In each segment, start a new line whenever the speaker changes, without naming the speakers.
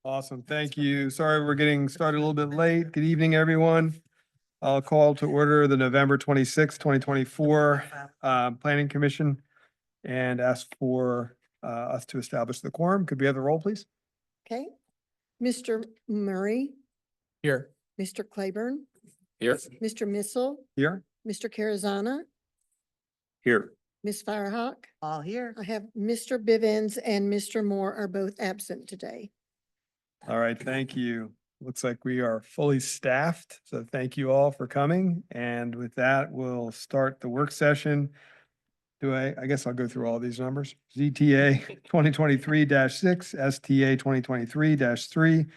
Awesome. Thank you. Sorry, we're getting started a little bit late. Good evening, everyone. I'll call to order the November 2024 Planning Commission and ask for us to establish the quorum. Could we have the roll, please?
Okay. Mr. Murray,
Here.
Mr. Claiborne,
Here.
Mr. Missile,
Here.
Mr. Carazana,
Here.
Ms. Firehawk.
All here.
I have Mr. Bivens and Mr. Moore are both absent today.
All right, thank you. Looks like we are fully staffed, so thank you all for coming. And with that, we'll start the work session. I guess I'll go through all these numbers. ZTA 2023-6, STA 2023-3,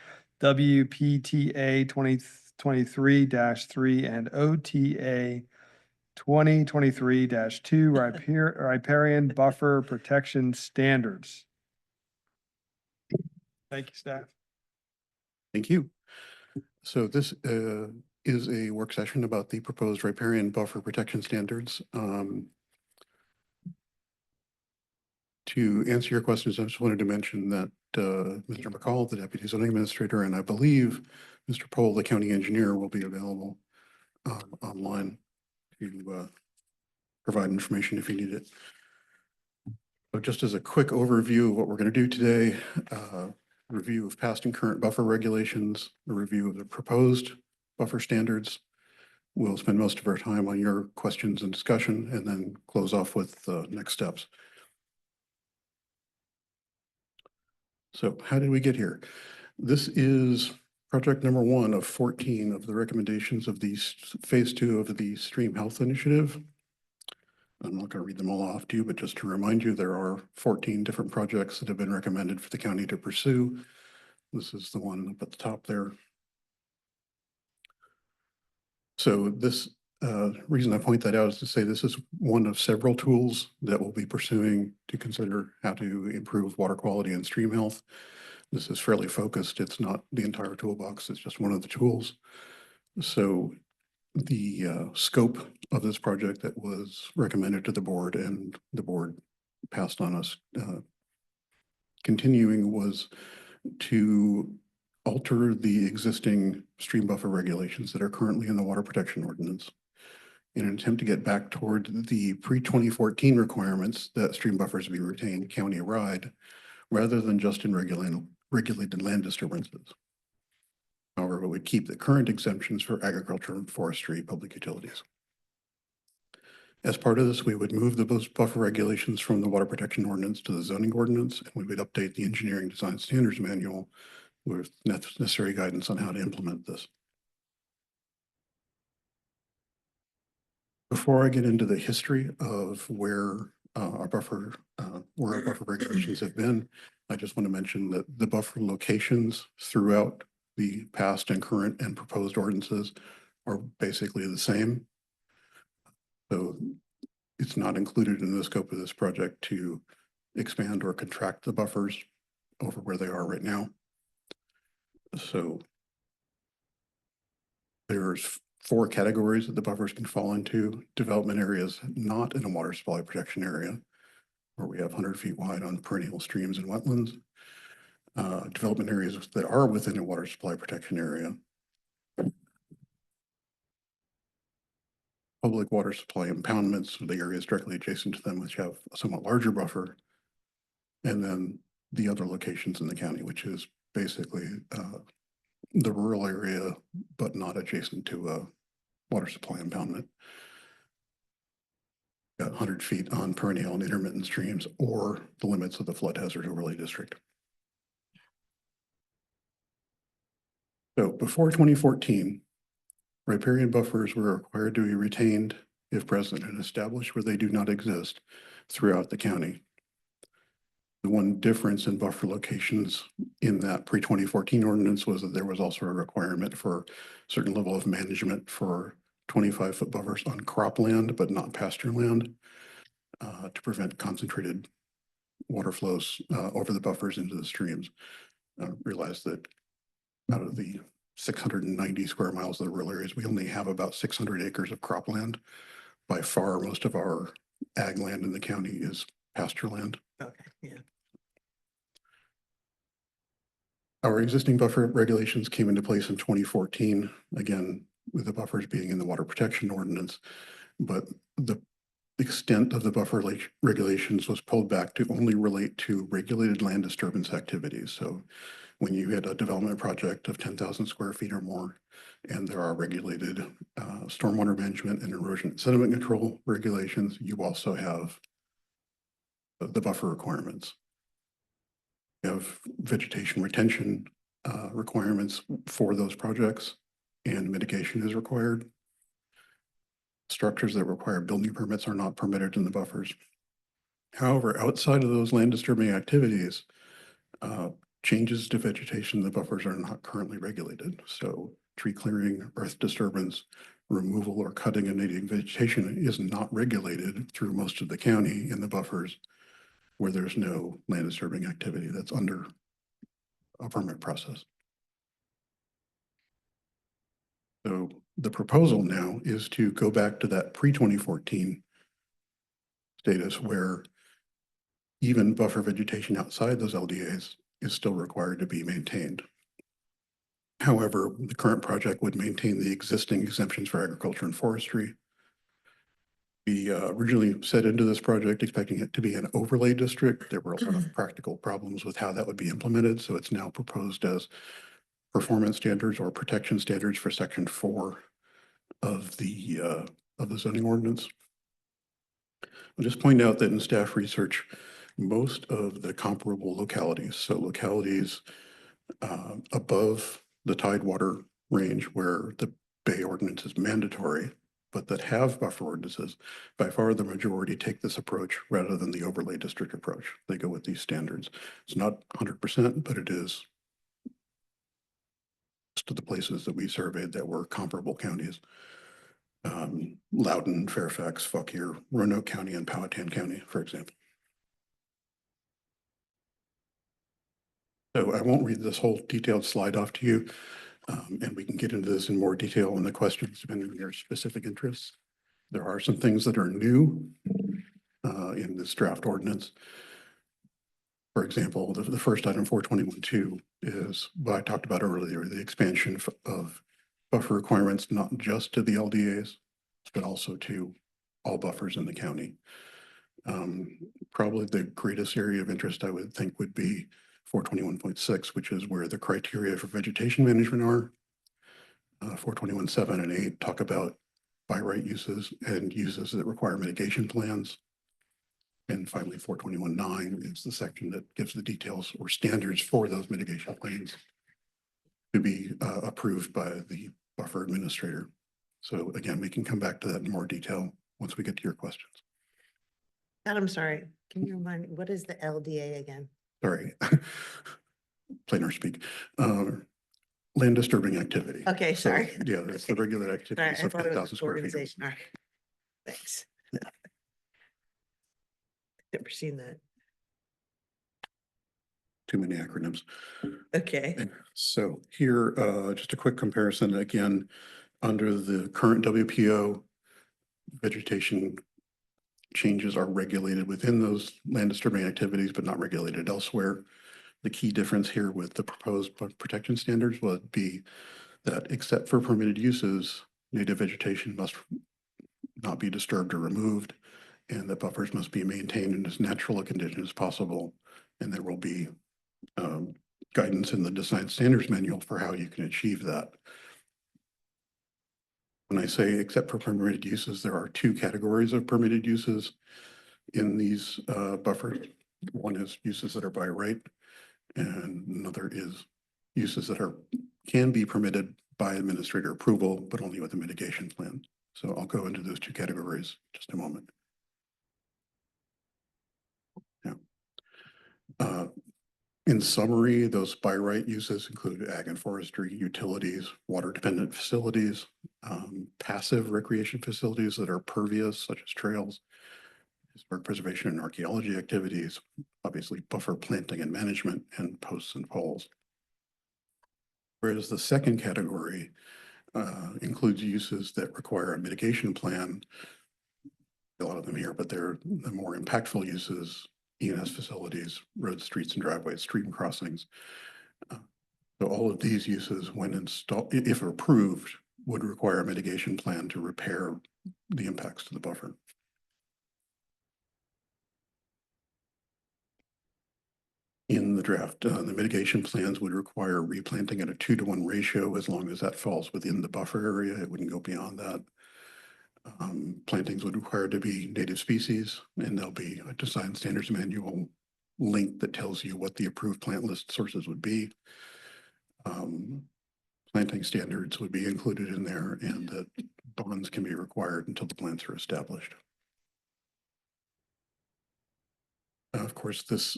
WPTA 2023-3, and OTA 2023-2 riparian buffer protection standards. Thank you, staff.
Thank you. So this is a work session about the proposed riparian buffer protection standards. To answer your questions, I just wanted to mention that Mr. McCall, the Deputy Zoning Administrator, and I believe Mr. Pohl, the County Engineer, will be available online to provide information if you need it. So just as a quick overview of what we're going to do today, review of past and current buffer regulations, a review of the proposed buffer standards. We'll spend most of our time on your questions and discussion, and then close off with the next steps. So how did we get here? This is project number 1 of 14 of the recommendations of the phase 2 of the Stream Health Initiative. I'm not going to read them all off to you, but just to remind you, there are 14 different projects that have been recommended for the county to pursue. This is the one up at the top there. So this reason I point that out is to say this is one of several tools that we'll be pursuing to consider how to improve water quality and stream health. This is fairly focused. It's not the entire toolbox. It's just one of the tools. So the scope of this project that was recommended to the board and the board passed on us continuing was to alter the existing stream buffer regulations that are currently in the water protection ordinance in an attempt to get back toward the pre-2014 requirements that stream buffers be retained county-wide rather than just in regulated land disturbances. However, it would keep the current exemptions for agriculture and forestry public utilities. As part of this, we would move the buffer regulations from the water protection ordinance to the zoning ordinance, and we would update the engineering design standards manual with necessary guidance on how to implement this. Before I get into the history of where our buffer regulations have been, I just want to mention that the buffer locations throughout the past and current and proposed ordinances are basically the same. So it's not included in the scope of this project to expand or contract the buffers over where they are right now. So there's 4 categories that the buffers can fall into. Development areas not in a water supply protection area, where we have 100 feet wide on perennial streams and wetlands. Development areas that are within a water supply protection area. Public water supply impoundments, the areas directly adjacent to them, which have a somewhat larger buffer. And then the other locations in the county, which is basically the rural area, but not adjacent to a water supply impoundment. Got 100 feet on perennial and intermittent streams or the limits of the flood hazard overlay district. So before 2014, riparian buffers were required to be retained if present and established where they do not exist throughout the county. The one difference in buffer locations in that pre-2014 ordinance was that there was also a requirement for a certain level of management for 25-foot buffers on cropland, but not pasture land, to prevent concentrated water flows over the buffers into the streams. Realize that out of the 690 square miles of the rural areas, we only have about 600 acres of cropland. By far, most of our ag land in the county is pasture land.
Okay, yeah.
Our existing buffer regulations came into place in 2014, again, with the buffers being in the water protection ordinance. But the extent of the buffer regulations was pulled back to only relate to regulated land disturbance activities. So when you hit a development project of 10,000 square feet or more, and there are regulated stormwater management and erosion sediment control regulations, you also have the buffer requirements. You have vegetation retention requirements for those projects, and mitigation is required. Structures that require building permits are not permitted in the buffers. However, outside of those land disturbing activities, changes to vegetation in the buffers are not currently regulated. So tree clearing, earth disturbance, removal or cutting of native vegetation is not regulated through most of the county in the buffers where there's no land disturbing activity that's under a permit process. So the proposal now is to go back to that pre-2014 status where even buffer vegetation outside those LDAs is still required to be maintained. However, the current project would maintain the existing exemptions for agriculture and forestry. We originally set into this project expecting it to be an overlay district. There were a lot of practical problems with how that would be implemented. So it's now proposed as performance standards or protection standards for section 4 of the zoning ordinance. I'll just point out that in staff research, most of the comparable localities, so localities above the tidewater range where the Bay ordinance is mandatory, but that have buffer ordinances, by far the majority take this approach rather than the overlay district approach. They go with these standards. It's not 100%, but it is to the places that we surveyed that were comparable counties. Loudoun, Fairfax, Fauquier, Roanoke County, and Powhatan County, for example. So I won't read this whole detailed slide off to you, and we can get into this in more detail in the questions depending on your specific interests. There are some things that are new in this draft ordinance. For example, the first item 421.2 is what I talked about earlier, the expansion of buffer requirements, not just to the LDAs, but also to all buffers in the county. Probably the greatest area of interest I would think would be 421.6, which is where the criteria for vegetation management are. 421.7 and 8 talk about by right uses and uses that require mitigation plans. And finally, 421.9 is the section that gives the details or standards for those mitigation plans to be approved by the buffer administrator. So again, we can come back to that in more detail once we get to your questions.
I'm sorry, can you remind me, what is the LDA again?
Sorry, plainer speak. Land disturbing activity.
Okay,
So,
sorry.
yeah, that's the regular
Sorry,
activities
I
of
thought it
10,000
was
square feet.
organization. All right. Thanks. Never seen that.
Too many acronyms.
Okay.
So here, just a quick comparison. Again, under the current WPO, vegetation changes are regulated within those land disturbing activities, but not regulated elsewhere. The key difference here with the proposed protection standards would be that except for permitted uses, native vegetation must not be disturbed or removed, and that buffers must be maintained in as natural a condition as possible. And there will be guidance in the design standards manual for how you can achieve that. When I say except for permitted uses, there are two categories of permitted uses in these buffers. One is uses that are by right, and another is uses that can be permitted by administrator approval, but only with a mitigation plan. So I'll go into those two categories in just a moment. Yeah. In summary, those by right uses include ag and forestry, utilities, water dependent facilities, passive recreation facilities that are pervious, such as trails, historic preservation and archaeology activities, obviously buffer planting and management, and posts and poles. Whereas the second category includes uses that require a mitigation plan. A lot of them here, but they're the more impactful uses: E&S facilities, roads, streets and driveways, stream crossings, So all of these uses, when installed, if approved, would require a mitigation plan to repair the impacts to the buffer. In the draft, the mitigation plans would require replanting at a 2-to-1 ratio as long as that falls within the buffer area. It wouldn't go beyond that. Plantings would require to be native species, and there'll be a design standards manual link that tells you what the approved plant list sources would be. Planting standards would be included in there, and that bonds can be required until the plants are established. Of course, this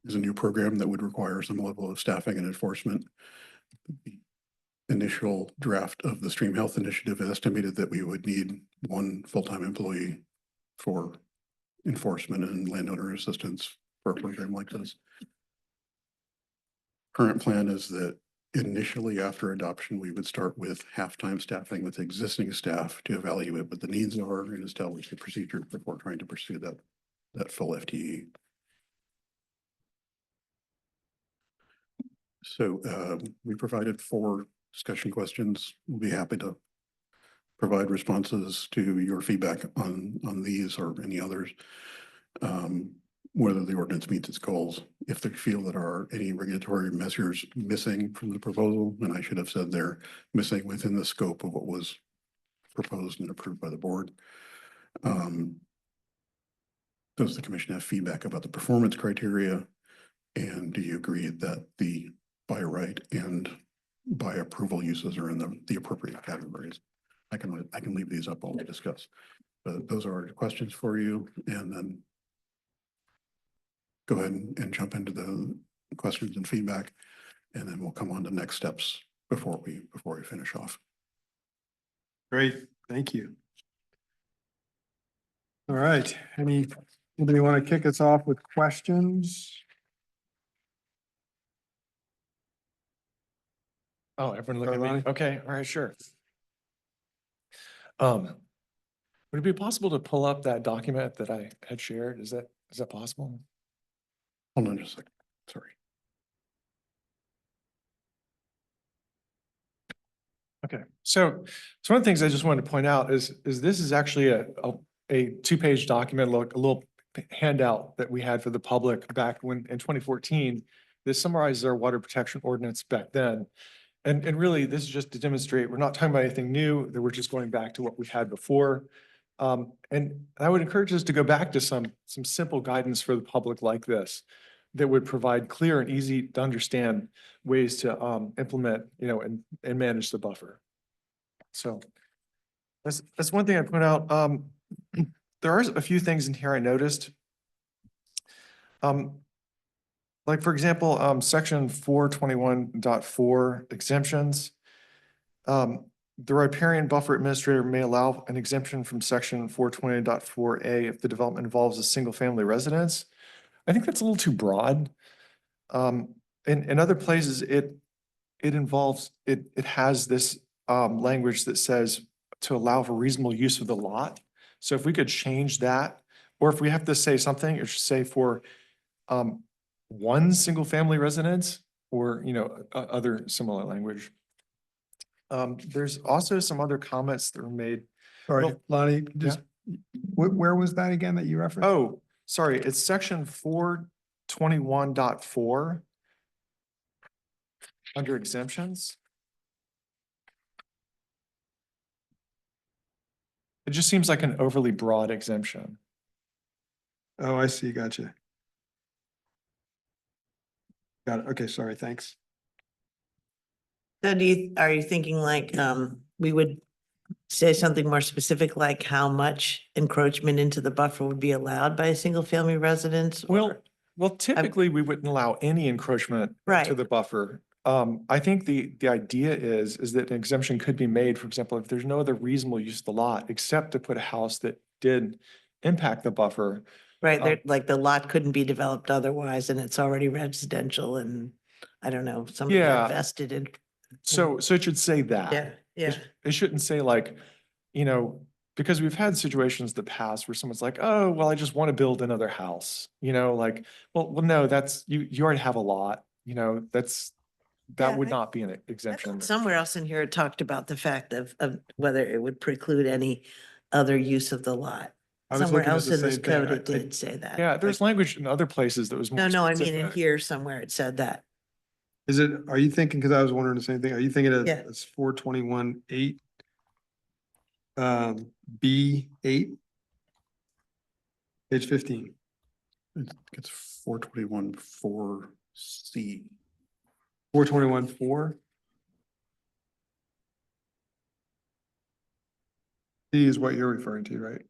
is a new program that would require some level of staffing and enforcement. The initial draft of the Stream Health Initiative estimated that we would need 1 full-time employee for enforcement and landowner assistance for a program like this. Current plan is that initially after adoption, we would start with half-time staffing with existing staff to evaluate what the needs are and establish the procedure before trying to pursue that full FTE. So we provided 4 discussion questions. We'll be happy to provide responses to your feedback on these or any others. Whether the ordinance meets its goals, if they feel that are any regulatory measures missing from the proposal, and I should have said they're missing within the scope of what was proposed and approved by the board. Does the commission have feedback about the performance criteria? And do you agree that the by right and by approval uses are in the appropriate categories? I can leave these up while we discuss. But those are our questions for you, and then go ahead and jump into the questions and feedback, and then we'll come on to next steps before we finish off.
Great, thank you. All right, anybody want to kick us off with questions?
Oh, everyone look at me.
Carlani?
Okay, all right, sure. Would it be possible to pull up that document that I had shared? Is that possible?
Hold on just a second, sorry.
Okay, so one of the things I just wanted to point out is this is actually a 2-page document, a little handout that we had for the public back when in 2014. This summarizes our water protection ordinance back then. And really, this is just to demonstrate we're not talking about anything new, that we're just going back to what we had before. And I would encourage us to go back to some simple guidance for the public like this that would provide clear and easy to understand ways to implement, and manage the buffer. So that's one thing I point out. There are a few things in here I noticed. Like for example, section 421.4 exemptions. The riparian buffer administrator may allow an exemption from section 420.4A if the development involves a single family residence. I think that's a little too broad. In other places, it has this language that says to allow for reasonable use of the lot. So if we could change that, or if we have to say something, it should say for one single family residence, or other similar language. There's also some other comments that were made.
Sorry,
Well,
Lonnie, just, where was that again that you referenced?
Oh, sorry, it's section 421.4 under exemptions. It just seems like an overly broad exemption.
Oh, I see, gotcha. Got it, okay, sorry, thanks.
So are you thinking like, we would say something more specific, like how much encroachment into the buffer would be allowed by a single family residence? or-
Well, typically we wouldn't allow any encroachment to
Right.
the buffer. I think the idea is that an exemption could be made, for example, if there's no other reasonable use of the lot except to put a house that did impact the buffer.
Right, there, like the lot couldn't be developed otherwise, and it's already residential, and I don't know, somebody
Yeah.
had vested in.
So it should say that.
Yeah, yeah,
It shouldn't say like, because we've had situations in the past where someone's like, oh, well, I just want to build another house, well, no, that's, you already have a lot, that
Yeah,
would
I-
not be an exemption.
Somewhere else in here, it talked about the fact of whether it would preclude any other use of the lot.
I was
Somewhere
looking at
else
the
in this
same thing.
code,
I-
it did say that.
Yeah, there's language in other places that was more.
No, I mean, in
specific.
here somewhere it said that.
Is it, are you thinking, because I was wondering the same thing, are you thinking
Yeah.
it's 421-8? B8? Page 15.
It's 421-4C.
421-4? C is what you're referring to, right?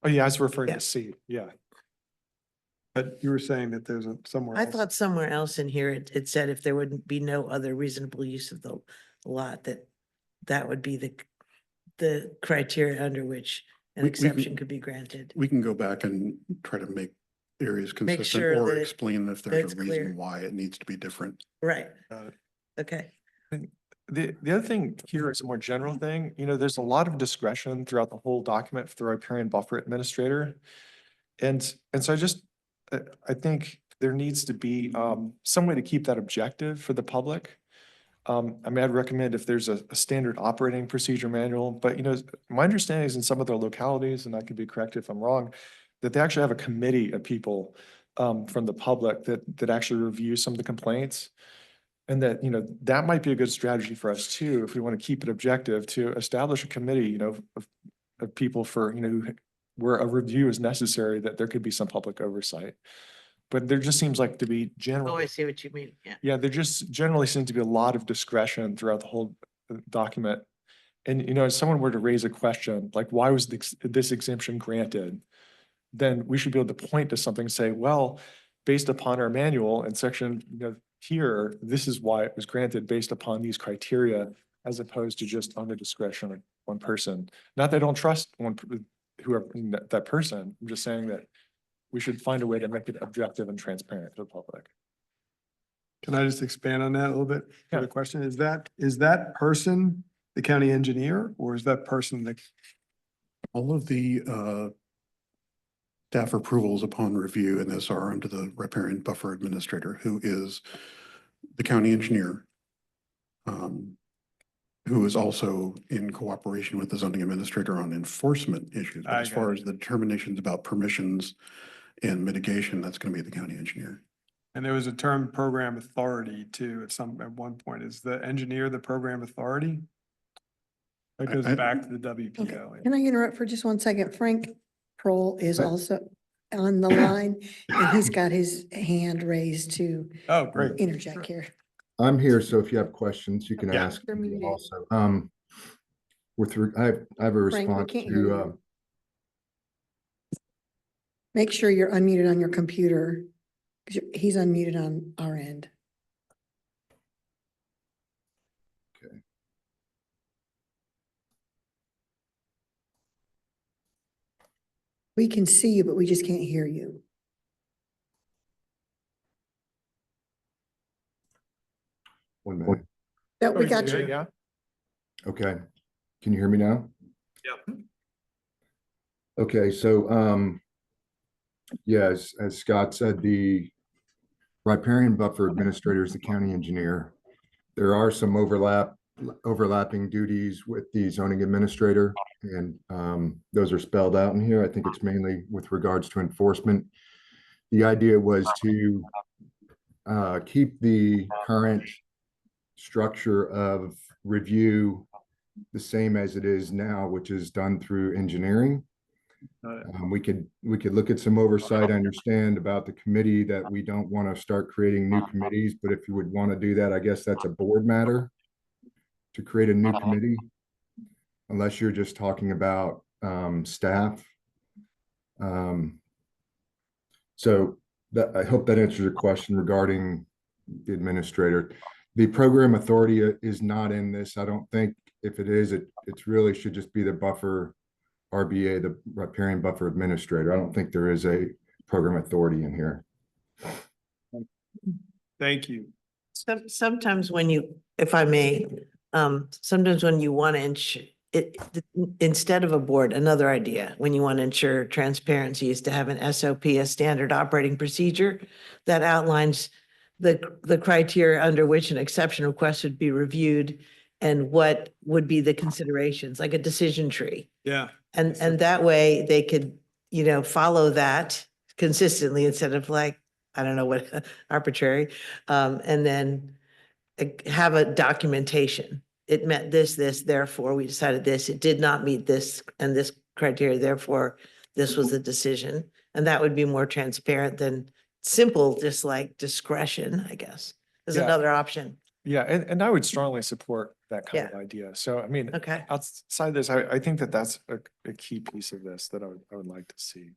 Oh, yeah, I was referring
Yeah.
to C, yeah.
But you were saying that there's a somewhere
I
else.
thought somewhere else in here, it said if there would be no other reasonable use of the lot, that would be the criteria under which an
We can-
exception could be granted.
We can go back and try to make areas consistent
sure
or
that
explain if
it's
there's a
clear.
reason why it needs to be different.
Right,
Got it.
okay.
The other thing here is a more general thing, there's a lot of discretion throughout the whole document for the riparian buffer administrator. And so I think there needs to be some way to keep that objective for the public. I mean, I'd recommend if there's a standard operating procedure manual, but my understanding is in some of the localities, and I could be corrected if I'm wrong, that they actually have a committee of people from the public that actually review some of the complaints. And that, that might be a good strategy for us too, if we want to keep it objective, to establish a committee, of people for, where a review is necessary, that there could be some public oversight. But there just seems like to be
Oh, I
general,
see what you mean, yeah.
yeah, there just generally seems to be a lot of discretion throughout the whole document. And, if someone were to raise a question, like, why was this exemption granted? Then we should be able to point to something, say, well, based upon our manual and section, here, this is why it was granted based upon these criteria, as opposed to just on the discretion of one person. Not that I don't trust whoever that person. I'm just saying that we should find a way to make it objective and transparent to the public.
Can I just expand on that a little bit? For
Yeah.
the question, is that person the county engineer, or is that person the?
All of the staff approvals upon review in this are under the riparian buffer administrator, who is the county engineer, who is also in cooperation with the zoning administrator on enforcement issues. But
I
as
got
far
it.
as the determinations about permissions and mitigation, that's going to be the county engineer.
And there was a term program authority too at one point. Is the engineer the program authority? That goes
I-
back to the
Okay,
WPO.
can I interrupt for just one second? Frank Prohl is also on the line, and he's got his hand raised to
Oh, great.
interject here.
I'm here, so if you have questions, you can
Yeah.
ask
You're
me
muted.
also. I have a
Frank, we
response
can't hear
to,
you. Make sure you're unmuted on your computer, because he's unmuted on our end.
Okay.
We can see you, but we just can't hear you.
one minute.
No, we
Oh,
got
yeah,
you.
Yeah.
Okay. Can you hear me now?
Yep.
Okay, so, yeah, as Scott said, the riparian buffer administrator is the county engineer. There are some overlapping duties with the zoning administrator, and those are spelled out in here. I think it's mainly with regards to enforcement. The idea was to keep the current structure of review the same as it is now, which is done through engineering. We could look at some oversight. I understand about the committee that we don't want to start creating new committees, but if you would want to do that, I guess that's a board matter to create a new committee, unless you're just talking about staff. So that, I hope that answers your question regarding the administrator. The program authority is not in this. I don't think. If it is, it's really should just be the buffer RBA, the riparian buffer administrator. I don't think there is a program authority in here.
Thank you.
Sometimes when you, if I may, sometimes when you want to ensure it, instead of a board, another idea, when you want to ensure transparency is to have an SOP, a standard operating procedure that outlines the criteria under which an exception request would be reviewed and what would be the considerations, like a decision tree.
Yeah.
And that way they could, follow that consistently instead of like, I don't know what, arbitrary. And then have a documentation. It met this, therefore we decided this. It did not meet this and this criteria, therefore this was the decision. And that would be more transparent than simple, just like discretion, I guess, is
Yeah.
another option.
Yeah, and I would strongly support that kind of
Yeah.
idea. So, I mean,
Okay.
outside this, I think that that's a key piece of this that I would like to see.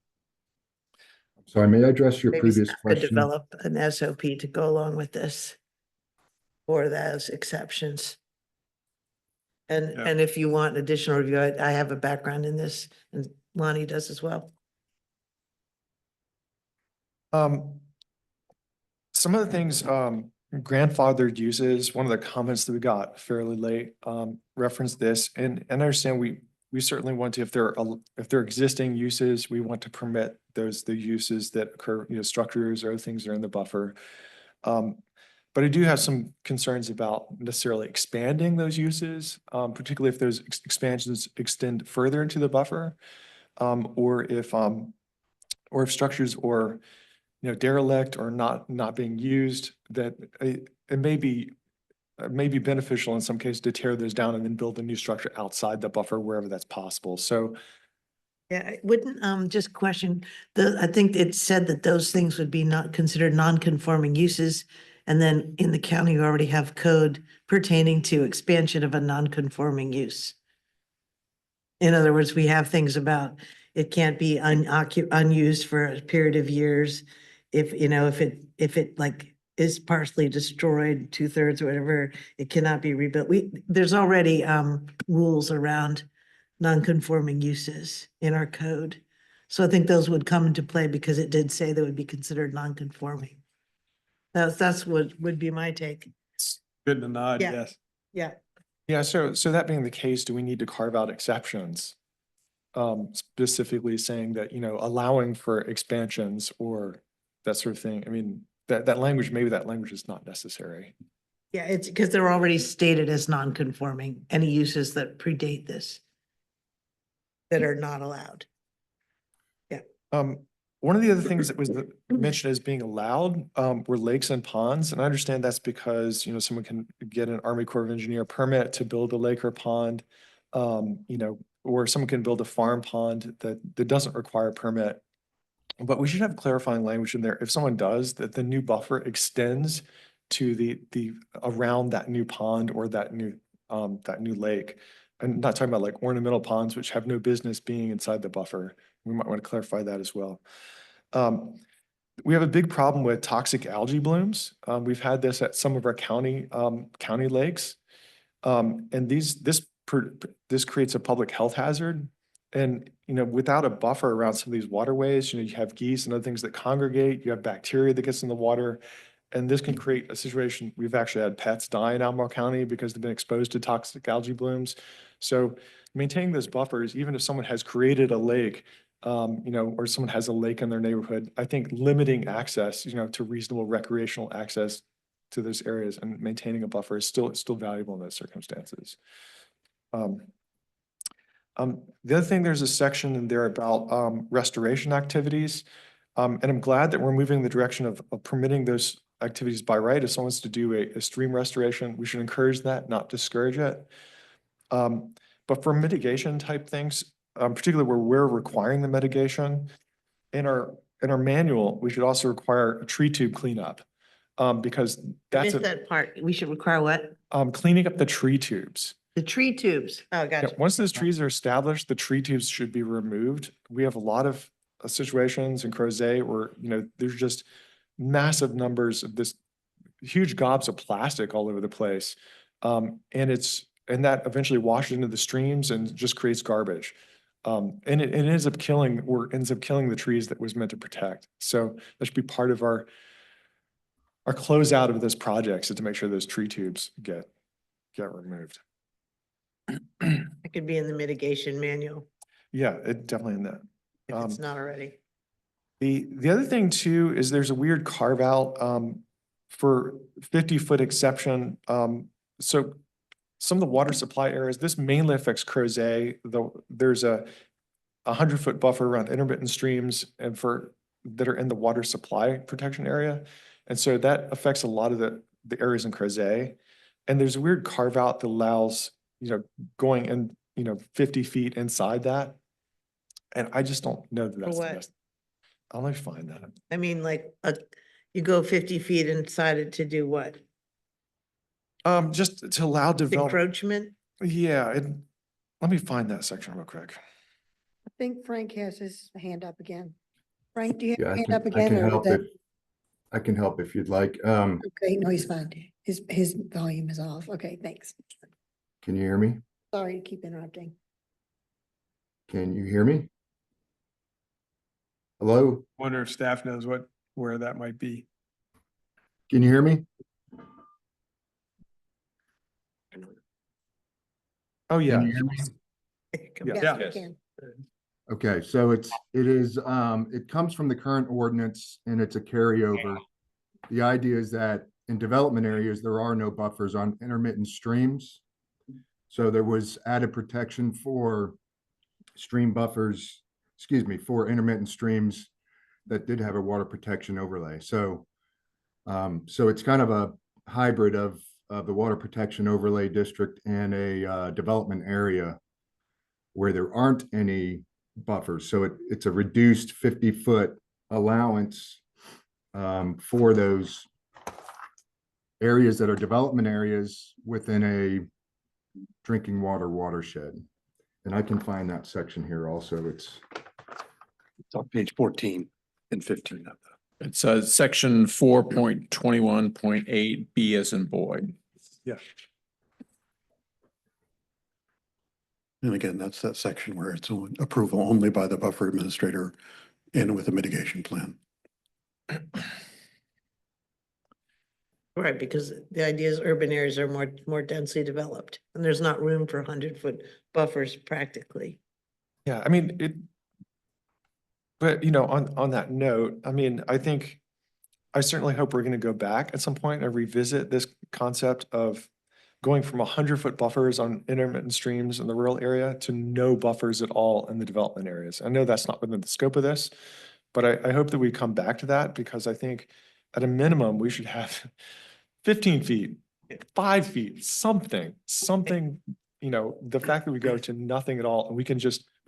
So I may address your
Maybe
previous
Scott could
question.
develop an SOP to go along with this for those exceptions. And,
Yeah.
and if you want additional review, I have a background in this and Lonnie does as well.
Some of the things, grandfathered uses, one of the comments that we got fairly late, referenced this, and I understand we certainly want to, if they're existing uses, we want to permit the uses that occur, structures or other things that are in the buffer. But I do have some concerns about necessarily expanding those uses, particularly if those expansions extend further into the buffer, or if structures or derelict or not being used, that it may be beneficial in some cases to tear those down and then build a new structure outside the buffer wherever that's possible. So
Yeah, I wouldn't, just question, I think it said that those things would be not considered non-conforming uses. And then in the county, you already have code pertaining to expansion of a non-conforming use. In other words, we have things about it can't be unused for a period of years. If it like is partially destroyed, 2/3 or whatever, it cannot be rebuilt. There's already rules around non-conforming uses in our code. So I think those would come into play because it did say they would be considered non-conforming. That's what would be my take.
Good to nod,
Yeah.
yes.
Yeah.
yeah, so that being the case, do we need to carve out exceptions? Specifically saying that, allowing for expansions or that sort of thing. I mean, that language, maybe that language is not necessary.
Yeah, it's because they're already stated as non-conforming, any uses that predate this that are not allowed.
One of the other things that was mentioned as being allowed, were lakes and ponds. And I understand that's because, someone can get an Army Corps of Engineer permit to build a lake or pond, or someone can build a farm pond that doesn't require a permit. But we should have clarifying language in there. If someone does, that the new buffer extends to the around that new pond or that new lake. I'm not talking about like ornamental ponds, which have no business being inside the buffer. We might want to clarify that as well. We have a big problem with toxic algae blooms. We've had this at some of our county lakes. And this creates a public health hazard. And, without a buffer around some of these waterways, you have geese and other things that congregate, you have bacteria that gets in the water. And this can create a situation. We've actually had pets die in Albemarle County because they've been exposed to toxic algae blooms. So maintaining those buffers, even if someone has created a lake, or someone has a lake in their neighborhood, I think limiting access, to reasonable recreational access to those areas and maintaining a buffer is still valuable in those circumstances. The other thing, there's a section in there about restoration activities. And I'm glad that we're moving in the direction of permitting those activities by right. If someone wants to do a stream restoration, we should encourage that, not discourage it. But for mitigation type things, particularly where we're requiring the mitigation, in our manual, we should also require a tree tube cleanup. Because
I
that's
missed that part. We should require what?
cleaning up the tree tubes.
The tree tubes. Oh,
Yeah,
gotcha.
once those trees are established, the tree tubes should be removed. We have a lot of situations in Crozet where, there's just massive numbers of this huge gobs of plastic all over the place. And that eventually washes into the streams and just creates garbage. And it ends up killing the trees that was meant to protect. So that should be part of our closeout of this project, is to make sure those tree tubes get removed.
It could be in the mitigation manual
Yeah, it definitely in that.
if it's not already.
The other thing too is there's a weird carve out for 50-foot exception, so some of the water supply areas, this mainly affects Crozet, though there's a 100-foot buffer around intermittent streams and that are in the water supply protection area. And so that affects a lot of the areas in Crozet. And there's a weird carve out that allows, going in, 50 feet inside that. And I just don't know that that's the
what?
best. I'll let me find that.
I mean, like, you go 50 feet inside it to do what?
Just to allow development.
Encroachment?
Yeah, let me find that section real quick.
I think Frank has his hand up again. Frank, do you have
Yeah,
your
I
hand up
can
again? or did
help
that-
if, I can help if you'd like.
Okay, no, he's fine. His volume is off. Okay, thanks.
Can you hear me?
Sorry to keep interrupting.
Can you hear me? Hello?
Wonder if staff knows where that might be.
Can you hear me?
Oh, yeah.
Can you hear me?
Yeah.
Yes, we
Yes.
can.
Okay, so it comes from the current ordinance and it's a carryover. The idea is that in development areas, there are no buffers on intermittent streams. So there was added protection for stream buffers, for intermittent streams that did have a water protection overlay. So it's kind of a hybrid of the water protection overlay district and a development area where there aren't any buffers. So it's a reduced 50-foot allowance for those areas that are development areas within a drinking water watershed. And I can find that section here also. It's
on page 14 and 15 of that.
It's section 4.21.8 B as in boy.
Yeah.
And again, that's that section where it's approval only by the buffer administrator and with a mitigation plan.
Right, because the idea is urban areas are more densely developed and there's not room for 100-foot buffers practically.
Yeah, I mean, but on that note, I mean, I certainly hope we're going to go back at some point and revisit this concept of going from 100-foot buffers on intermittent streams in the rural area to no buffers at all in the development areas. I know that's not within the scope of this, but I hope that we come back to that because I think at a minimum, we should have 15 feet, 5 feet, something, the fact that we go to nothing at all and we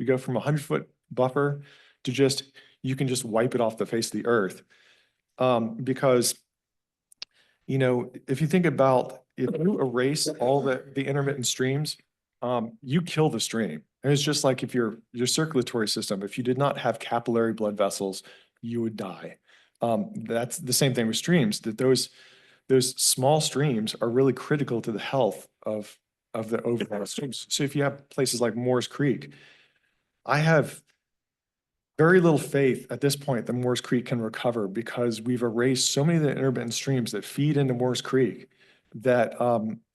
go from 100-foot buffer to you can just wipe it off the face of the earth. Because, if you think about, if you erase all the intermittent streams, you kill the stream. And it's just like if your circulatory system, if you did not have capillary blood vessels, you would die. That's the same thing with streams, that those small streams are really critical to the health of the overall streams. So if you have places like Moores Creek, I have very little faith at this point that Moores Creek can recover because we've erased so many of the intermittent streams that feed into Moores Creek that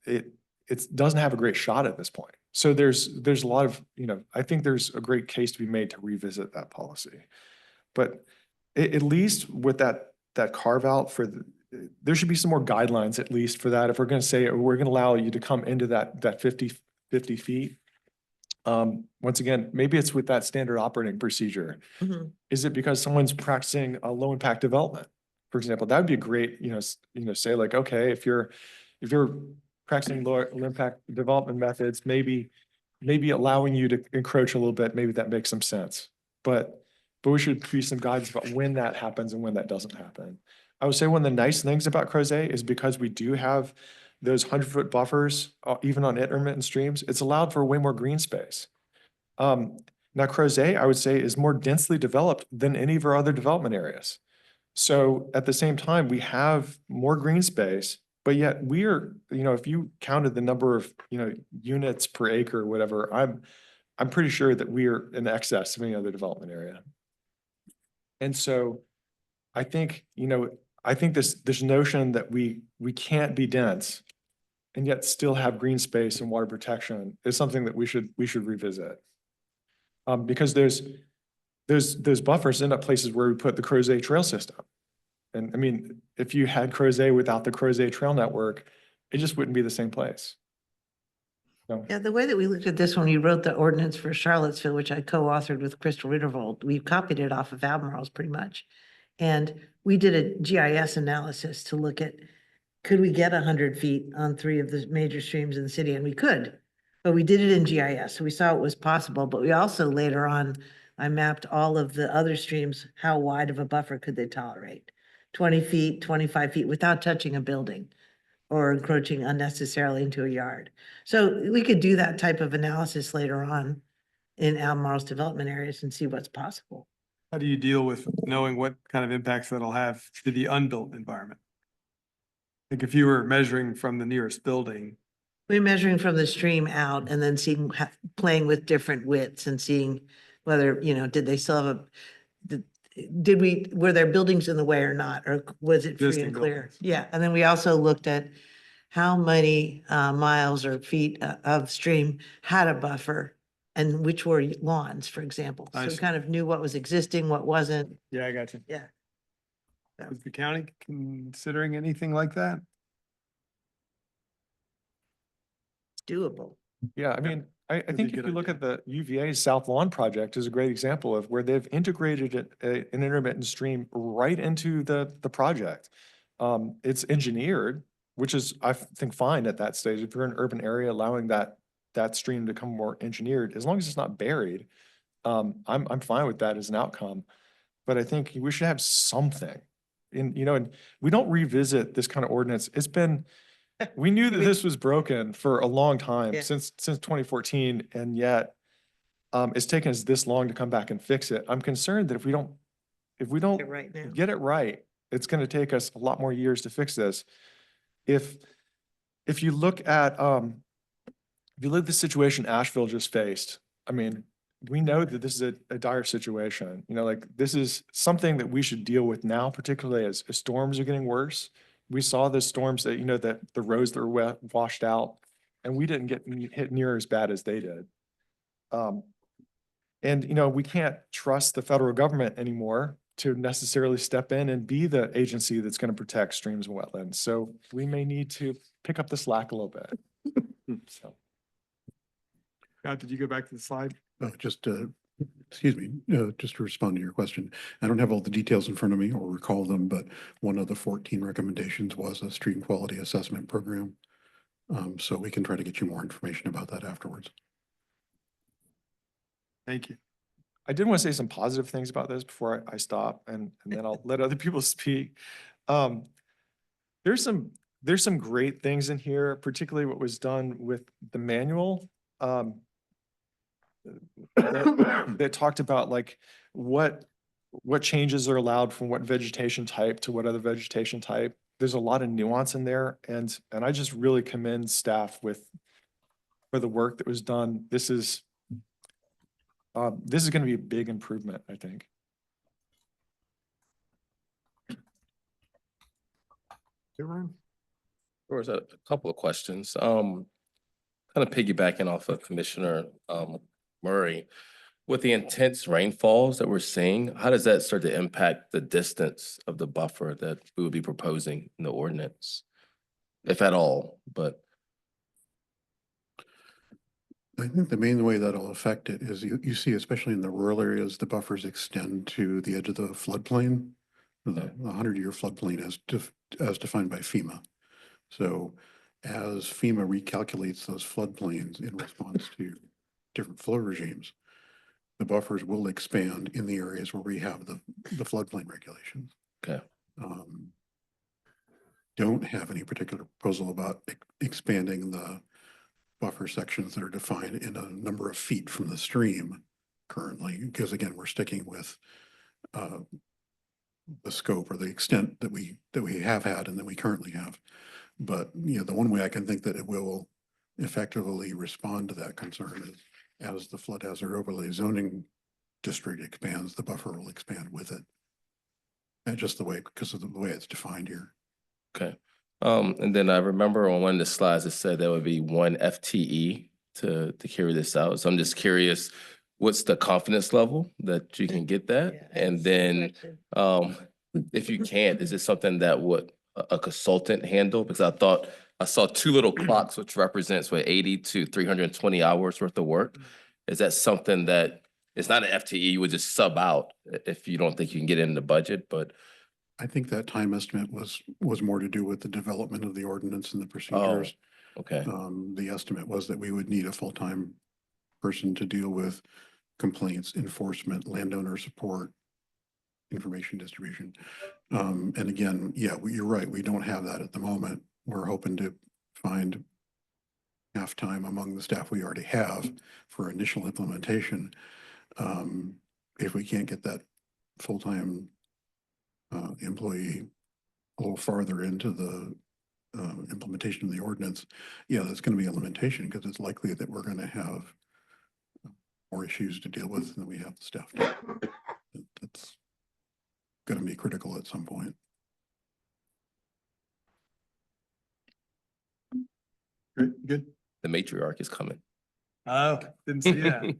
it doesn't have a great shot at this point. So there's a lot of, I think there's a great case to be made to revisit that policy. But at least with that carve out there should be some more guidelines at least for that. If we're going to say we're going to allow you to come into that 50 feet. Once again, maybe it's with that standard operating procedure.
Mhm.
Is it because someone's practicing a low impact development? For example, that would be a great, say like, okay, if you're practicing low impact development methods, maybe allowing you to encroach a little bit, maybe that makes some sense. But we should be some guidance about when that happens and when that doesn't happen. I would say one of the nice things about Crozet is because we do have those 100-foot buffers, even on intermittent streams, it's allowed for way more green space. Now Crozet, I would say, is more densely developed than any of our other development areas. So at the same time, we have more green space, but yet we're, if you counted the number of, units per acre or whatever, I'm pretty sure that we're in excess of any other development area. And so I think, this notion that we can't be dense and yet still have green space and water protection is something that we should revisit. Because those buffers end up places where we put the Crozet trail system. And I mean, if you had Crozet without the Crozet Trail Network, it just wouldn't be the same place. So,
Yeah, the way that we looked at this when we wrote the ordinance for Charlottesville, which I co-authored with Crystal Rittervold, we copied it off of Albemarle's pretty much. And we did a GIS analysis to look at, could we get 100 feet on 3 of the major streams in the city? And we could, but we did it in GIS. So we saw it was possible, but we also later on, I mapped all of the other streams, how wide of a buffer could they tolerate? 20 feet, 25 feet without touching a building or encroaching unnecessarily into a yard. So we could do that type of analysis later on in Albemarle's development areas and see what's possible.
How do you deal with knowing what kind of impacts that'll have to the unbuilt environment? Like if you were measuring from the nearest building,
We're measuring from the stream out and then seeing, playing with different widths and seeing whether, did they still have were there buildings in the way or not, or was it free
Existing
and clear?
buildings.
Yeah, and then we also looked at how many miles or feet of stream had a buffer and which were lawns, for example.
I
So we
see.
kind of knew what was existing, what wasn't.
yeah, I got you.
Yeah.
Is the county considering anything like that?
It's doable.
yeah, I mean, I
be a
think if
good
you look
idea.
at the UVA's South Lawn project is a great example of where they've integrated an intermittent stream right into the project. It's engineered, which is, I think, fine at that stage. If you're in an urban area, allowing that stream to become more engineered, as long as it's not buried, I'm fine with that as an outcome. But I think we should have something. And we don't revisit this kind of ordinance. It's been, we knew that this was broken for a long time,
Yeah.
since 2014, and yet it's taken us this long to come back and fix it. I'm concerned that if we don't
Right now.
get it right, it's gonna take us a lot more years to fix this. If you look at the situation Asheville just faced, I mean, we know that this is a dire situation. Like, this is something that we should deal with now, particularly as storms are getting worse. We saw the storms that, that the roads that were washed out, and we didn't get hit near as bad as they did. And we can't trust the federal government anymore to necessarily step in and be the agency that's going to protect streams and wetlands. So we may need to pick up the slack a little bit. So.
Scott, did you go back to the slide?
Excuse me, just to respond to your question, I don't have all the details in front of me or recall them, but one of the 14 recommendations was a stream quality assessment program. So we can try to get you more information about that afterwards.
Thank you.
I did want to say some positive things about this before I stop, and then I'll let other people speak. There's some great things in here, particularly what was done with the manual. That talked about like what changes are allowed from what vegetation type to what other vegetation type. There's a lot of nuance in there, and I just really commend staff for the work that was done. This is going to be a big improvement, I think.
Ryan?
There was a couple of questions. Kind of piggybacking off of Commissioner Murray, with the intense rainfalls that we're seeing, how does that start to impact the distance of the buffer that we would be proposing in the ordinance, if at all? But
I think the main way that'll affect it is you see, especially in the rural areas, the buffers extend to the edge of the floodplain, the 100-year floodplain as defined by FEMA. So as FEMA recalculates those floodplains in response to different flow regimes, the buffers will expand in the areas where we have the floodplain regulations.
okay,
Don't have any particular proposal about expanding the buffer sections that are defined in a number of feet from the stream currently, because again, we're sticking with the scope or the extent that we have had and that we currently have. But the one way I can think that it will effectively respond to that concern is as the flood hazard overlay zoning district expands, the buffer will expand with it. And just because of the way it's defined here.
okay. And then I remember on one of the slides, it said there would be 1 FTE to carry this out. So I'm just curious, what's the confidence level that you can get that?
Yeah,
And
that's
then,
the question.
if you can't, is it something that would a consultant handle? Because I thought I saw two little clocks, which represents what 80 to 320 hours worth of work. Is that something that it's not an FTE, you would just sub out if you don't think you can get it in the budget, but
I think that time estimate was more to do with the development of the ordinance and the procedures.
okay.
The estimate was that we would need a full-time person to deal with complaints, enforcement, landowner support, information distribution. And again, yeah, you're right. We don't have that at the moment. We're hoping to find half-time among the staff we already have for initial implementation. If we can't get that full-time employee a little farther into the implementation of the ordinance, yeah, that's going to be a limitation because it's likely that we're going to have more issues to deal with than we have the staff. That's going to be critical at some point.
Great, good.
The matriarch is coming.
Oh, didn't see that.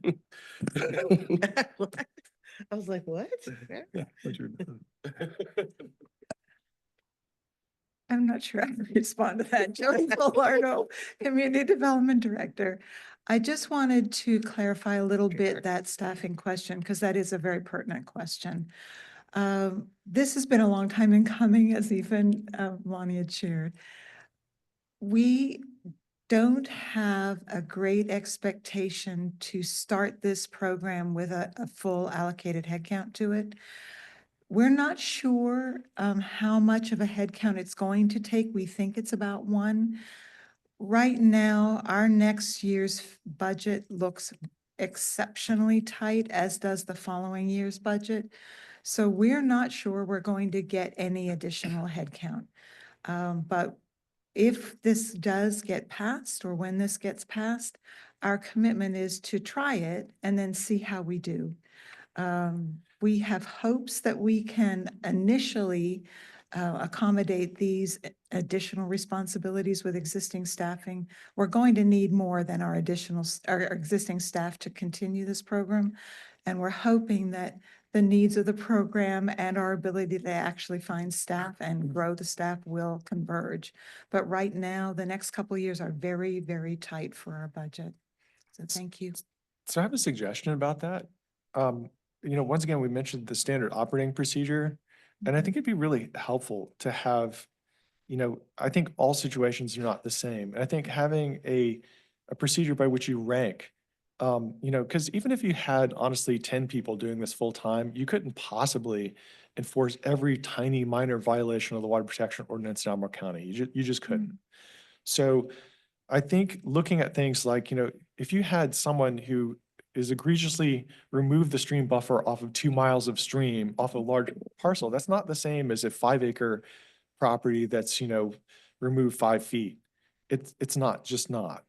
I was like, what?
Yeah, what you're doing.
I'm not sure how to respond to that. Jody Falardo, Community Development Director. I just wanted to clarify a little bit that staffing question, because that is a very pertinent question. This has been a long time in coming, as even Lonnie had shared. We don't have a great expectation to start this program with a full allocated headcount to it. We're not sure how much of a headcount it's going to take. We think it's about 1. Right now, our next year's budget looks exceptionally tight, as does the following year's budget. So we're not sure we're going to get any additional headcount. But if this does get passed, or when this gets passed, our commitment is to try it and then see how we do. We have hopes that we can initially accommodate these additional responsibilities with existing staffing. We're going to need more than our existing staff to continue this program. And we're hoping that the needs of the program and our ability to actually find staff and grow the staff will converge. But right now, the next couple of years are very, very tight for our budget. So thank you.
So I have a suggestion about that. Once again, we mentioned the standard operating procedure, and I think it'd be really helpful to have, I think all situations are not the same. And I think having a procedure by which you rank, because even if you had honestly 10 people doing this full time, you couldn't possibly enforce every tiny minor violation of the water protection ordinance in Albemarle County. You just couldn't. So I think looking at things like, if you had someone who is egregiously remove the stream buffer off of 2 miles of stream off a large parcel, that's not the same as a 5-acre property that's, removed 5 feet. It's not, just not.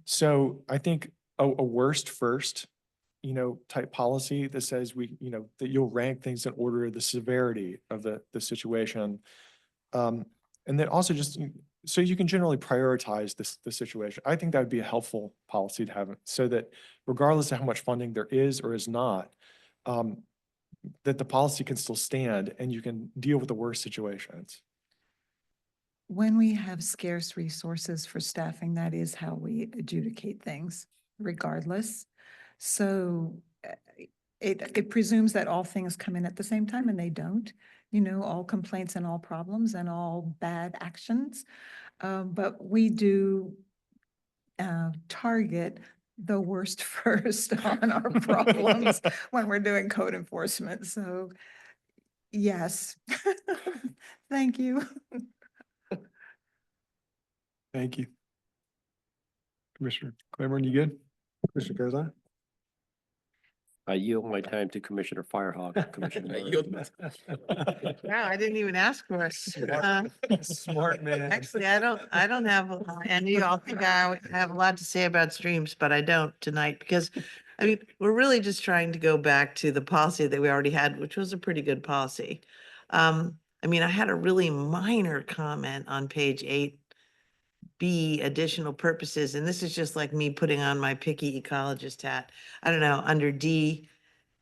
So I think a worst first, type policy that says that you'll rank things in order of the severity of the situation. And then also just so you can generally prioritize the situation. I think that would be a helpful policy to have, so that regardless of how much funding there is or is not, that the policy can still stand and you can deal with the worst situations.
When we have scarce resources for staffing, that is how we adjudicate things regardless. So it presumes that all things come in at the same time, and they don't, all complaints and all problems and all bad actions. But we do target the worst first on our problems when we're doing code enforcement. So yes, thank you.
Thank you. Commissioner Claiborne, you good? Commissioner Curzon?
I yield my time to Commissioner Firehawk. Commissioner.
Wow, I didn't even ask for it.
Smart man.
Actually, I don't have, and you all think I would have a lot to say about streams, but I don't tonight because, we're really just trying to go back to the policy that we already had, which was a pretty good policy. I had a really minor comment on page 8B, additional purposes, and this is just like me putting on my picky ecologist hat. I don't know, under D,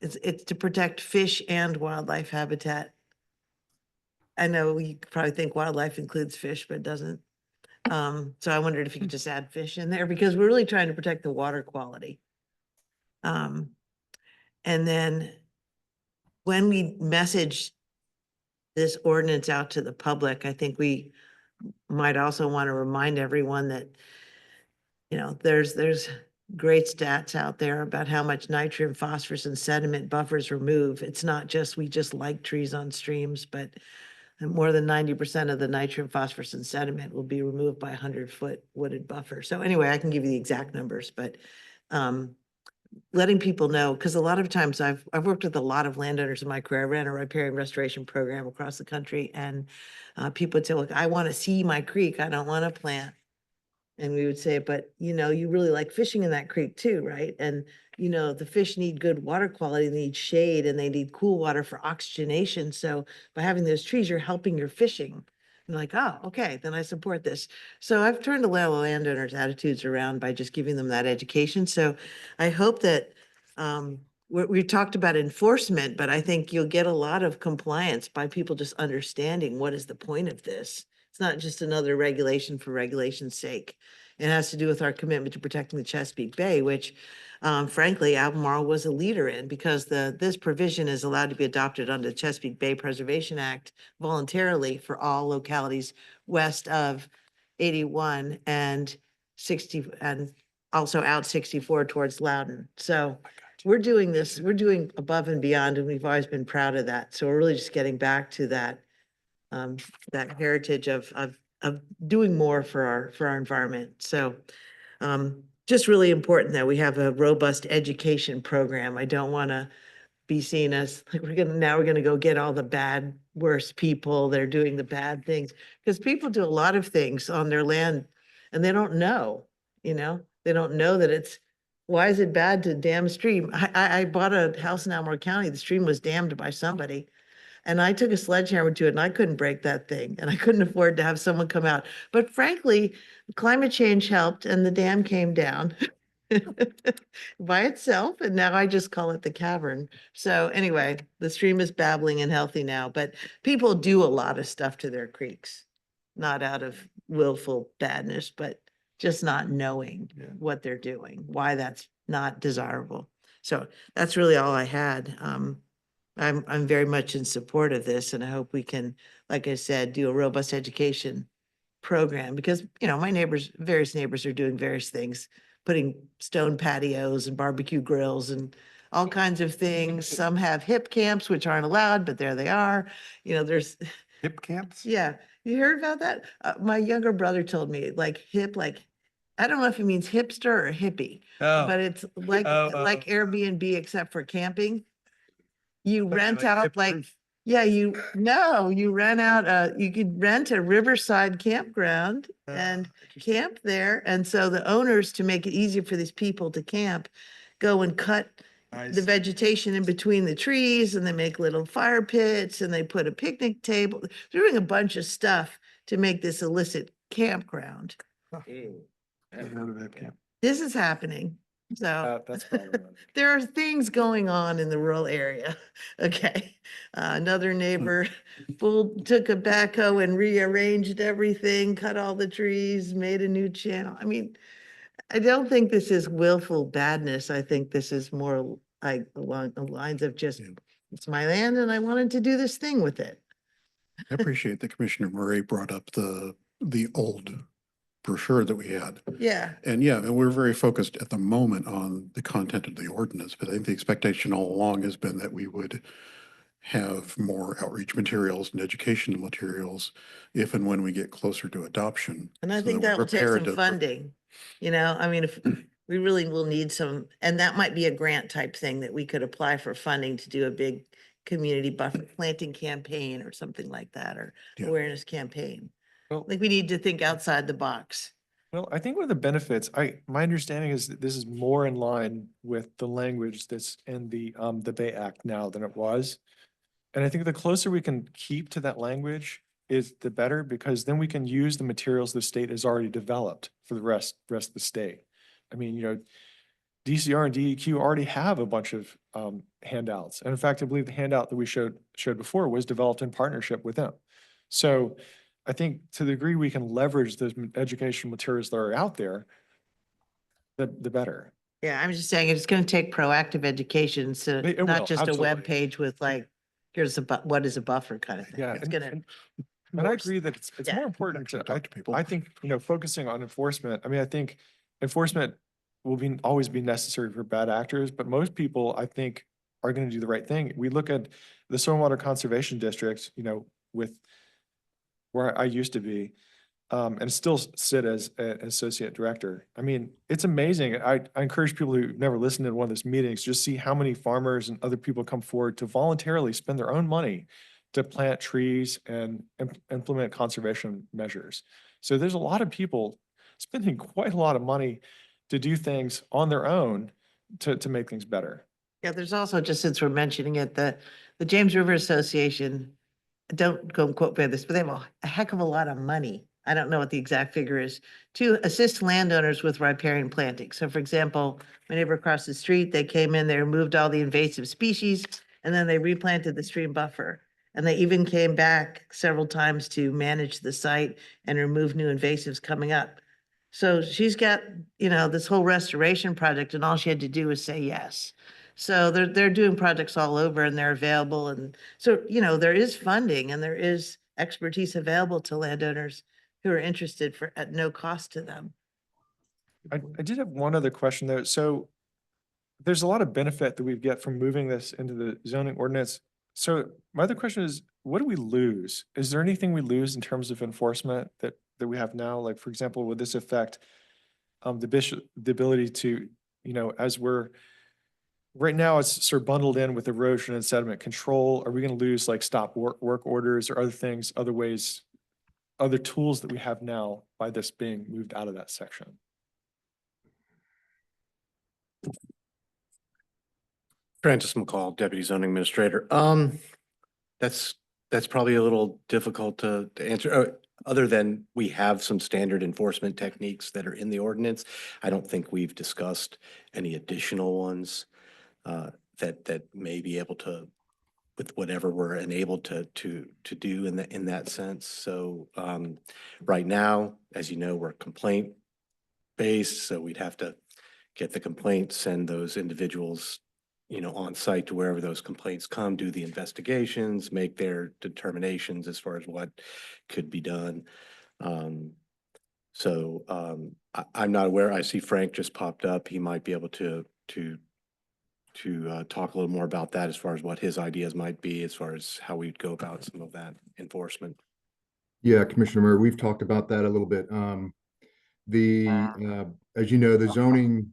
it's to protect fish and wildlife habitat. I know you probably think wildlife includes fish, but it doesn't. So I wondered if you could just add fish in there because we're really trying to protect the water quality. And then when we message this ordinance out to the public, I think we might also want to remind everyone that, there's great stats out there about how much nitrogen, phosphorus, and sediment buffers remove. It's not just, we just like trees on streams, but more than 90% of the nitrogen, phosphorus, and sediment will be removed by a 100-foot wooded buffer. So anyway, I can give you the exact numbers, but letting people know, because a lot of times I've worked with a lot of landowners in my career. I ran a riparian restoration program across the country, and people would say, look, I want to see my creek. I don't want to plant. And we would say, but you really like fishing in that creek too, right? And the fish need good water quality, they need shade, and they need cool water for oxygenation. So by having those trees, you're helping your fishing. And like, oh, okay, then I support this. So I've turned a lot of landowners' attitudes around by just giving them that education. So I hope that we talked about enforcement, but I think you'll get a lot of compliance by people just understanding what is the point of this. It's not just another regulation for regulation's sake. It has to do with our commitment to protecting the Chesapeake Bay, which frankly, Albemarle was a leader in, because this provision is allowed to be adopted under the Chesapeake Bay Preservation Act voluntarily for all localities west of 81 and 60, and also out 64 towards Loudon. So we're doing this, we're doing above and beyond, and we've always been proud of that. So we're really just getting back to that heritage of doing more for our environment. So just really important that we have a robust education program. I don't want to be seen as like we're gonna go get all the bad, worst people. They're doing the bad things, because people do a lot of things on their land and they don't know, they don't know that why is it bad to dam a stream? I bought a house in Albemarle County. The stream was dammed by somebody. And I took a sledgehammer to it and I couldn't break that thing, and I couldn't afford to have someone come out. But frankly, climate change helped and the dam came down by itself. And now I just call it the cavern. So anyway, the stream is babbling and healthy now, but people do a lot of stuff to their creeks, not out of willful badness, but just not knowing what they're doing, why that's not desirable. So that's really all I had. I'm very much in support of this, and I hope we can, like I said, do a robust education program, because, my various neighbors are doing various things, putting stone patios and barbecue grills and all kinds of things. Some have hip camps, which aren't allowed, but there they are. There's,
Hip camps?
yeah, you heard about that? My younger brother told me, like hip, like, I don't know if it means hipster or hippie, but it's like Airbnb except for camping. You rent out you rent out, you could rent a riverside campground and camp there. And so the owners, to make it easier for these people to camp, go and cut the vegetation in between the trees, and they make little fire pits, and they put a picnic table. They're doing a bunch of stuff to make this illicit campground. This is happening. So
That's probably right.
there are things going on in the rural area. Okay. Another neighbor took a backhoe and rearranged everything, cut all the trees, made a new channel. I mean, I don't think this is willful badness. I think this is more like along the lines of just, it's my land and I wanted to do this thing with it.
I appreciate that Commissioner Murray brought up the old brochure that we had.
Yeah.
And we're very focused at the moment on the content of the ordinance, but I think the expectation all along has been that we would have more outreach materials and educational materials if and when we get closer to adoption.
And I
so
think
we're
that will take
prepared
some
to-
funding, I mean, if we really will need some, and that might be a grant type thing that we could apply for funding to do a big community buffer planting campaign or something like that, or awareness campaign.
Well,
Like we need to think outside the box.
Well, I think one of the benefits, my understanding is that this is more in line with the language that's in the Bay Act now than it was. And I think the closer we can keep to that language is the better, because then we can use the materials the state has already developed for the rest of the state. I mean, DCR and DEQ already have a bunch of handouts. And in fact, I believe the handout that we showed before was developed in partnership with them. So I think to the degree we can leverage those educational materials that are out there, the better.
Yeah, I'm just saying it's gonna take proactive education, so
It will,
not just a web
absolutely.
page with like, here's what is a buffer kind of thing.
Yeah.
It's
And
gonna,
I
more
agree that it's
yeah.
more important
Actually
to,
talk to people.
I think, focusing on enforcement. I mean, I think enforcement will always be necessary for bad actors, but most people, I think, are going to do the right thing. We look at the stormwater conservation districts, with where I used to be, and still sit as an associate director. I mean, it's amazing. I encourage people who never listened to one of those meetings, just see how many farmers and other people come forward to voluntarily spend their own money to plant trees and implement conservation measures. So there's a lot of people spending quite a lot of money to do things on their own to make things better.
Yeah, there's also, just since we're mentioning it, the James River Association, don't go and quote me on this, but they have a heck of a lot of money. I don't know what the exact figure is, to assist landowners with riparian planting. So for example, my neighbor across the street, they came in, they removed all the invasive species, and then they replanted the stream buffer. And they even came back several times to manage the site and remove new invasives coming up. So she's got, this whole restoration project, and all she had to do was say yes. So they're doing projects all over, and they're available. And so, there is funding and there is expertise available to landowners who are interested at no cost to them.
I did have one other question there. So there's a lot of benefit that we get from moving this into the zoning ordinance. So my other question is, what do we lose? Is there anything we lose in terms of enforcement that we have now? Like, for example, would this affect the ability to, as we're right now, it's sort of bundled in with erosion and sediment control. Are we going to lose like stop work orders or other things, other ways, other tools that we have now by this being moved out of that section?
Francis McCall, Deputy Zoning Administrator. That's probably a little difficult to answer, other than we have some standard enforcement techniques that are in the ordinance. I don't think we've discussed any additional ones that may be able to, with whatever we're enabled to do in that sense. So right now, as you know, we're complaint based, so we'd have to get the complaint, send those individuals on site to wherever those complaints come, do the investigations, make their determinations as far as what could be done. I'm not aware. I see Frank just popped up. He might be able to talk a little more about that as far as what his ideas might be, as far as how we'd go about some of that enforcement.
Yeah, Commissioner Murray, we've talked about that a little bit. As you know, the zoning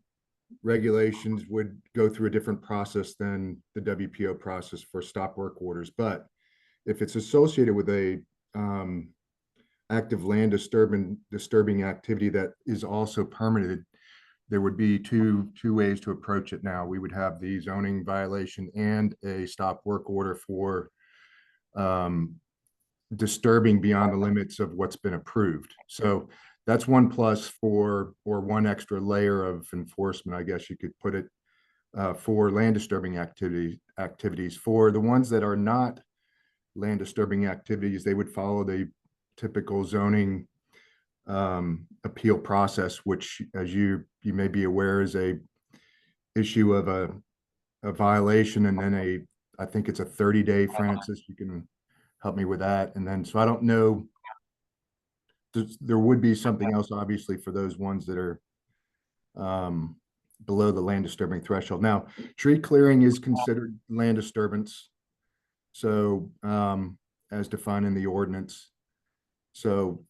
regulations would go through a different process than the WPO process for stop work orders. But if it's associated with a active land disturbing activity that is also permitted, there would be two ways to approach it now. We would have the zoning violation and a stop work order for disturbing beyond the limits of what's been approved. So that's one plus or one extra layer of enforcement, I guess you could put it, for land disturbing activities. For the ones that are not land disturbing activities, they would follow the typical zoning appeal process, which, as you may be aware, is a issue of a violation, and then I think it's a 30-day, Francis, you can help me with that. And then, so I don't know, there would be something else, obviously, for those ones that are below the land disturbing threshold. Now, tree clearing is considered land disturbance. So as defined in the ordinance. So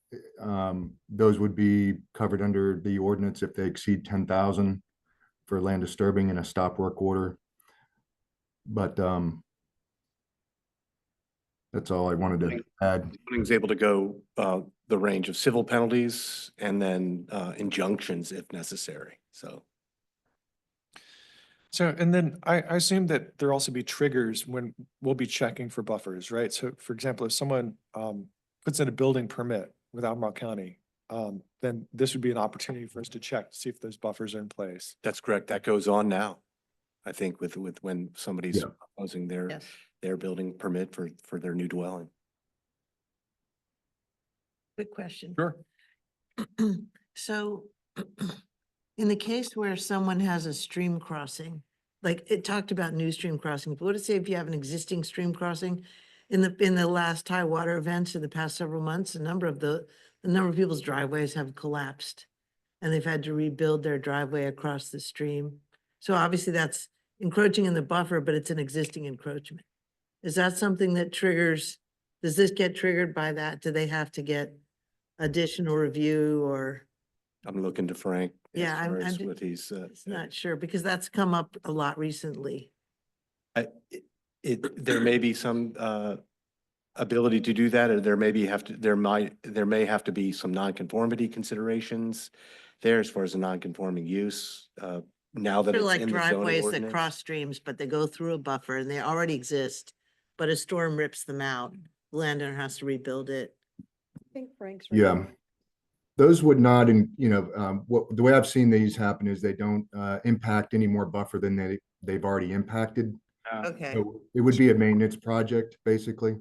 those would be covered under the ordinance if they exceed 10,000 for land disturbing and a stop work order. But that's all I wanted to add.
Zoning's able to go the range of civil penalties and then injunctions if necessary.
So, and then I assume that there'll also be triggers when we'll be checking for buffers, right? So for example, if someone puts in a building permit with Albemarle County, then this would be an opportunity for us to check to see if those buffers are in place.
That's correct. That goes on now. I think with when somebody's
Yeah.
proposing
Yes.
their building permit for their new dwelling.
Quick question.
Sure.
So in the case where someone has a stream crossing, like it talked about new stream crossings, but what if say if you have an existing stream crossing? In the last high water events in the past several months, the number of people's driveways have collapsed. And they've had to rebuild their driveway across the stream. So obviously that's encroaching in the buffer, but it's an existing encroachment. Is that something that triggers, does this get triggered by that? Do they have to get additional review or?
I'm looking to Frank. as
Yeah,
far
I'm
as
ju-
what he's,
It's not sure because that's come up a lot recently.
there may be some, ability to do that, or there may have to be some nonconformity considerations there as far as a nonconforming use, now that
They're
it's
like
in the zoning
driveways that
ordinance.
cross streams, but they go through a buffer and they already exist. But a storm rips them out. The landowner has to rebuild it.
I think Frank's right.
Yeah. Those would not, the way I've seen these happen is they don't impact any more buffer than they've already impacted.
Okay.
So it would be a maintenance project, basically.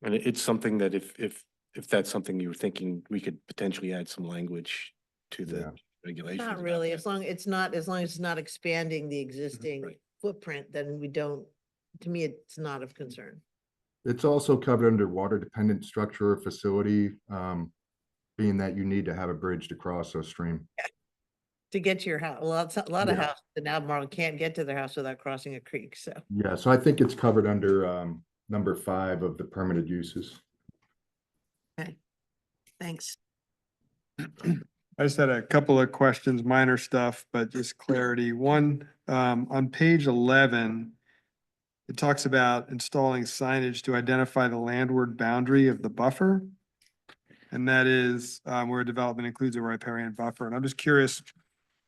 And it's something that if that's something you were thinking, we could potentially add some language to the
Yeah.
regulations.
Not
about
really,
that.
as long as it's not expanding the existing
Right.
footprint, then we don't, to me, it's not of concern.
It's also covered under water dependent structure or facility, being that you need to have a bridge to cross a stream.
To get to your house, well, it's a lot of
Yeah.
houses in Albemarle can't get to their house without crossing a creek, so.
Yeah, so I think it's covered under number 5 of the permitted uses.
Thanks.
I just had a couple of questions, minor stuff, but just clarity. One, on page 11, it talks about installing signage to identify the landward boundary of the buffer. And that is where development includes a riparian buffer. And I'm just curious,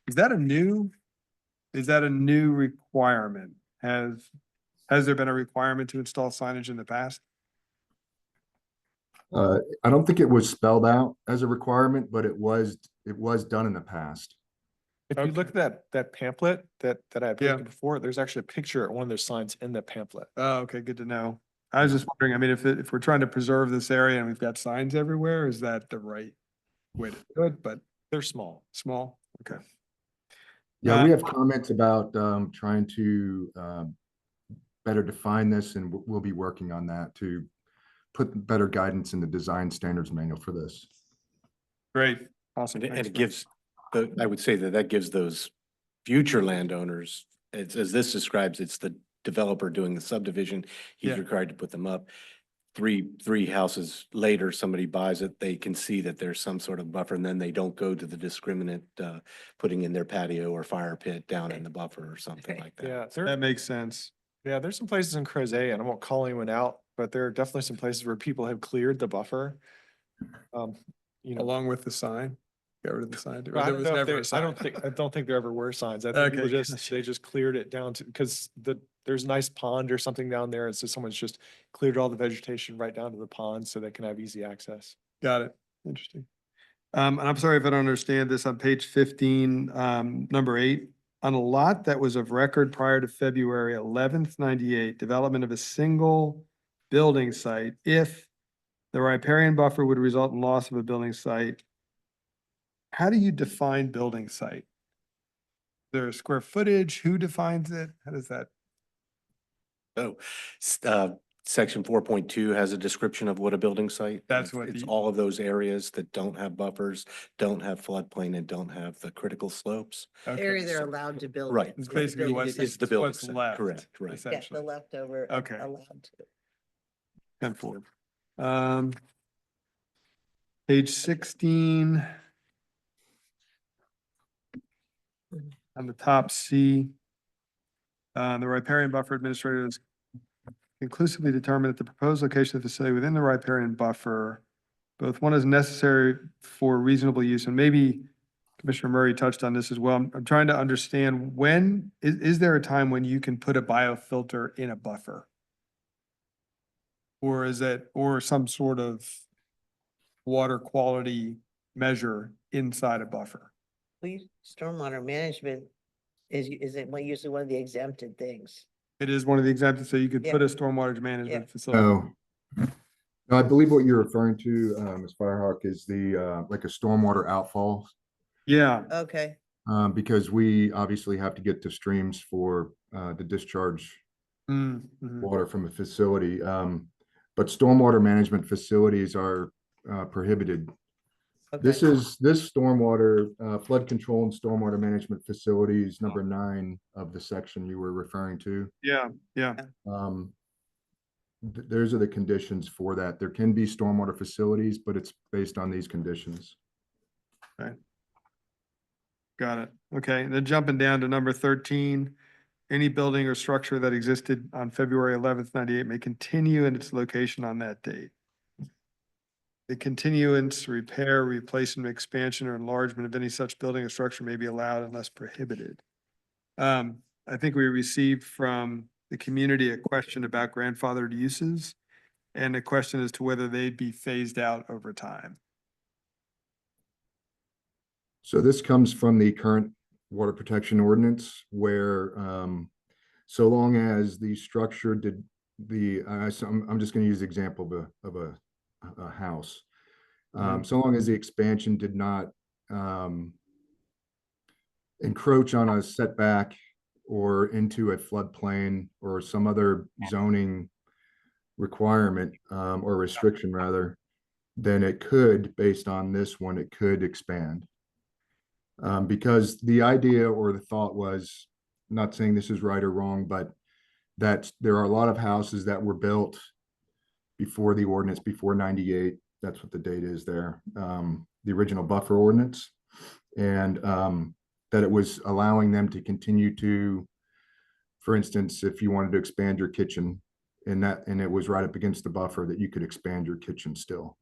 is that a new requirement? Has there been a requirement to install signage in the past?
I don't think it was spelled out as a requirement, but it was done in the past.
If you look at that pamphlet that I had
Yeah.
posted before, there's actually a picture of one of their signs in the pamphlet.
Oh, okay, good to know. I was just wondering, I mean, if we're trying to preserve this area and we've got signs everywhere, is that the right way to do it? But
They're small.
small, okay.
Yeah, we have comments about trying to better define this, and we'll be working on that to put better guidance in the design standards manual for this.
Great, awesome.
And
Thanks,
it
Frank.
gives, I would say that gives those future landowners, as this describes, it's the developer doing the subdivision. He's
Yeah.
required to put them up. Three houses later, somebody buys it, they can see that there's some sort of buffer, and then they don't go to the discriminant, putting in their patio or fire pit down in the buffer or something like that.
Yeah,
That makes sense.
there's some places in Crozet, and I won't call anyone out, but there are definitely some places where people have cleared the buffer.
Along with the sign, get rid of the sign. Or
I
there
don't
was
know if
never a
there, I
sign.
don't think there ever were signs. I think people
Okay,
just, they just cleared it down to, because there's a nice pond or something down there. And so someone's just cleared all the vegetation right down to the pond so they can have easy access.
Got it. Interesting. And I'm sorry if I don't understand this on page 15, number 8. On a lot that was of record prior to February 11th, 98, development of a single building site, if the riparian buffer would result in loss of a building site. How do you define building site? There's square footage, who defines it? How does that?
So, section 4.2 has a description of what a building site. and
That's
it's-
what
It's
the-
all of those areas that don't have buffers, don't have floodplain, and don't have the critical slopes.
Okay,
Area they're
so
allowed to build.
Right.
in.
It's
the
basically
building
what's,
site.
It's the building
what's
site,
left.
correct, right.
Yeah, the
Essentially.
leftover.
Okay.
Allowed to.
10-4. Page 16. On the top C. The riparian buffer administrator has conclusively determined that the proposed location of the facility within the riparian buffer, both one is necessary for reasonable use, and maybe Commissioner Murray touched on this as well. I'm trying to understand when, is there a time when you can put a biofilter in a buffer? Or is it, or some sort of water quality measure inside a buffer?
Stormwater management is usually one of the exempted things.
It is one of the exemptions, so you could
Yeah.
put a stormwater management
Yeah.
facility.
Oh, I believe what you're referring to, Ms. Firehawk, is the, like a stormwater outfall.
Yeah,
Okay,
Because we obviously have to get to streams for, the discharge
mhm.
water from a facility. But stormwater management facilities are, prohibited. This
okay.
is, this stormwater, flood control and stormwater management facilities, number 9 of the section you were referring to.
Yeah, yeah,
Um, those are the conditions for that. There can be stormwater facilities, but it's based on these conditions.
got it. Okay, then jumping down to number 13, any building or structure that existed on February 11th, 98 may continue in its location on that date. The continuance, repair, replacement, expansion, or enlargement of any such building or structure may be allowed unless prohibited. I think we received from the community a question about grandfathered uses and a question as to whether they'd be phased out over time.
So this comes from the current water protection ordinance where, so long as the structure did so I'm just going to use the example of a house. So long as the expansion did not, encroach on a setback or into a floodplain or some other zoning requirement, or restriction rather, then it could, based on this one, it could expand. Because the idea or the thought was, not saying this is right or wrong, but that there are a lot of houses that were built before the ordinance, before 98. That's what the date is there. The original buffer ordinance. And that it was allowing them to continue to, for instance, if you wanted to expand your kitchen and it was right up against the buffer, that you could expand your kitchen still.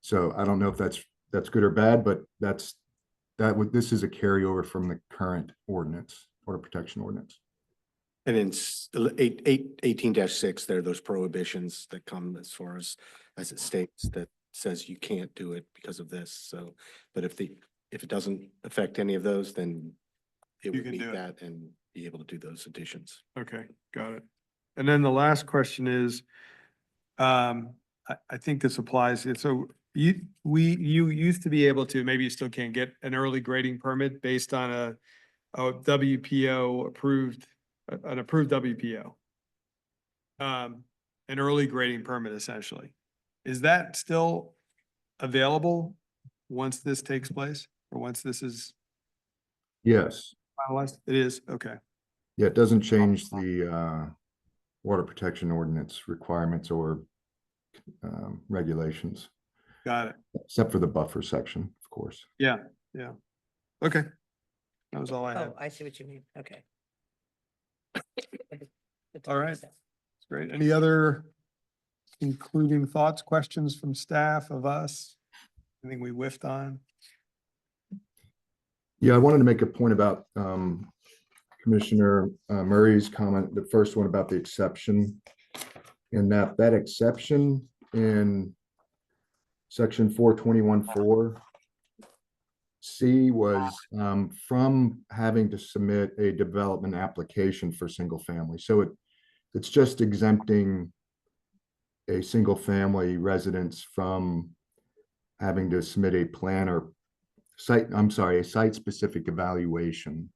So I don't know if that's good or bad, but this is a carryover from the current ordinance, water protection ordinance.
And in 18-6, there are those prohibitions that come as far as it states that says you can't do it because of this. So, but if it doesn't affect any of those, then it
You
would
can
meet
do it.
that and be able to do those additions.
Okay, got it. And then the last question is, I think this applies, so you used to be able to, maybe you still can't get an early grading permit based on a WPO approved, an approved WPO. An early grading permit essentially. Is that still available once this takes place or once this is
Yes.
finalized? It is, okay.
Yeah, it doesn't change the water protection ordinance requirements or regulations,
Got it.
except for the buffer section, of course.
Yeah, yeah. Okay. That was all I had.
Oh, I see what you mean. Okay.
All right. Great. Any other concluding thoughts, questions from staff, of us? Anything we whiffed on?
Yeah, I wanted to make a point about Commissioner Murray's comment, the first one about the exception. And that exception in section 421.4 C was from having to submit a development application for single family. So it's just exempting a single family residence from having to submit a plan or a site specific evaluation.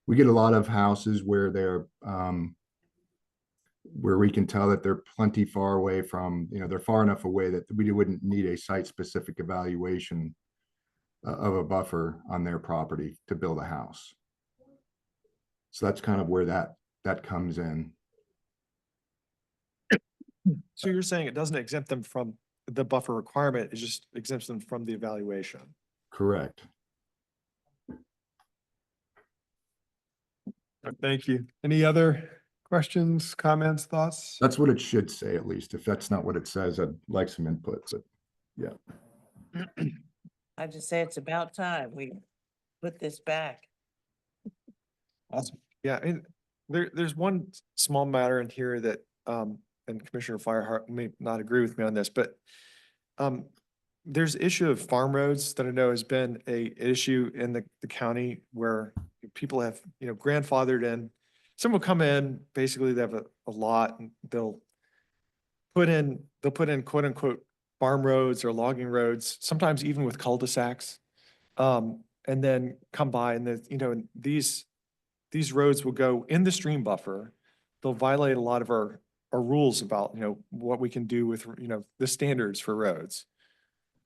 We get a lot of houses where where we can tell that they're plenty far away from, they're far enough away that we wouldn't need a site specific evaluation of a buffer on their property to build a house. So that's kind of where that comes in.
So you're saying it doesn't exempt them from the buffer requirement, it just exempts them from the evaluation?
Correct.
Thank you. Any other questions, comments, thoughts?
That's what it should say, at least. If that's not what it says, I'd like some input, but yeah.
I just say it's about time we put this back.
Awesome.
Yeah, and there's one small matter in here that, and Commissioner Firehawk may not agree with me on this, but there's issue of farm roads that I know has been a issue in the county where people have, grandfathered in. Someone will come in, basically they have a lot and they'll they'll put in quote unquote farm roads or logging roads, sometimes even with cul-de-sacs. And then come by and these roads will go in the stream buffer. They'll violate a lot of our rules about, what we can do with, the standards for roads.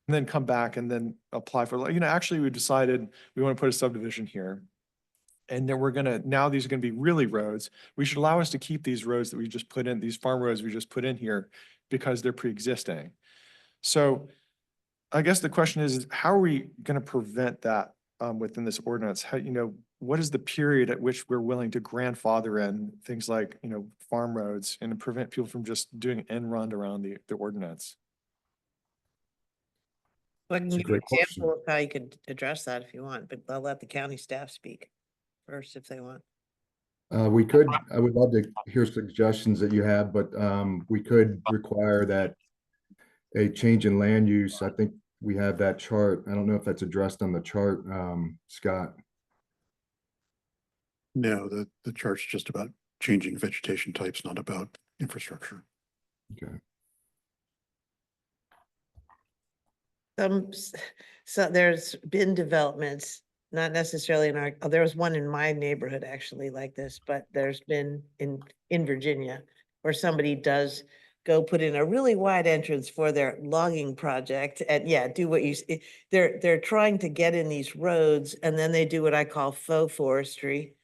And then come back and then apply for, actually we decided we want to put a subdivision here. And then now these are gonna be really roads. We should allow us to keep these roads that we just put in, these farm roads we just put in here because they're pre-existing. So I guess the question is how are we gonna prevent that within this ordinance? How, what is the period at which we're willing to grandfather in things like, farm roads and prevent people from just doing an end run around the ordinance?
I can
It's a
give you an
great question.
example of how you could address that if you want, but I'll let the county staff speak first if they want.
I would love to hear suggestions that you have, but we could require that a change in land use. I think we have that chart. I don't know if that's addressed on the chart, Scott.
No, the chart's just about changing vegetation types, not about infrastructure.
Okay.
So there's been developments, not necessarily in there was one in my neighborhood actually like this, but there's been in Virginia where somebody does go put in a really wide entrance for their logging project and do what they're trying to get in these roads and then they do what I call faux forestry,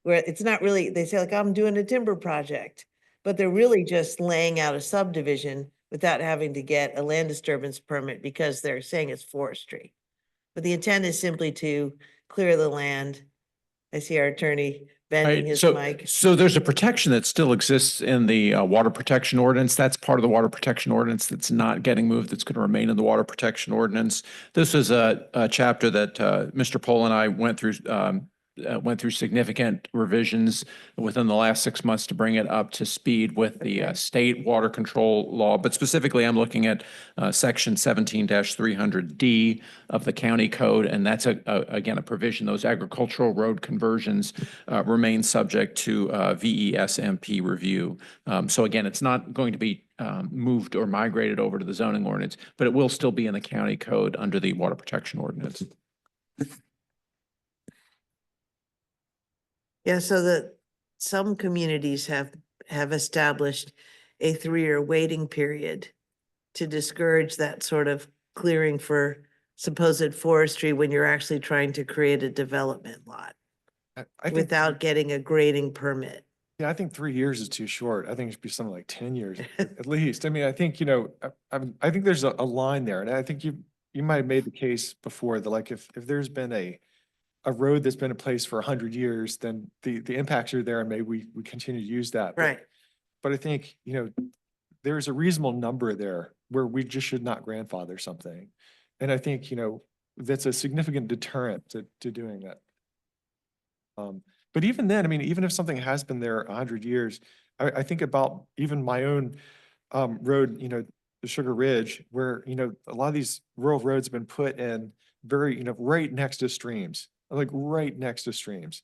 where it's not really, they say like, I'm doing a timber project, but they're really just laying out a subdivision without having to get a land disturbance permit because they're saying it's forestry. But the intent is simply to clear the land. I see our attorney bending his mic.
So there's a protection that still exists in the water protection ordinance. That's part of the water protection ordinance that's not getting moved. That's going to remain in the water protection ordinance. This is a chapter that Mr. Pohl and I went through significant revisions within the last 6 months to bring it up to speed with the state water control law. But specifically, I'm looking at section 17-300D of the county code. And that's again, a provision, those agricultural road conversions remain subject to VESMP review. So again, it's not going to be moved or migrated over to the zoning ordinance, but it will still be in the county code under the water protection ordinance.
Yeah, so that some communities have established a 3-year waiting period to discourage that sort of clearing for supposed forestry when you're actually trying to create a development lot
I think,
without getting a grading permit.
yeah, I think 3 years is too short. I think it should be something like 10 years at least. I mean, I think, I think there's a line there. And I think you might have made the case before that like if there's been a road that's been in place for 100 years, then the impacts are there and maybe we continue to use that.
Right.
But I think, there's a reasonable number there where we just should not grandfather something. And I think, that's a significant deterrent to doing that. But even then, I mean, even if something has been there 100 years, I think about even my own road, the Sugar Ridge, where, a lot of these rural roads have been put in very, right next to streams, like right next to streams.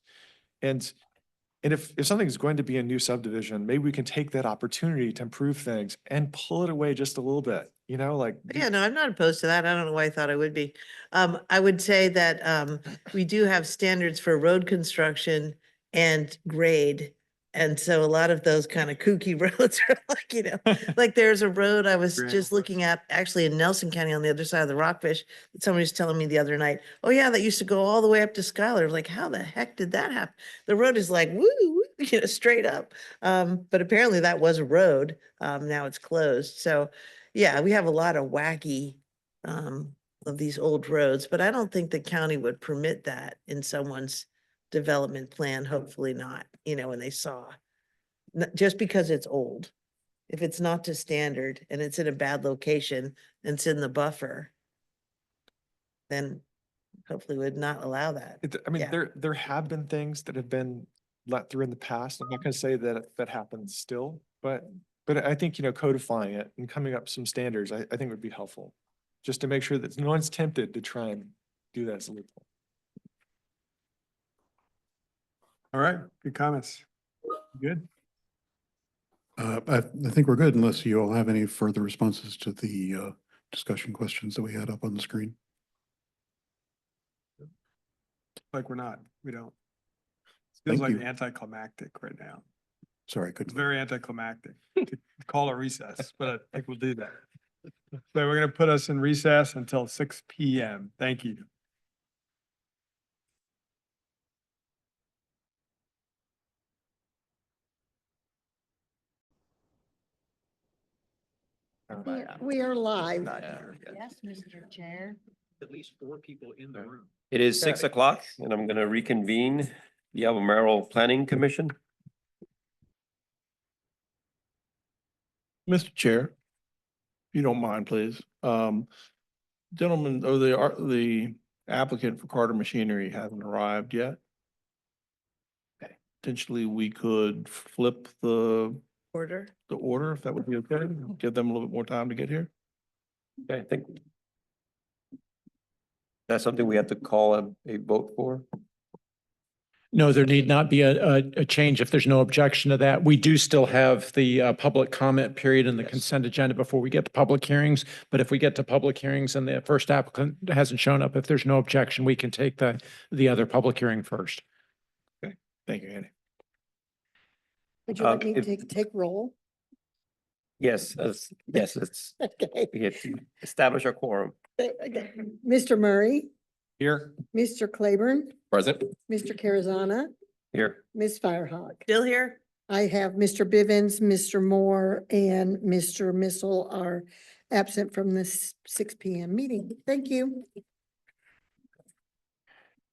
And if something's going to be a new subdivision, maybe we can take that opportunity to improve things and pull it away just a little bit, like.
Yeah, no, I'm not opposed to that. I don't know why I thought I would be. I would say that we do have standards for road construction and grade. And so a lot of those kind of kooky roads are like, like there's a road I was just looking at actually in Nelson County on the other side of the Rockfish. That somebody was telling me the other night, oh yeah, that used to go all the way up to Schuyler. I was like, how the heck did that happen? The road is like, woo, woo, straight up. But apparently that was a road. Now it's closed. So yeah, we have a lot of wacky of these old roads, but I don't think the county would permit that in someone's development plan. Hopefully not, when they saw, just because it's old. If it's not to standard and it's in a bad location and it's in the buffer, then hopefully would not allow that.
I mean,
Yeah.
there have been things that have been let through in the past. I'm not going to say that happens still, but I think, codifying it and coming up with some standards, I think would be helpful. Just to make sure that no one's tempted to try and do that as a loophole.
All right, good comments. Good.
I think we're good unless you all have any further responses to the discussion questions that we had up on the screen.
Like we're not, we don't.
Thank
Feels like
you.
anticlimactic right now.
Sorry, I
It's
couldn't.
very anticlimactic to call a recess, but I think we'll do that. So we're gonna put us in recess until 6 PM. Thank you.
We are live.
Yes,
Mr. Chair.
At least 4 people in the room.
It is 6 o'clock and I'm gonna reconvene the Albemarle Planning Commission.
Mr. Chair, if you don't mind, please. Gentlemen, or the applicant for Carter Machinery hasn't arrived yet. Potentially, we could flip the
Order.
order, if that would be okay. Give them a little bit more time to get here.
Okay, I think that's something we have to call a vote for.
No, there need not be a change if there's no objection to that. We do still have the public comment period in the
Yes.
consent agenda before we get to public hearings. But if we get to public hearings and the first applicant hasn't shown up, if there's no objection, we can take the other public hearing first.
Thank you, Andy.
Would you like me
if-
to take roll?
Yes, it's,
Okay.
we have to establish our quorum.
Okay. Mr. Murray,
Here.
Mr. Claiborne,
Present.
Mr. Carazana,
Here,
Ms. Firehawk.
Still here?
I have Mr. Bivens, Mr. Moore, and Mr. Missile are absent from this 6 PM meeting. Thank you.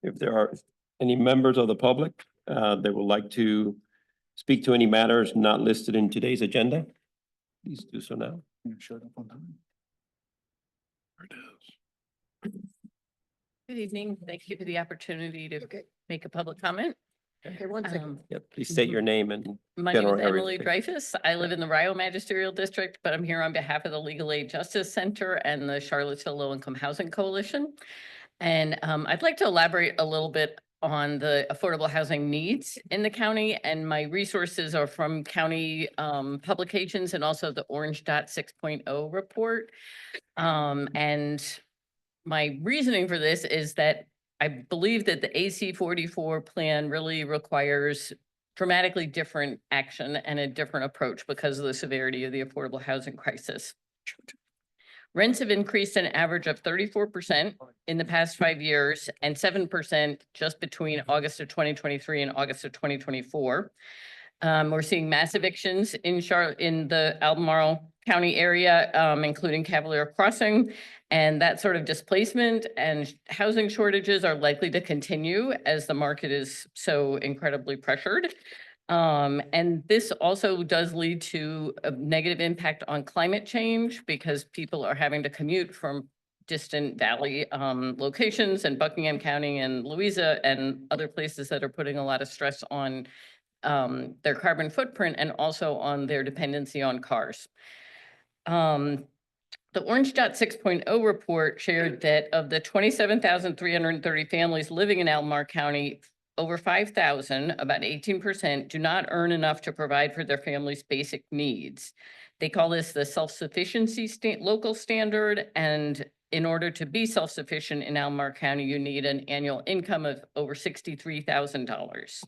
if there are any members of the public that would like to speak to any matters not listed in today's agenda, please do so now.
You showed up on time. There it is.
Good evening. Thank you for the opportunity to
Okay.
make a public comment.
Okay, one second.
Um,
Please state your name and
My name
general
is
area.
Emily Dreyfus. I live in the Rio Magisterial District, but I'm here on behalf of the Legal Aid Justice Center and the Charlottesville Low Income Housing Coalition. And I'd like to elaborate a little bit on the affordable housing needs in the county, and my resources are from county publications and also the Orange Dot 6.0 report. And my reasoning for this is that I believe that the AC 44 plan really requires dramatically different action and a different approach because of the severity of the affordable housing crisis. Rents have increased an average of 34% in the past 5 years and 7% just between August of 2023 and August of 2024. We're seeing mass evictions in the Albemarle County area, including Cavalier Crossing. And that sort of displacement and housing shortages are likely to continue as the market is so incredibly pressured. And this also does lead to a negative impact on climate change because people are having to commute from distant valley locations in Buckingham County and Louisa and other places that are putting a lot of stress on their carbon footprint and also on their dependency on cars. The Orange Dot 6.0 report shared that of the 27,330 families living in Albemarle County, over 5,000, about 18%, do not earn enough to provide for their family's basic needs. They call this the self-sufficiency local standard, and in order to be self-sufficient in Albemarle County, you need an annual income of over $63,000.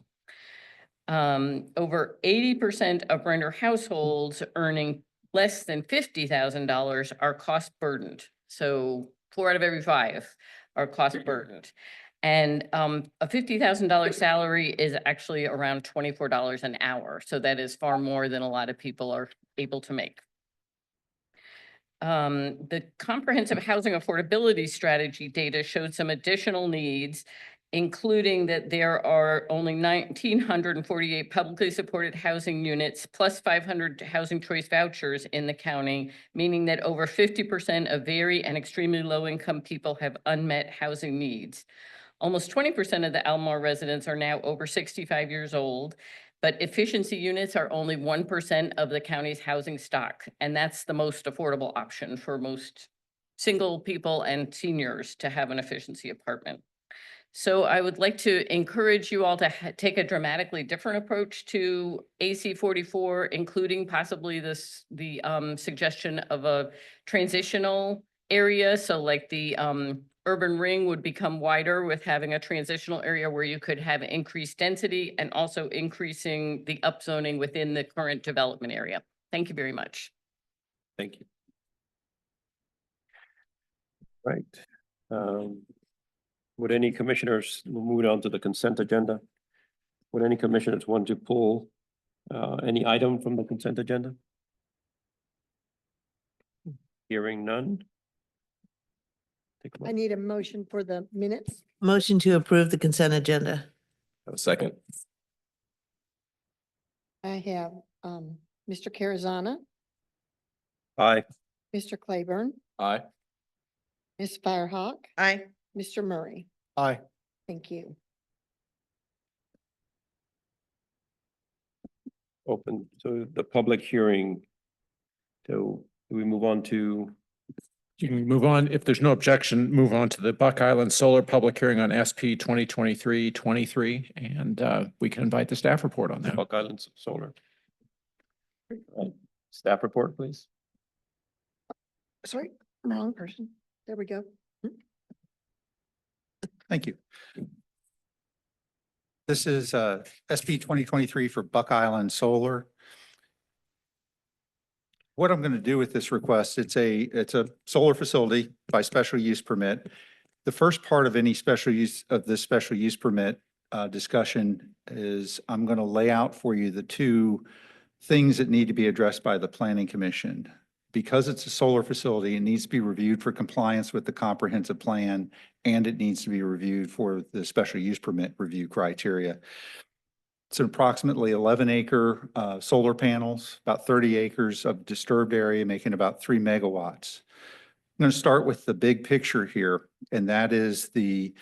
Over 80% of renter households earning less than $50,000 are cost burdened. So 4 out of every 5 are cost burdened. And a $50,000 salary is actually around $24 an hour. So that is far more than a lot of people are able to make. The comprehensive housing affordability strategy data showed some additional needs, including that there are only 1,948 publicly supported housing units plus 500 housing choice vouchers in the county, meaning that over 50% of very and extremely low income people have unmet housing needs. Almost 20% of the Albemarle residents are now over 65 years old, but efficiency units are only 1% of the county's housing stock. And that's the most affordable option for most single people and seniors to have an efficiency apartment. So I would like to encourage you all to take a dramatically different approach to AC 44, including possibly the suggestion of a transitional area. So like the urban ring would become wider with having a transitional area where you could have increased density and also increasing the upzoning within the current development area. Thank you very much.
Thank you. Right. Would any commissioners, we'll move on to the consent agenda. Would any commissioners want to pull any item from the consent agenda? Hearing none. Take a
I
vote.
need a motion for the minutes.
Motion to approve the consent agenda.
A second.
I have, Mr. Carazana,
Aye.
Mr. Claiborne,
Aye.
Ms. Firehawk,
Aye.
Mr. Murray.
Aye.
Thank you.
Open to the public hearing. So do we move on to,
You can move on. If there's no objection, move on to the Buck Island Solar Public Hearing on SP 2023-23, and we can invite the staff report on that.
Buck Island Solar? Staff report, please.
Sorry, wrong person. There we go.
Thank you. This is SP 2023 for Buck Island Solar. What I'm going to do with this request, it's a solar facility by special use permit. The first part of any special use of this special use permit discussion is I'm going to lay out for you the two things that need to be addressed by the Planning Commission. Because it's a solar facility, it needs to be reviewed for compliance with the comprehensive plan, and it needs to be reviewed for the special use permit review criteria. It's approximately 11-acre solar panels, about 30 acres of disturbed area, making about 3 megawatts. I'm going to start with the big picture here, and that is the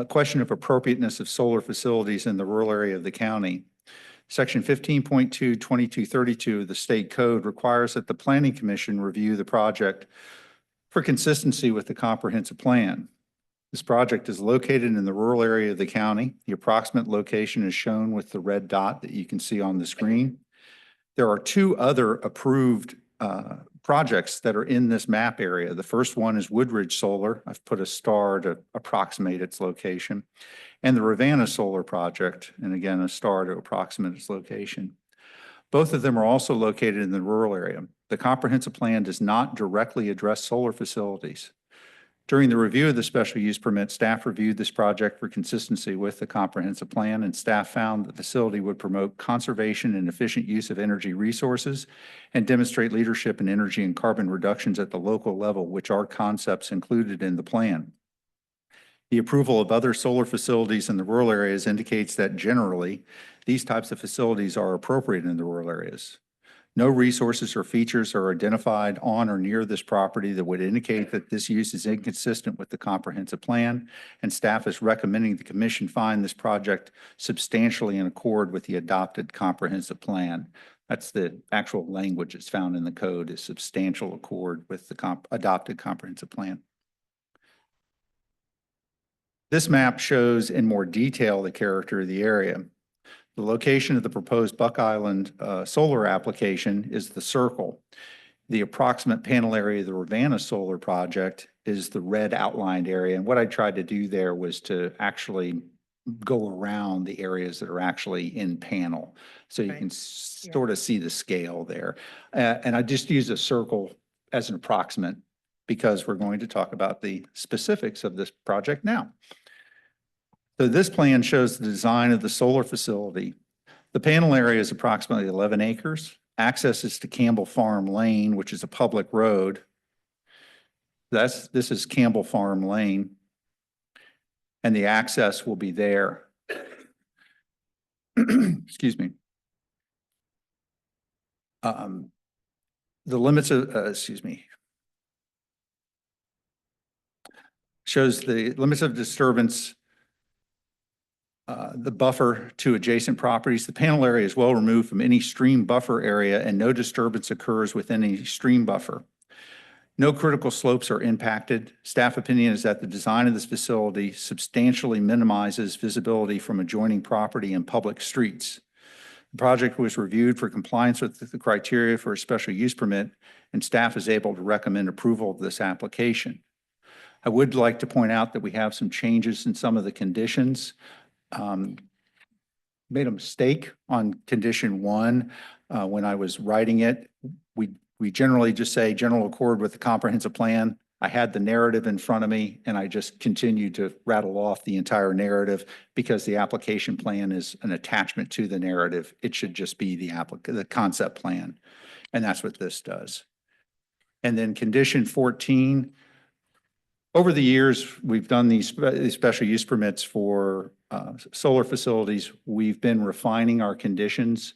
question of appropriateness of solar facilities in the rural area of the county. Section 15.2/2232 of the state code requires that the Planning Commission review the project for consistency with the comprehensive plan. This project is located in the rural area of the county. The approximate location is shown with the red dot that you can see on the screen. There are two other approved projects that are in this map area. The first one is Woodridge Solar. I've put a star to approximate its location. And the Ravenna Solar Project, and again, a star to approximate its location. Both of them are also located in the rural area. The comprehensive plan does not directly address solar facilities. During the review of the special use permit, staff reviewed this project for consistency with the comprehensive plan, and staff found the facility would promote conservation and efficient use of energy resources and demonstrate leadership in energy and carbon reductions at the local level, which are concepts included in the plan. The approval of other solar facilities in the rural areas indicates that generally, these types of facilities are appropriate in the rural areas. No resources or features are identified on or near this property that would indicate that this use is inconsistent with the comprehensive plan, and staff is recommending the commission find this project substantially in accord with the adopted comprehensive plan. That's the actual language that's found in the code, is substantial accord with the adopted comprehensive plan. This map shows in more detail the character of the area. The location of the proposed Buck Island solar application is the circle. The approximate panel area of the Ravenna Solar Project is the red outlined area. And what I tried to do there was to actually go around the areas that are actually in panel. So you can sort of see the scale there. And I just use a circle as an approximate because we're going to talk about the specifics of this project now. So this plan shows the design of the solar facility. The panel area is approximately 11 acres. Access is to Campbell Farm Lane, which is a public road. This is Campbell Farm Lane. And the access will be there. Excuse me. The limits of, shows the limits of disturbance, the buffer to adjacent properties. The panel area is well removed from any stream buffer area and no disturbance occurs within any stream buffer. No critical slopes are impacted. Staff opinion is that the design of this facility substantially minimizes visibility from adjoining property and public streets. The project was reviewed for compliance with the criteria for a special use permit, and staff is able to recommend approval of this application. I would like to point out that we have some changes in some of the conditions. Made a mistake on condition 1 when I was writing it. We generally just say general accord with the comprehensive plan. I had the narrative in front of me and I just continued to rattle off the entire narrative because the application plan is an attachment to the narrative. It should just be the concept plan. And that's what this does. And then condition 14, over the years, we've done these special use permits for solar facilities. We've been refining our conditions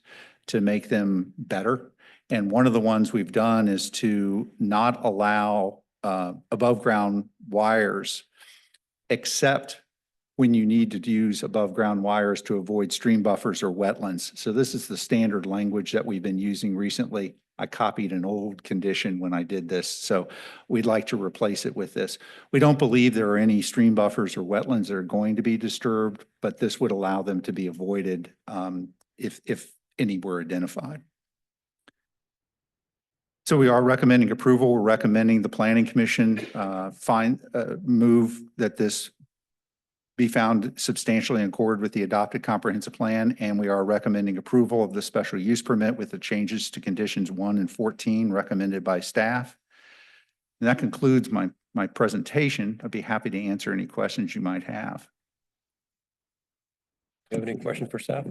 to make them better. And one of the ones we've done is to not allow above ground wires, except when you need to use above ground wires to avoid stream buffers or wetlands. So this is the standard language that we've been using recently. I copied an old condition when I did this, so we'd like to replace it with this. We don't believe there are any stream buffers or wetlands that are going to be disturbed, but this would allow them to be avoided if any were identified. So we are recommending approval. We're recommending the Planning Commission move that this be found substantially in accord with the adopted comprehensive plan, and we are recommending approval of the special use permit with the changes to conditions 1 and 14 recommended by staff. And that concludes my presentation. I'd be happy to answer any questions you might have.
Do you have any questions for staff?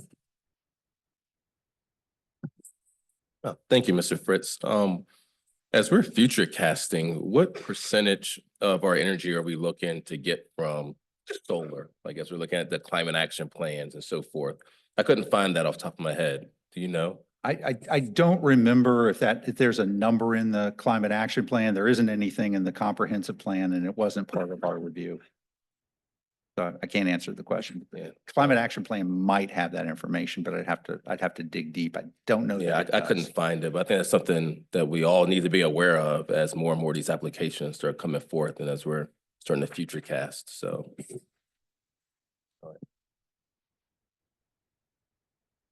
Oh, thank you, Mr. Fritz. As we're future casting, what percentage of our energy are we looking to get from solar? Like as we're looking at the climate action plans and so forth. I couldn't find that off the top of my head. Do you know?
I don't remember if there's a number in the climate action plan. There isn't anything in the comprehensive plan, and it wasn't part of our review. So I can't answer the question.
Yeah.
Climate action plan might have that information, but I'd have to dig deep. I don't know.
Yeah,
that
I
it
couldn't
does.
find it, but I think that's something that we all need to be aware of as more and more of these applications start coming forth and as we're starting to future cast. So.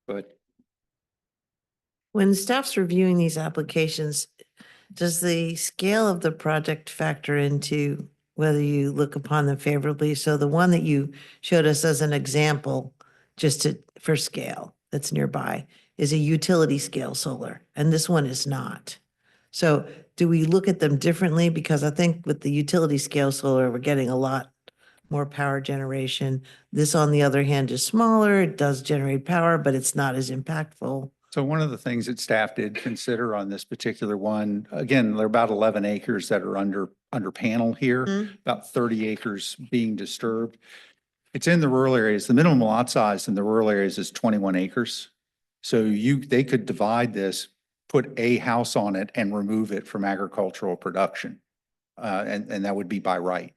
But
When staff's reviewing these applications, does the scale of the project factor into whether you look upon them favorably? So the one that you showed us as an example, for scale that's nearby, is a utility scale solar, and this one is not. So do we look at them differently? Because I think with the utility scale solar, we're getting a lot more power generation. This, on the other hand, is smaller. It does generate power, but it's not as impactful.
so one of the things that staff did consider on this particular one, again, there are about 11 acres that are under panel here, about 30 acres being disturbed. It's in the rural areas. The minimum lot size in the rural areas is 21 acres. So they could divide this, put a house on it and remove it from agricultural production. And that would be by right.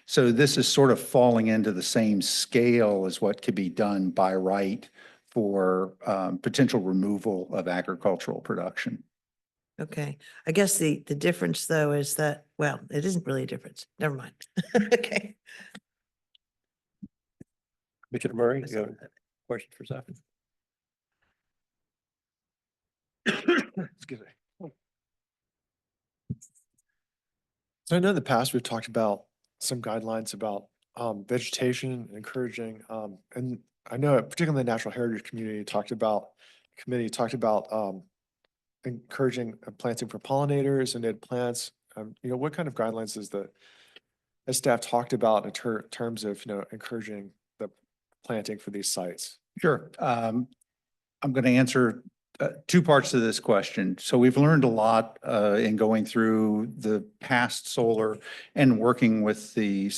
So this is sort of falling into the same scale as what could be done by right for potential removal of agricultural production.
Okay, I guess the difference though is that, well, it isn't really a difference. Never mind. Okay.
Commissioner Murray, you have a question for staff?
Excuse me. So I know in the past, we've talked about some guidelines about vegetation, encouraging, and I know particularly the Natural Heritage Committee talked about encouraging planting for pollinators and native plants. What kind of guidelines has staff talked about in terms of, encouraging the planting for these sites?
Sure. I'm going to answer two parts to this question. So we've learned a lot in going through the past solar and working with the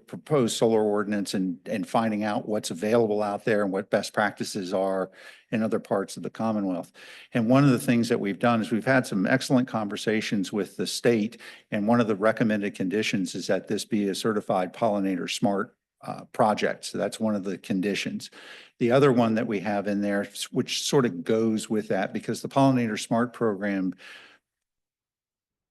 proposed solar ordinance and finding out what's available out there and what best practices are in other parts of the Commonwealth. And one of the things that we've done is we've had some excellent conversations with the state. And one of the recommended conditions is that this be a certified pollinator smart project. So that's one of the conditions. The other one that we have in there, which sort of goes with that, because the Pollinator Smart program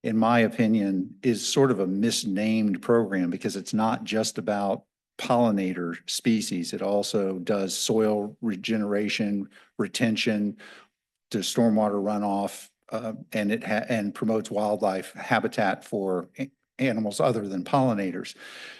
in my opinion, is sort of a misnamed program because it's not just about pollinator species. It also does soil regeneration, retention, to stormwater runoff, and and promotes wildlife habitat for animals other than pollinators.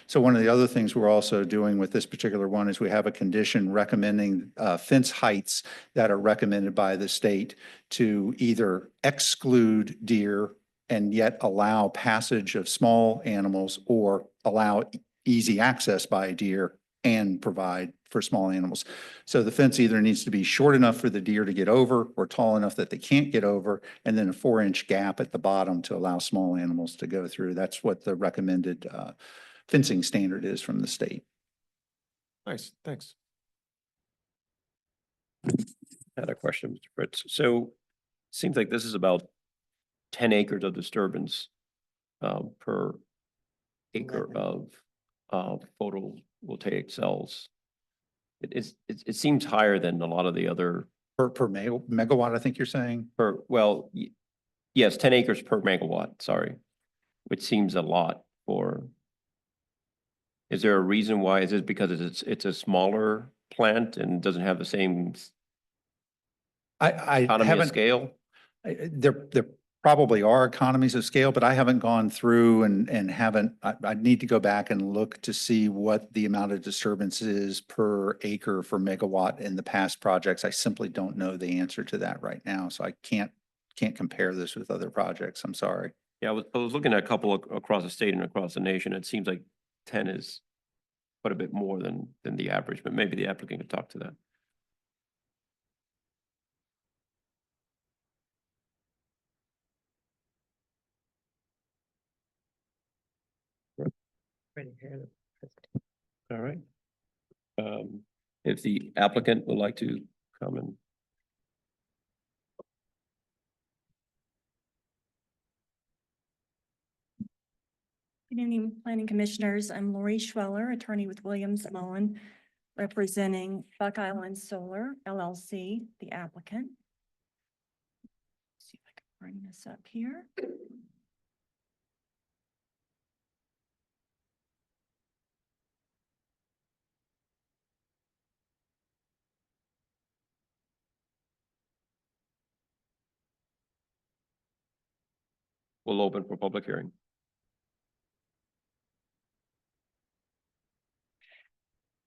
So one of the other things we're also doing with this particular one is we have a condition recommending fence heights that are recommended by the state to either exclude deer and yet allow passage of small animals or allow easy access by deer and provide for small animals. So the fence either needs to be short enough for the deer to get over or tall enough that they can't get over, and then a 4-inch gap at the bottom to allow small animals to go through. That's what the recommended fencing standard is from the state.
Nice, thanks.
I had a question, Mr. Fritz. So it seems like this is about 10 acres of disturbance per acre of photovoltaic cells. It seems higher than a lot of the other
Per megawatt, I think you're saying?
well, yes, 10 acres per megawatt, sorry, which seems a lot for. Is there a reason why? Is it because it's a smaller plant and doesn't have the same
I
economy of
haven't,
scale?
there probably are economies of scale, but I haven't gone through and haven't, I need to go back and look to see what the amount of disturbance is per acre for megawatt in the past projects. I simply don't know the answer to that right now, so I can't compare this with other projects. I'm sorry.
Yeah, I was looking at a couple across the state and across the nation. It seems like 10 is quite a bit more than the average, but maybe the applicant could talk to that. All right. If the applicant would like to come and.
Good evening, Planning Commissioners. I'm Lori Schweller, attorney with Williams Mullen, representing Buck Island Solar LLC, the applicant. See if I can bring this up here.
We'll open for public hearing.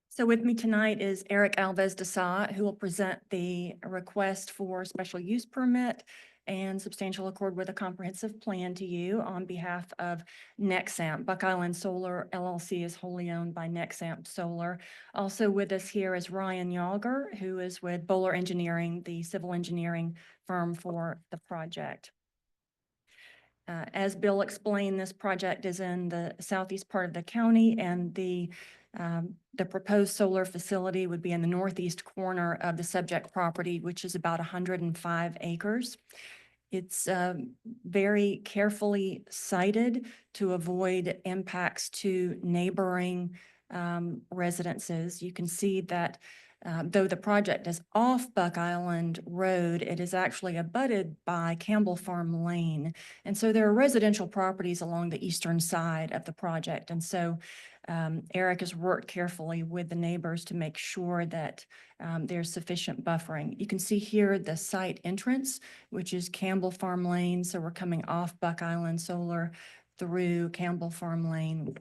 So with me tonight is Eric Alves de Sa, who will present the request for special use permit and substantial accord with a comprehensive plan to you on behalf of Nexamp. Buck Island Solar LLC is wholly owned by Nexamp Solar. Also with us here is Ryan Yager, who is with Bowler Engineering, the civil engineering firm for the project. As Bill explained, this project is in the southeast part of the county, and the proposed solar facility would be in the northeast corner of the subject property, which is about 105 acres. It's very carefully sited to avoid impacts to neighboring residences. You can see that though the project is off Buck Island Road, it is actually abutted by Campbell Farm Lane. And so there are residential properties along the eastern side of the project. And so Eric has worked carefully with the neighbors to make sure that there's sufficient buffering. You can see here the site entrance, which is Campbell Farm Lane. So we're coming off Buck Island Solar through Campbell Farm Lane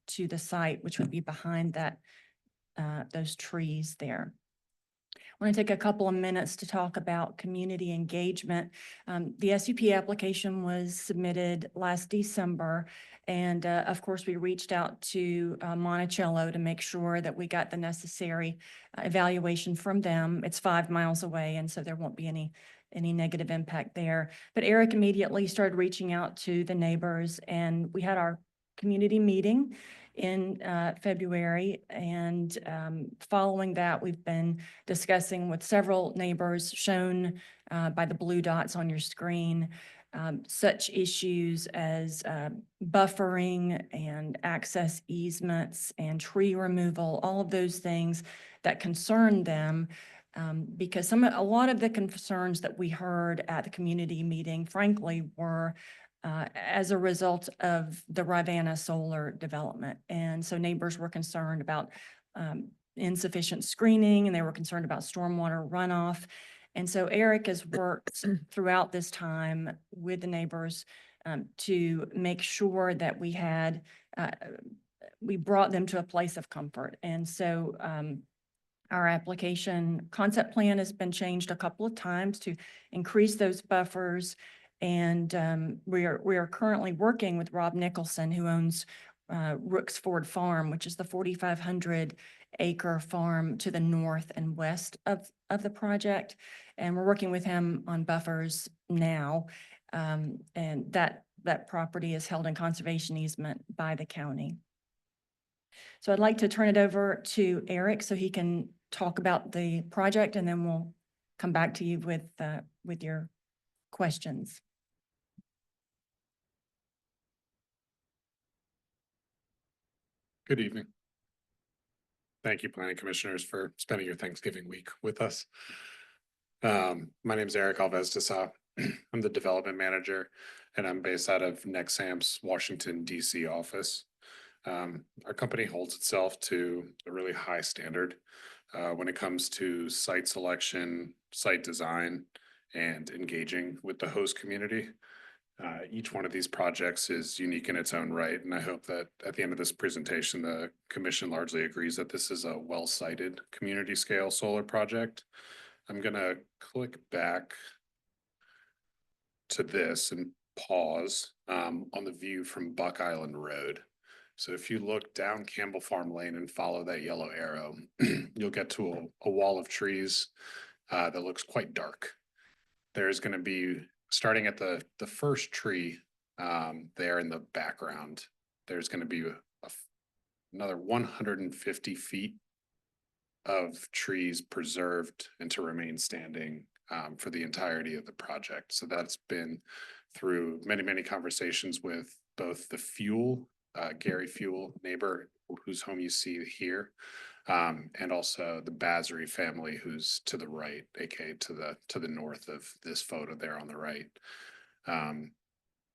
to the site, which would be behind that those trees there. I want to take a couple of minutes to talk about community engagement. The SUP application was submitted last December, and of course we reached out to Monticello to make sure that we got the necessary evaluation from them. It's 5 miles away, and so there won't be any negative impact there. But Eric immediately started reaching out to the neighbors, and we had our community meeting in February, and following that, we've been discussing with several neighbors shown by the blue dots on your screen, such issues as buffering and access easements and tree removal, all of those things that concern them. Because a lot of the concerns that we heard at the community meeting, frankly, were as a result of the Rivanna solar development. And so neighbors were concerned about insufficient screening, and they were concerned about stormwater runoff. And so Eric has worked throughout this time with the neighbors to make sure that we brought them to a place of comfort. And so our application concept plan has been changed a couple of times to increase those buffers. And we are currently working with Rob Nicholson, who owns Rooks Ford Farm, which is the 4,500 acre farm to the north and west of the project. And we're working with him on buffers now. And that property is held in conservation easement by the county. So I'd like to turn it over to Eric so he can talk about the project, and then we'll come back to you with your questions.
Good evening. Thank you, Planning Commissioners, for spending your Thanksgiving week with us. My name is Eric Alves de Sa. I'm the Development Manager, and I'm based out of Nexamp's Washington, D.C. office. Our company holds itself to a really high standard when it comes to site selection, site design, and engaging with the host community. Each one of these projects is unique in its own right, and I hope that at the end of this presentation, the commission largely agrees that this is a well-sited community scale solar project. I'm gonna click back to this and pause on the view from Buck Island Road. So if you look down Campbell Farm Lane and follow that yellow arrow, you'll get to a wall of trees that looks quite dark. There's going to be, starting at the first tree there in the background, there's going to be another 150 feet of trees preserved and to remain standing for the entirety of the project. So that's been through many, many conversations with both the Gary Fuel neighbor, whose home you see here, and also the Basri family, who's to the right, aka to the north of this photo there on the right.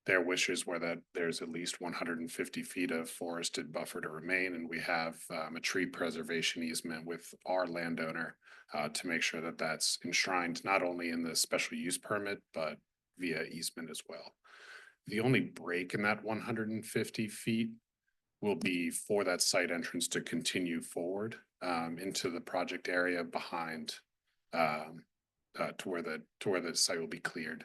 Their wishes were that there's at least 150 feet of forested buffer to remain, and we have a tree preservation easement with our landowner to make sure that that's enshrined not only in the special use permit, but via easement as well. The only break in that 150 feet will be for that site entrance to continue forward into the project area behind to where the site will be cleared.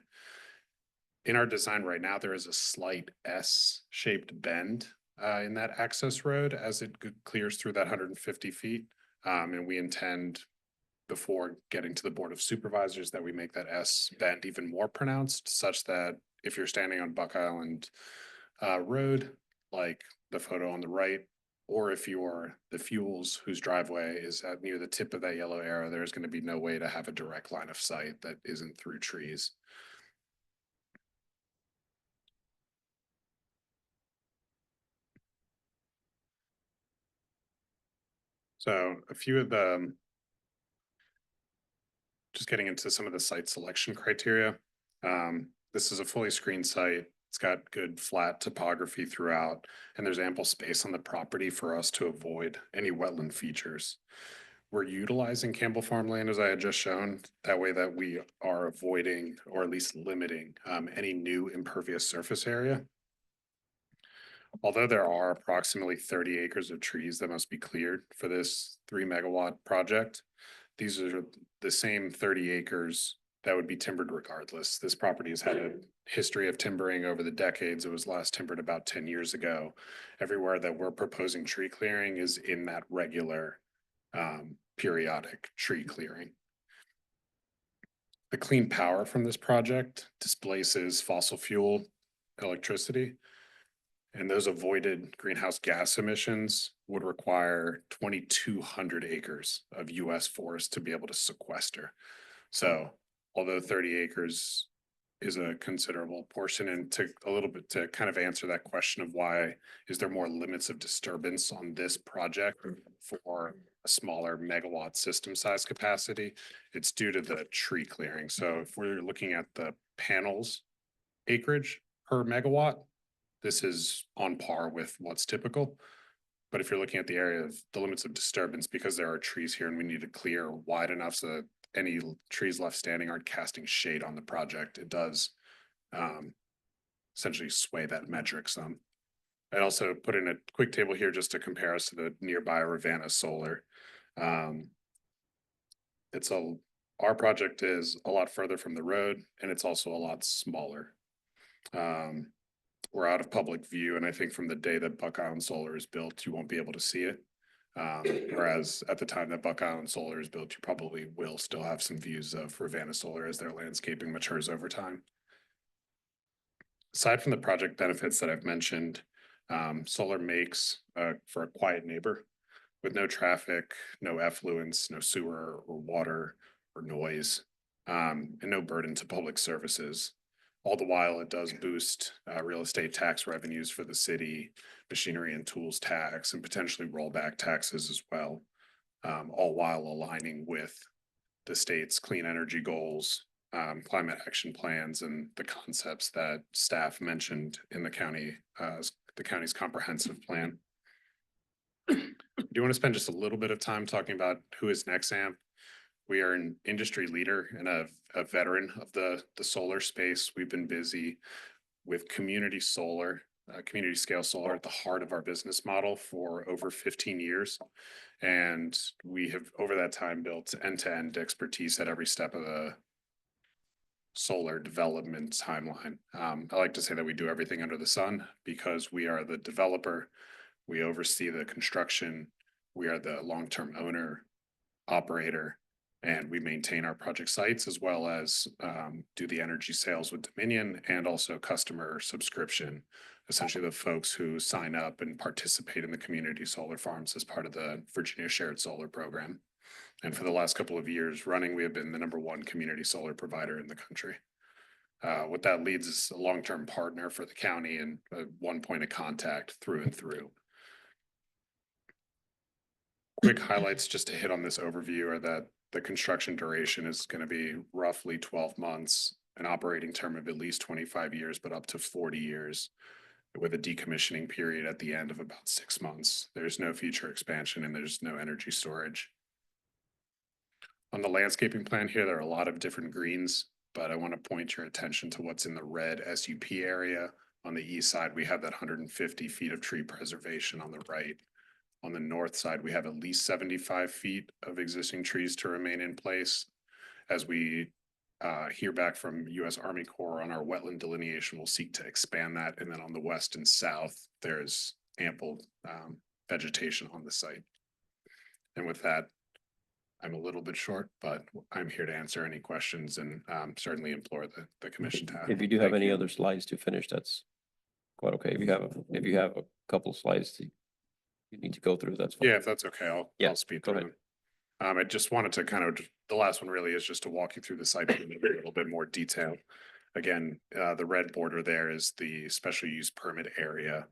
In our design right now, there is a slight S-shaped bend in that access road as it clears through that 150 feet. And we intend, before getting to the Board of Supervisors, that we make that S bend even more pronounced, such that if you're standing on Buck Island Road, like the photo on the right, or if you're the Fuels whose driveway is near the tip of that yellow arrow, there's going to be no way to have a direct line of sight that isn't through trees. So a few of the, just getting into some of the site selection criteria. This is a fully screened site. It's got good flat topography throughout, and there's ample space on the property for us to avoid any wetland features. We're utilizing Campbell farmland, as I had just shown, that way that we are avoiding or at least limiting any new impervious surface area. Although there are approximately 30 acres of trees that must be cleared for this 3 megawatt project, these are the same 30 acres that would be timbered regardless. This property has had a history of timbering over the decades. It was last timbered about 10 years ago. Everywhere that we're proposing tree clearing is in that regular periodic tree clearing. The clean power from this project displaces fossil fuel electricity, and those avoided greenhouse gas emissions would require 2,200 acres of US forest to be able to sequester. So although 30 acres is a considerable portion, and to a little bit to kind of answer that question of why is there more limits of disturbance on this project for a smaller megawatt system size capacity, it's due to the tree clearing. So if we're looking at the panels acreage, per megawatt. This is on par with what's typical. But if you're looking at the area of the limits of disturbance, because there are trees here and we need to clear wide enough so that any trees left standing aren't casting shade on the project, it does essentially sway that metric some. I also put in a quick table here just to compare us to the nearby Ravenna Solar. Our project is a lot further from the road and it's also a lot smaller. We're out of public view, and I think from the day that Buck Island Solar is built, you won't be able to see it. Whereas at the time that Buck Island Solar is built, you probably will still have some views of Ravenna Solar as their landscaping matures over time. Aside from the project benefits that I've mentioned, solar makes for a quiet neighbor with no traffic, no effluents, no sewer or water or noise, and no burden to public services. All the while, it does boost real estate tax revenues for the city, machinery and tools tax, and potentially rollback taxes as well, all while aligning with the state's clean energy goals, climate action plans, and the concepts that staff mentioned in the county's comprehensive plan. Do you want to spend just a little bit of time talking about who is Nexamp? We are an industry leader and a veteran of the solar space. We've been busy with community solar, community scale solar at the heart of our business model for over 15 years. And we have over that time built end-to-end expertise at every step of the solar development timeline. I like to say that we do everything under the sun because we are the developer, we oversee the construction, we are the long-term owner, operator, and we maintain our project sites as well as do the energy sales with Dominion and also customer subscription, essentially the folks who sign up and participate in the community solar farms as part of the Virginia Shared Solar Program. And for the last couple of years running, we have been the #1 community solar provider in the country. What that leads is a long-term partner for the county and one point of contact through and through. Quick highlights just to hit on this overview are that the construction duration is going to be roughly 12 months, an operating term of at least 25 years, but up to 40 years, with a decommissioning period at the end of about 6 months. There's no future expansion and there's no energy storage. On the landscaping plan here, there are a lot of different greens, but I want to point your attention to what's in the red SUP area. On the east side, we have that 150 feet of tree preservation on the right. On the north side, we have at least 75 feet of existing trees to remain in place. As we hear back from U.S. Army Corps on our wetland delineation, we'll seek to expand that. And then on the west and south, there's ample vegetation on the site. And with that, I'm a little bit short, but I'm here to answer any questions and certainly implore the commission to.
If you do have any other slides to finish, that's quite okay. If you have a couple of slides to you need to go through, that's fine.
Yeah, if that's okay, I'll speed through them. I just wanted to the last one really is just to walk you through the site in a little bit more detail. Again, the red border there is the special use permit area.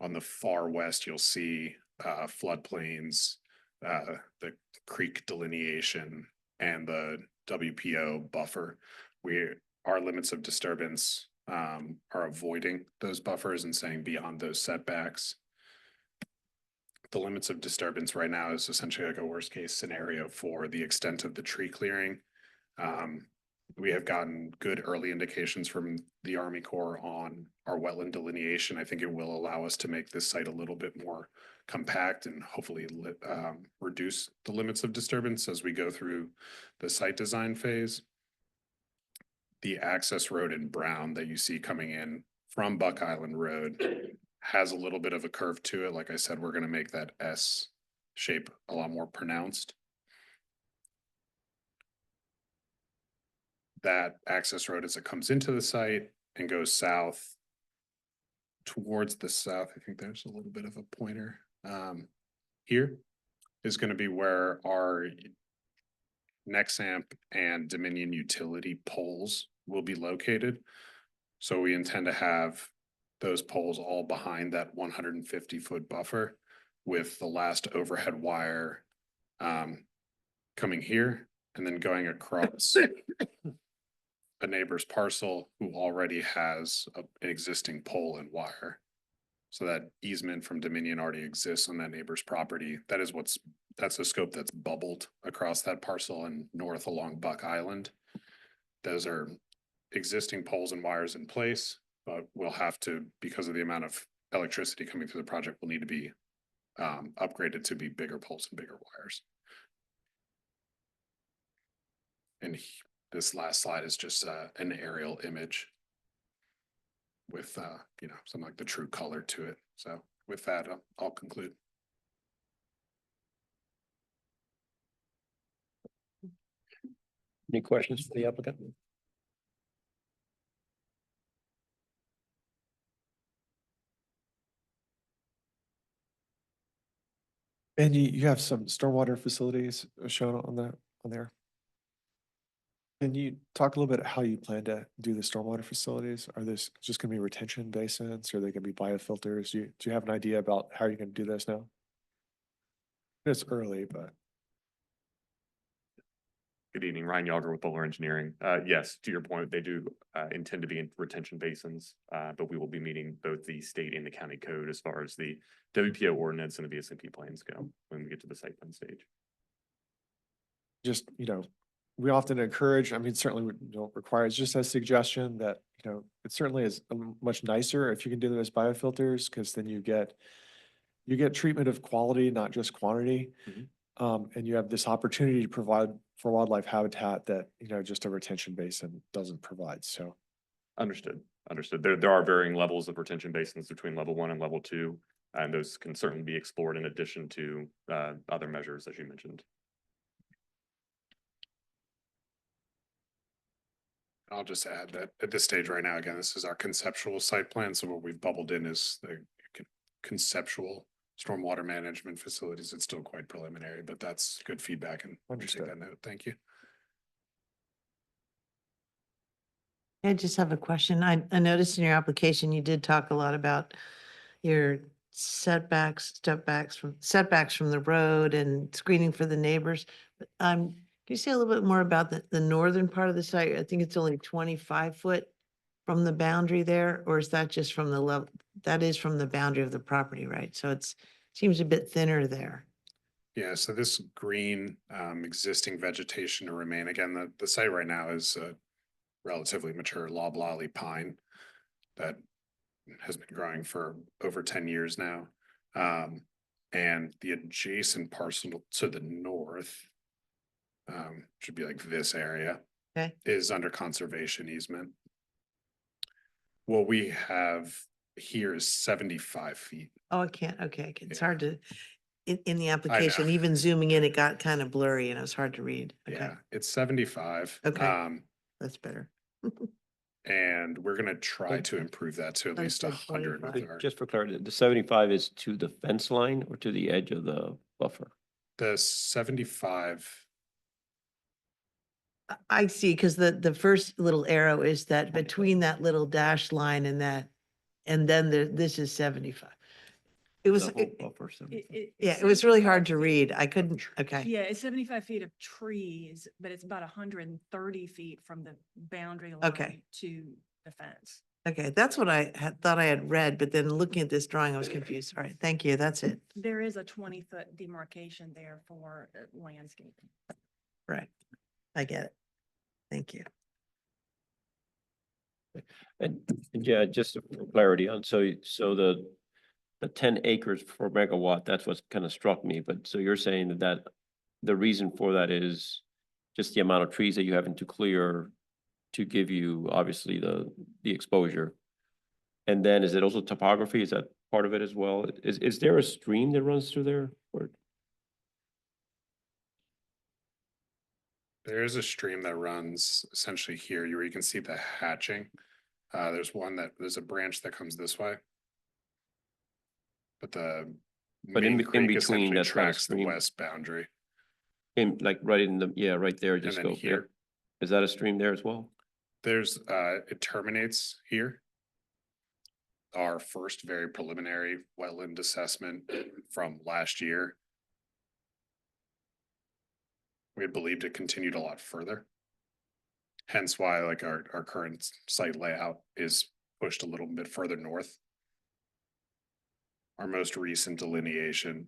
On the far west, you'll see floodplains, the creek delineation, and the WPO buffer. Our limits of disturbance are avoiding those buffers and saying beyond those setbacks. The limits of disturbance right now is essentially like a worst case scenario for the extent of the tree clearing. We have gotten good early indications from the Army Corps on our wetland delineation. I think it will allow us to make this site a little bit more compact and hopefully reduce the limits of disturbance as we go through the site design phase. The access road in brown that you see coming in from Buck Island Road has a little bit of a curve to it. Like I said, we're going to make that S shape a lot more pronounced. That access road as it comes into the site and goes south towards the south. I think there's a little bit of a pointer. Here is going to be where our Nexamp and Dominion utility poles will be located. So we intend to have those poles all behind that 150-foot buffer with the last overhead wire coming here and then going across a neighbor's parcel who already has an existing pole and wire. So that easement from Dominion already exists on that neighbor's property. That's the scope that's bubbled across that parcel and north along Buck Island. Those are existing poles and wires in place, but we'll have to, because of the amount of electricity coming through the project, will need to be upgraded to be bigger poles and bigger wires. And this last slide is just an aerial image with, something like the true color to it. So with that, I'll conclude.
Any questions for the applicant?
And you have some stormwater facilities shown on there. Can you talk a little bit how you plan to do the stormwater facilities? Are this just gonna be retention basins? Or are they gonna be biofilters? Do you have an idea about how you're gonna do this now? It's early, but.
Good evening, Ryan Yager with Bowler Engineering. Yes, to your point, they do intend to be in retention basins, but we will be meeting both the state and the county code as far as the WPO ordinance and the VSMP plans go when we get to the site plan stage.
Just, we often encourage, I mean, certainly we don't require, it's just a suggestion that, it certainly is much nicer if you can do them as biofilters, because then you get treatment of quality, not just quantity. And you have this opportunity to provide for wildlife habitat that, just a retention basin doesn't provide. So.
Understood. There are varying levels of retention basins between level 1 and level 2, and those can certainly be explored in addition to other measures, as you mentioned.
I'll just add that at this stage right now, again, this is our conceptual site plan. So what we've bubbled in is the conceptual stormwater management facilities. It's still quite preliminary, but that's good feedback and we'll take that note. Thank you.
I just have a question. I noticed in your application, you did talk a lot about your setbacks from the road and screening for the neighbors. But, can you say a little bit more about the northern part of the site? I think it's only 25 foot from the boundary there, or is that just from the level? That is from the boundary of the property, right? So seems a bit thinner there.
Yeah, so this green existing vegetation to remain, again, the site right now is a relatively mature loblolly pine that has been growing for over 10 years now. And the adjacent parcel to the north, should be like this area, is under conservation easement. What we have here is 75 feet.
Oh, I can't. Okay. It's hard to, in the application, even zooming in, it got kind of blurry and it was hard to read. Okay.
Yeah, it's 75.
Okay. That's better.
And we're gonna try to improve that to at least 100 with our.
Just for clarity, the 75 is to the fence line or to the edge of the buffer?
The 75.
I see, because the first little arrow is that between that little dash line and that, and then this is 75. It was, yeah, it was really hard to read. I couldn't, okay.
Yeah, it's 75 feet of trees, but it's about 130 feet from the boundary
Okay.
line to the fence.
Okay, that's what I thought I had read, but then looking at this drawing, I was confused. All right, thank you. That's it.
There is a 20-foot demarcation there for landscaping.
Right. I get it. Thank you.
And yeah, just for clarity on, so the 10 acres per megawatt, that's what's kind of struck me. But so you're saying that the reason for that is just the amount of trees that you having to clear to give you obviously the exposure. And then is it also topography? Is that part of it as well? Is there a stream that runs through there? Or?
There is a stream that runs essentially here where you can see the hatching. There's a branch that comes this way. But the main
in
creek
between,
essentially
that's not a
tracks the
stream.
west boundary.
Right there, just
And then
go
here.
there. Is that a stream there as well?
It terminates here. Our first very preliminary wetland assessment from last year. We had believed it continued a lot further. Hence why like our current site layout is pushed a little bit further north. Our most recent delineation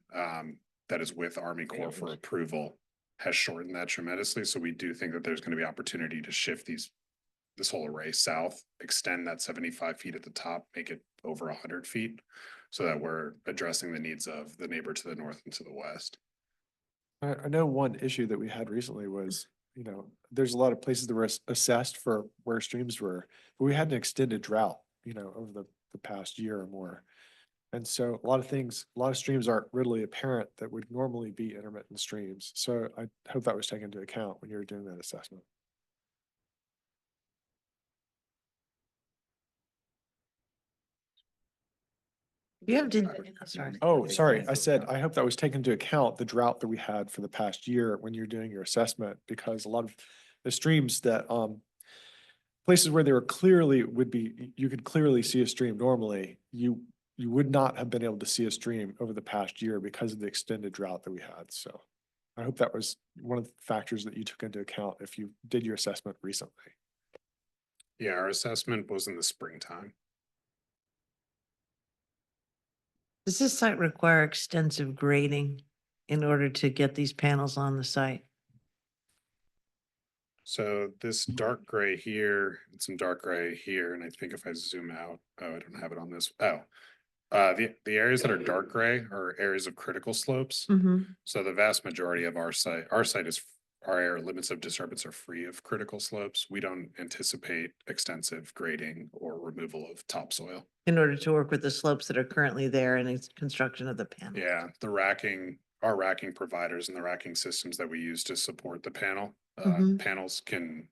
that is with Army Corps for approval has shortened that tremendously. So we do think that there's going to be opportunity to shift this whole array south, extend that 75 feet at the top, make it over 100 feet, so that we're addressing the needs of the neighbor to the north and to the west.
I know one issue that we had recently was, there's a lot of places that were assessed for where streams were, but we had an extended drought, over the past year or more. And so a lot of streams aren't readily apparent that would normally be intermittent streams. So I hope that was taken into account when you were doing that assessment.
You have to,
Oh, sorry. I said, I hope that was taken into account, the drought that we had for the past year when you're doing your assessment, because a lot of the streams that, places where there were clearly you could clearly see a stream normally, you would not have been able to see a stream over the past year because of the extended drought that we had. So I hope that was one of the factors that you took into account if you did your assessment recently.
Yeah, our assessment was in the springtime.
does this site require extensive grading in order to get these panels on the site?
So this dark gray here and some dark gray here, and I think if I zoom out, oh, I don't have it on this. Oh, the areas that are dark gray are areas of critical slopes. So the vast majority of our site is our area limits of disturbance are free of critical slopes. We don't anticipate extensive grading or removal of topsoil.
In order to work with the slopes that are currently there in its construction of the panel?
Yeah, our racking providers and the racking systems that we use to support the panel, panels can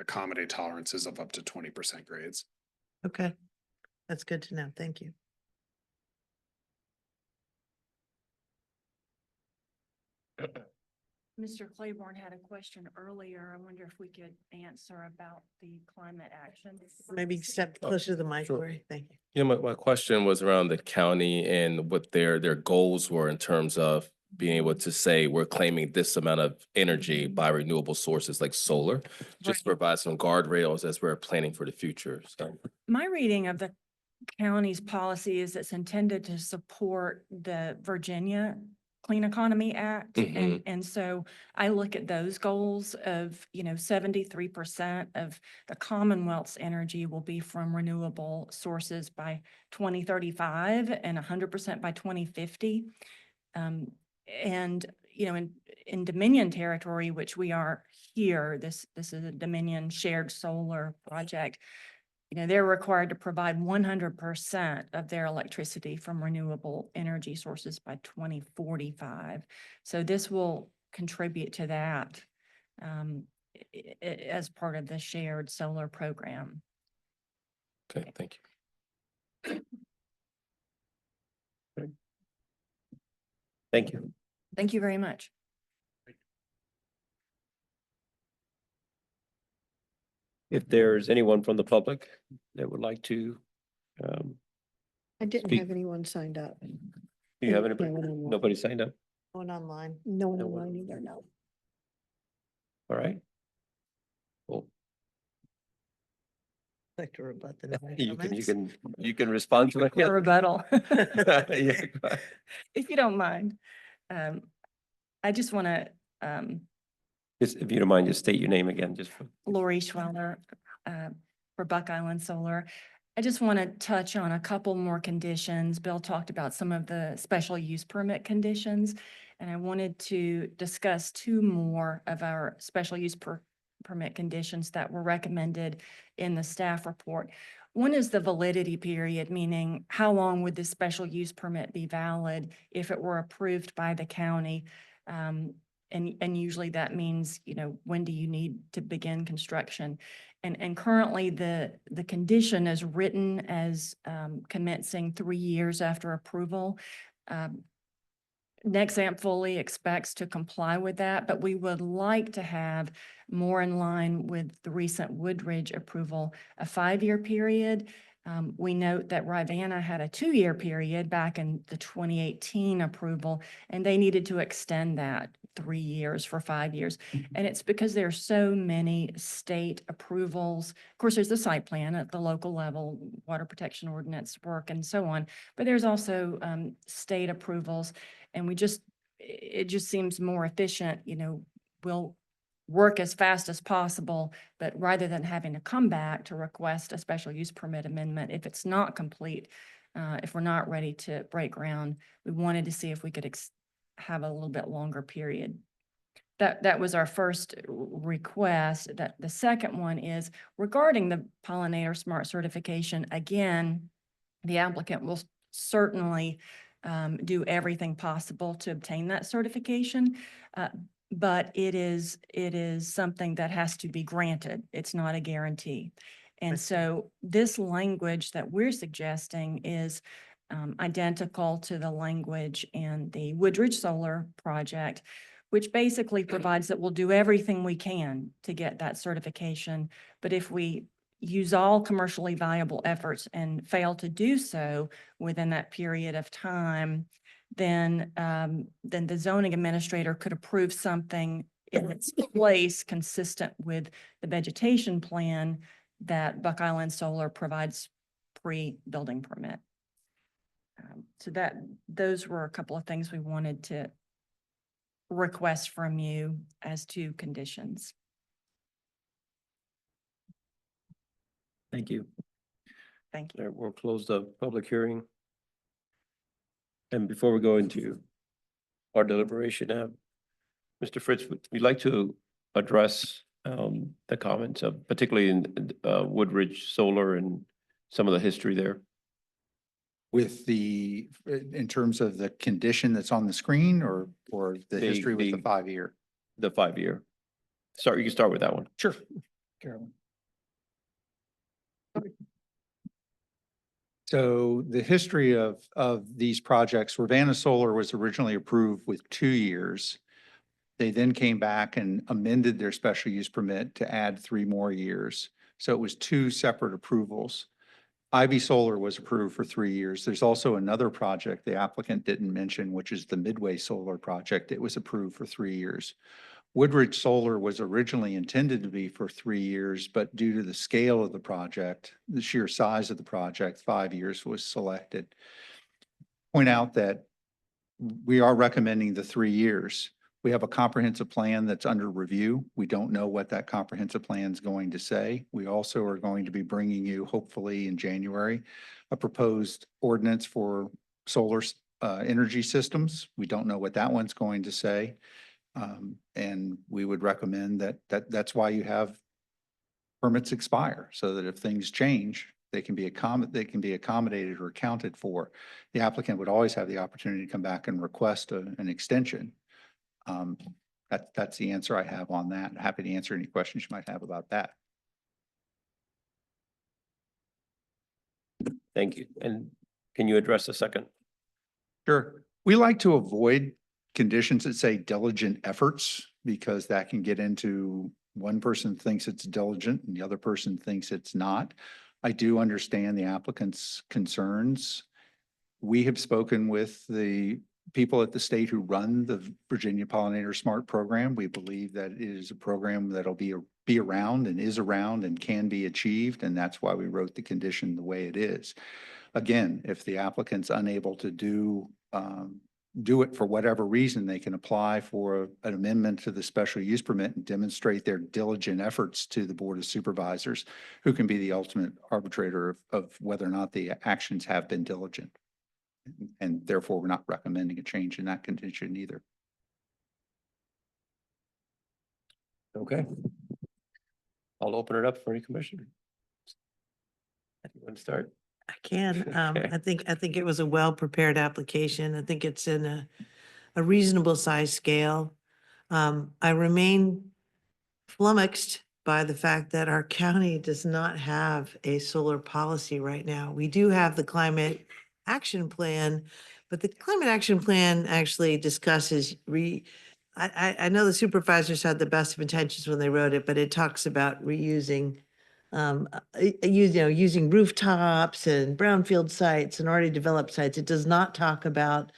accommodate tolerances of up to 20% grades.
Okay, that's good to know. Thank you.
Mr. Claiborne had a question earlier. I wonder if we could answer about the climate action.
Maybe step closer to the mic, Lori. Thank you.
Yeah, my question was around the county and what their goals were in terms of being able to say, we're claiming this amount of energy by renewable sources like solar, just to provide some guardrails as we're planning for the future. So
My reading of the county's policy is it's intended to support the Virginia Clean Economy Act. And so I look at those goals of, 73% of the Commonwealth's energy will be from renewable sources by 2035 and 100% by 2050. And, in Dominion territory, which we are here, this is a Dominion shared solar project. They're required to provide 100% of their electricity from renewable energy sources by 2045. So this will contribute to that as part of the shared solar program.
okay, thank you.
Thank you.
Thank you very much.
If there's anyone from the public that would like to,
I didn't
Speak.
have anyone signed up.
do you have
No
anybody?
one online.
Nobody signed up?
Going online.
No one
No one.
online either, no.
All right. Well,
Like to rebut the.
you can respond to
A
it.
rebuttal.
Yeah, go ahead.
If you don't mind. I just want to,
Just, if you don't mind, just state your name again, just for.
Lori Schweller, for Buck Island Solar. I just want to touch on a couple more conditions. Bill talked about some of the special use permit conditions, and I wanted to discuss two more of our special use permit conditions that were recommended in the staff report. One is the validity period, meaning how long would this special use permit be valid if it were approved by the county? And usually that means, when do you need to begin construction? And currently the condition is written as commencing 3 years after approval. Nexamp fully expects to comply with that, but we would like to have more in line with the recent Woodridge approval, a 5-year period. We note that Rivanna had a 2-year period back in the 2018 approval, and they needed to extend that 3 years for 5 years. And it's because there are so many state approvals. Of course, there's the site plan at the local level, water protection ordinance work and so on, but there's also state approvals. And it just seems more efficient, we'll work as fast as possible, but rather than having to come back to request a special use permit amendment, if it's not complete, if we're not ready to break ground, we wanted to see if we could have a little bit longer period. That was our first request. That the second one is regarding the pollinator smart certification. Again, the applicant will certainly do everything possible to obtain that certification. But it is something that has to be granted. It's not a guarantee. And so this language that we're suggesting is identical to the language in the Woodridge Solar project, which basically provides that we'll do everything we can to get that certification. But if we use all commercially viable efforts and fail to do so within that period of time, then the zoning administrator could approve something in its place consistent with the vegetation plan that Buck Island Solar provides pre-building permit. So those were a couple of things we wanted to request from you as to conditions.
Thank you.
Thank you.
All right, we'll close the public hearing. And before we go into our deliberation, Mr. Fritz, we'd like to address the comments of particularly in Woodridge Solar and some of the history there.
With in terms of the condition that's on the screen or the history with the 5-year?
The 5-year. You can start with that one.
Sure. Carolyn. So the history of these projects, Rivanna Solar was originally approved with 2 years. They then came back and amended their special use permit to add 3 more years. So it was 2 separate approvals. Ivy Solar was approved for 3 years. There's also another project the applicant didn't mention, which is the Midway Solar project. It was approved for 3 years. Woodridge Solar was originally intended to be for 3 years, but due to the scale of the project, the sheer size of the project, 5 years was selected. Point out that we are recommending the 3 years. We have a comprehensive plan that's under review. We don't know what that comprehensive plan is going to say. We also are going to be bringing you, hopefully in January, a proposed ordinance for solar energy systems. We don't know what that one's going to say. And we would recommend that's why you have permits expire, so that if things change, they can be accommodated or accounted for. The applicant would always have the opportunity to come back and request an extension. That's the answer I have on that. I'm happy to answer any questions you might have about that.
Thank you. And can you address the second?
Sure. We like to avoid conditions that say diligent efforts, because that can get into one person thinks it's diligent and the other person thinks it's not. I do understand the applicant's concerns. We have spoken with the people at the state who run the Virginia Pollinator Smart program. We believe that it is a program that'll be around and is around and can be achieved, and that's why we wrote the condition the way it is. Again, if the applicant's unable to do it for whatever reason, they can apply for an amendment to the special use permit and demonstrate their diligent efforts to the Board of Supervisors, who can be the ultimate arbitrator of whether or not the actions have been diligent. And therefore, we're not recommending a change in that condition either.
Okay. I'll open it up for any commissioner. You want to start?
I can.
Okay.
I think it was a well-prepared application. I think it's in a reasonable size scale. I remain flummoxed by the fact that our county does not have a solar policy right now. We do have the climate action plan, but the climate action plan actually discusses I know the supervisors had the best of intentions when they wrote it, but it talks about reusing using rooftops and brownfield sites and already developed sites. It does not talk about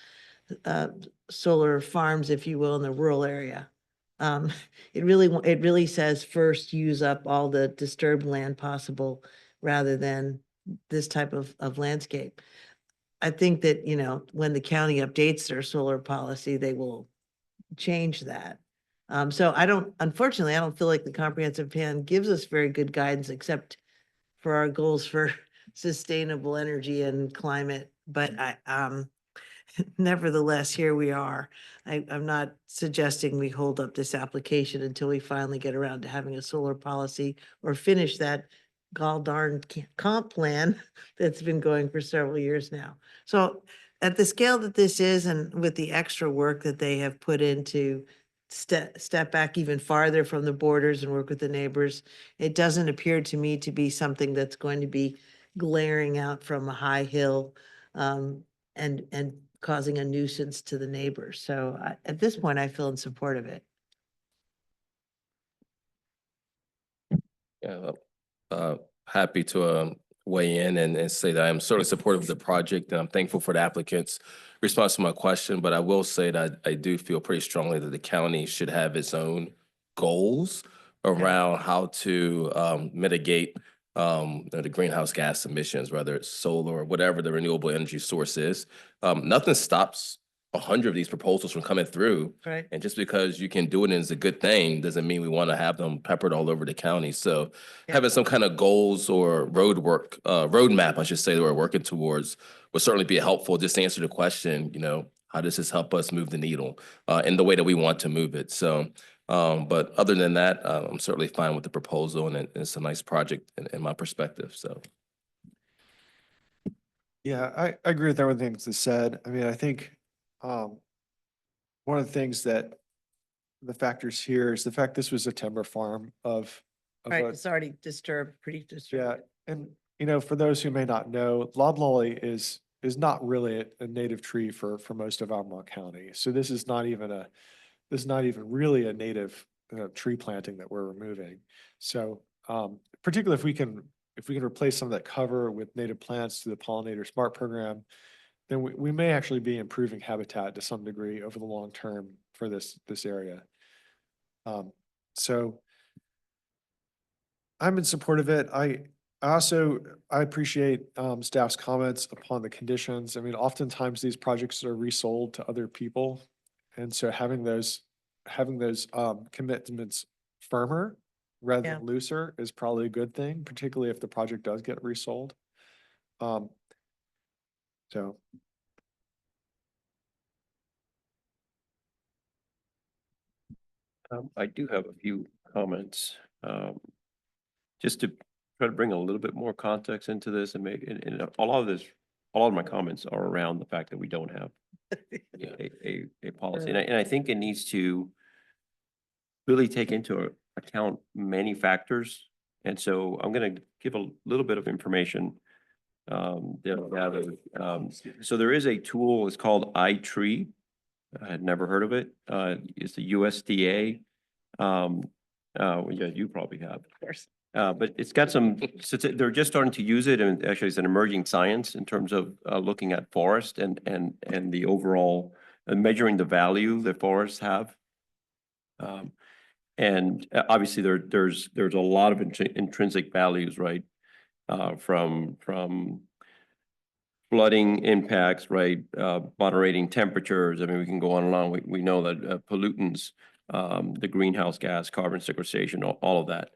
solar farms, if you will, in the rural area. It really says first use up all the disturbed land possible rather than this type of landscape. I think that, when the county updates their solar policy, they will change that. So unfortunately, I don't feel like the comprehensive plan gives us very good guidance except for our goals for sustainable energy and climate. But nevertheless, here we are. I'm not suggesting we hold up this application until we finally get around to having a solar policy or finish that gall darn comp plan that's been going for several years now. So at the scale that this is, and with the extra work that they have put into step back even farther from the borders and work with the neighbors, it doesn't appear to me to be something that's going to be glaring out from a high hill and causing a nuisance to the neighbors. So at this point, I feel in support of it.
Yeah, happy to weigh in and say that I'm certainly supportive of the project, and I'm thankful for the applicant's response to my question. But I will say that I do feel pretty strongly that the county should have its own goals around how to mitigate the greenhouse gas emissions, whether it's solar or whatever the renewable energy source is. Nothing stops 100 of these proposals from coming through.
Right.
And just because you can do it and it's a good thing, doesn't mean we want to have them peppered all over the county. So having some kind of goals or roadmap, I should say, that we're working towards would certainly be helpful. Just to answer the question, how does this help us move the needle in the way that we want to move it? So, but other than that, I'm certainly fine with the proposal, and it's a nice project in my perspective, so.
Yeah, I agree with everything that's said. I mean, I think one of the things that the factors here is the fact this was a timber farm of
Right,
a-
it's already pretty
yeah,
disturbed.
and for those who may not know, loblolly is not really a native tree for most of Albemarle County. So this is not even really a native tree planting that we're removing. So particularly if we can replace some of that cover with native plants through the Pollinator Smart program, then we may actually be improving habitat to some degree over the long term for this area. So I'm in support of it. I appreciate staff's comments upon the conditions. I mean, oftentimes these projects are resold to other people. And so having those commitments firmer rather
Yeah.
than looser is probably a good thing, particularly if the project does get resold. So.
I do have a few comments, just to try to bring a little bit more context into this and and a lot of my comments are around the fact that we don't have a policy. And I think it needs to really take into account many factors. And so I'm going to give a little bit of information that I gathered. So there is a tool, it's called iTree. I had never heard of it. It's the USDA. Yeah, you probably have.
Of course.
But it's got some, they're just starting to use it, and actually it's an emerging science in terms of looking at forest and the overall measuring the value that forests have. And obviously there's a lot of intrinsic values, right? From flooding impacts, right? Moderating temperatures. I mean, we can go on and on. We know that pollutants, the greenhouse gas, carbon sequestration, all of that.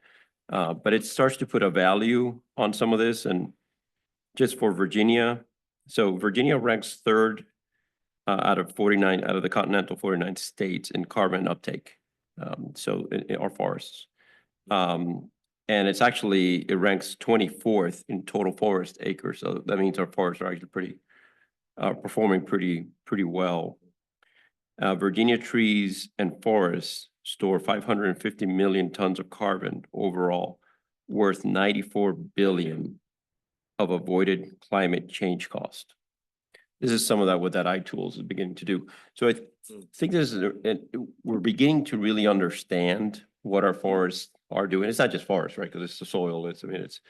But it starts to put a value on some of this, and just for Virginia. So Virginia ranks third out of the continental 49 states in carbon uptake. So in our forests. And it ranks 24th in total forest acres. So that means our forests are actually performing pretty well. Virginia trees and forests store 550 million tons of carbon overall, worth 94 billion of avoided climate change cost. This is some of that what that iTools is beginning to do. So I think we're beginning to really understand what our forests are doing. It's not just forest, right? Because it's the soil, it's, I mean, it's,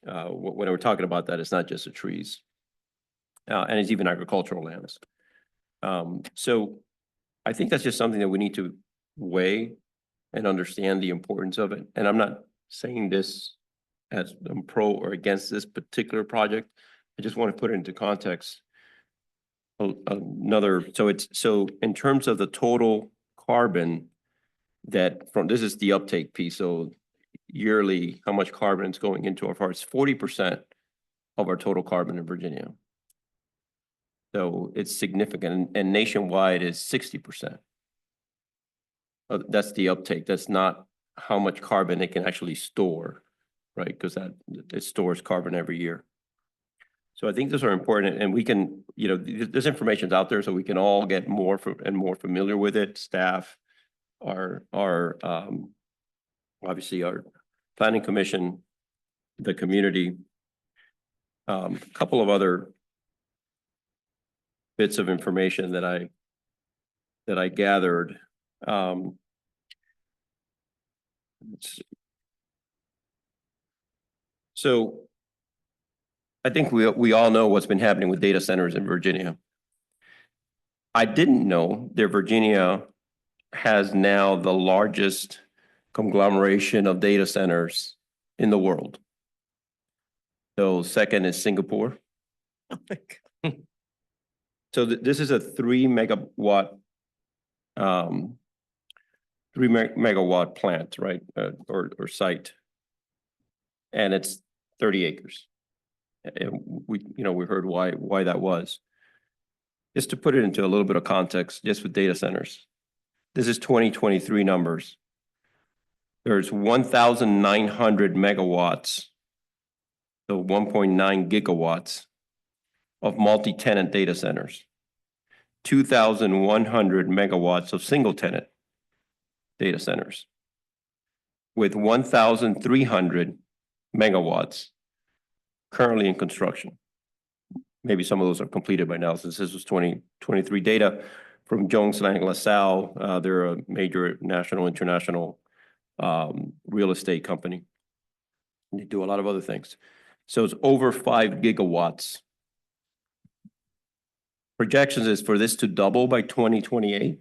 when we're talking about that, it's not just the trees. And it's even agricultural lands. So I think that's just something that we need to weigh and understand the importance of it. And I'm not saying this as I'm pro or against this particular project. I just want to put it into context. Another, so in terms of the total carbon that from, this is the uptake piece. So yearly, how much carbon is going into our forests, 40% of our total carbon in Virginia. So it's significant, and nationwide is 60%. That's the uptake. That's not how much carbon it can actually store, right? Because that it stores carbon every year. So I think those are important, and we can, you know, this information's out there, so we can all get more more familiar with it. Staff, our obviously our planning commission, the community. A couple of other bits of information that I gathered. So I think we all know what's been happening with data centers in Virginia. I didn't know that Virginia has now the largest conglomeration of data centers in the world. So second is Singapore.
Oh my God.
So this is a 3 megawatt, 3 megawatt plant, right? Or site. And it's 30 acres. And we heard why that was. Just to put it into a little bit of context, just with data centers. This is 2023 numbers. There's 1,900 megawatts, so 1.9 gigawatts of multi-tenant data centers. 2,100 megawatts of single-tenant data centers, with 1,300 megawatts currently in construction. Maybe some of those are completed by now, since this was 2023 data from Jones Lang LaSalle. They're a major national, international real estate company. They do a lot of other things. So it's over 5 gigawatts. Projections is for this to double by 2028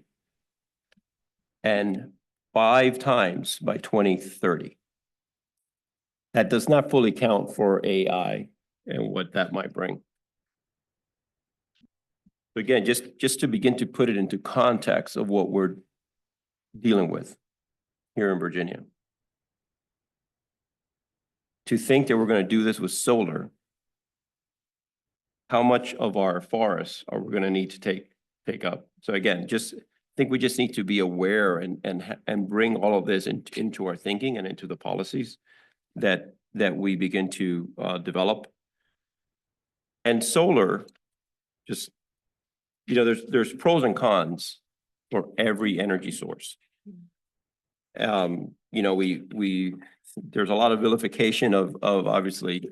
and 5 times by 2030. That does not fully count for AI and what that might bring. So again, just to begin to put it into context of what we're dealing with here in Virginia. To think that we're going to do this with solar, how much of our forests are we going to need to take up? So again, I think we just need to be aware and bring all of this into our thinking and into the policies that we begin to develop. And solar, just, there's pros and cons for every energy source. There's a lot of vilification of obviously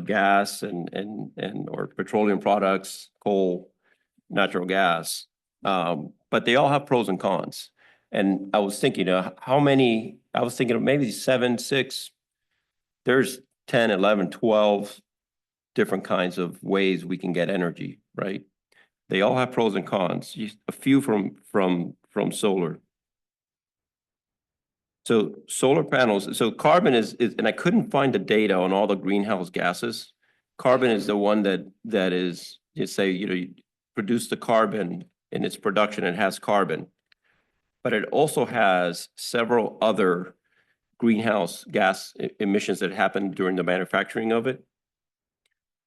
gas and or petroleum products, coal, natural gas, but they all have pros and cons. And I was thinking, I was thinking of maybe 7, 6, there's 10, 11, 12 different kinds of ways we can get energy, right? They all have pros and cons. A few from solar. So solar panels, so carbon is, and I couldn't find the data on all the greenhouse gases. Carbon is the one that is, you say, you produce the carbon in its production, it has carbon. But it also has several other greenhouse gas emissions that happen during the manufacturing of it.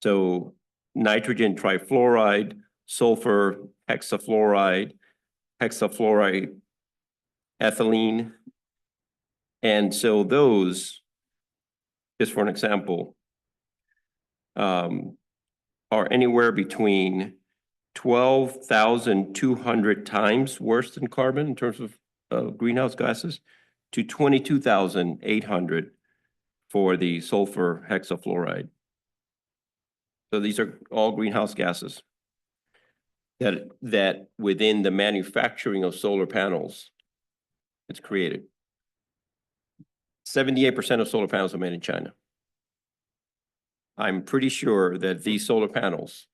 So nitrogen trifluoride, sulfur hexafluoride, ethylene. And so those, just for an example, are anywhere between 12,200 times worse than carbon in terms of greenhouse gases to 22,800 for the sulfur hexafluoride. So these are all greenhouse gases that within the manufacturing of solar panels, it's created. 78% of solar panels are made in China. I'm pretty sure that these solar panels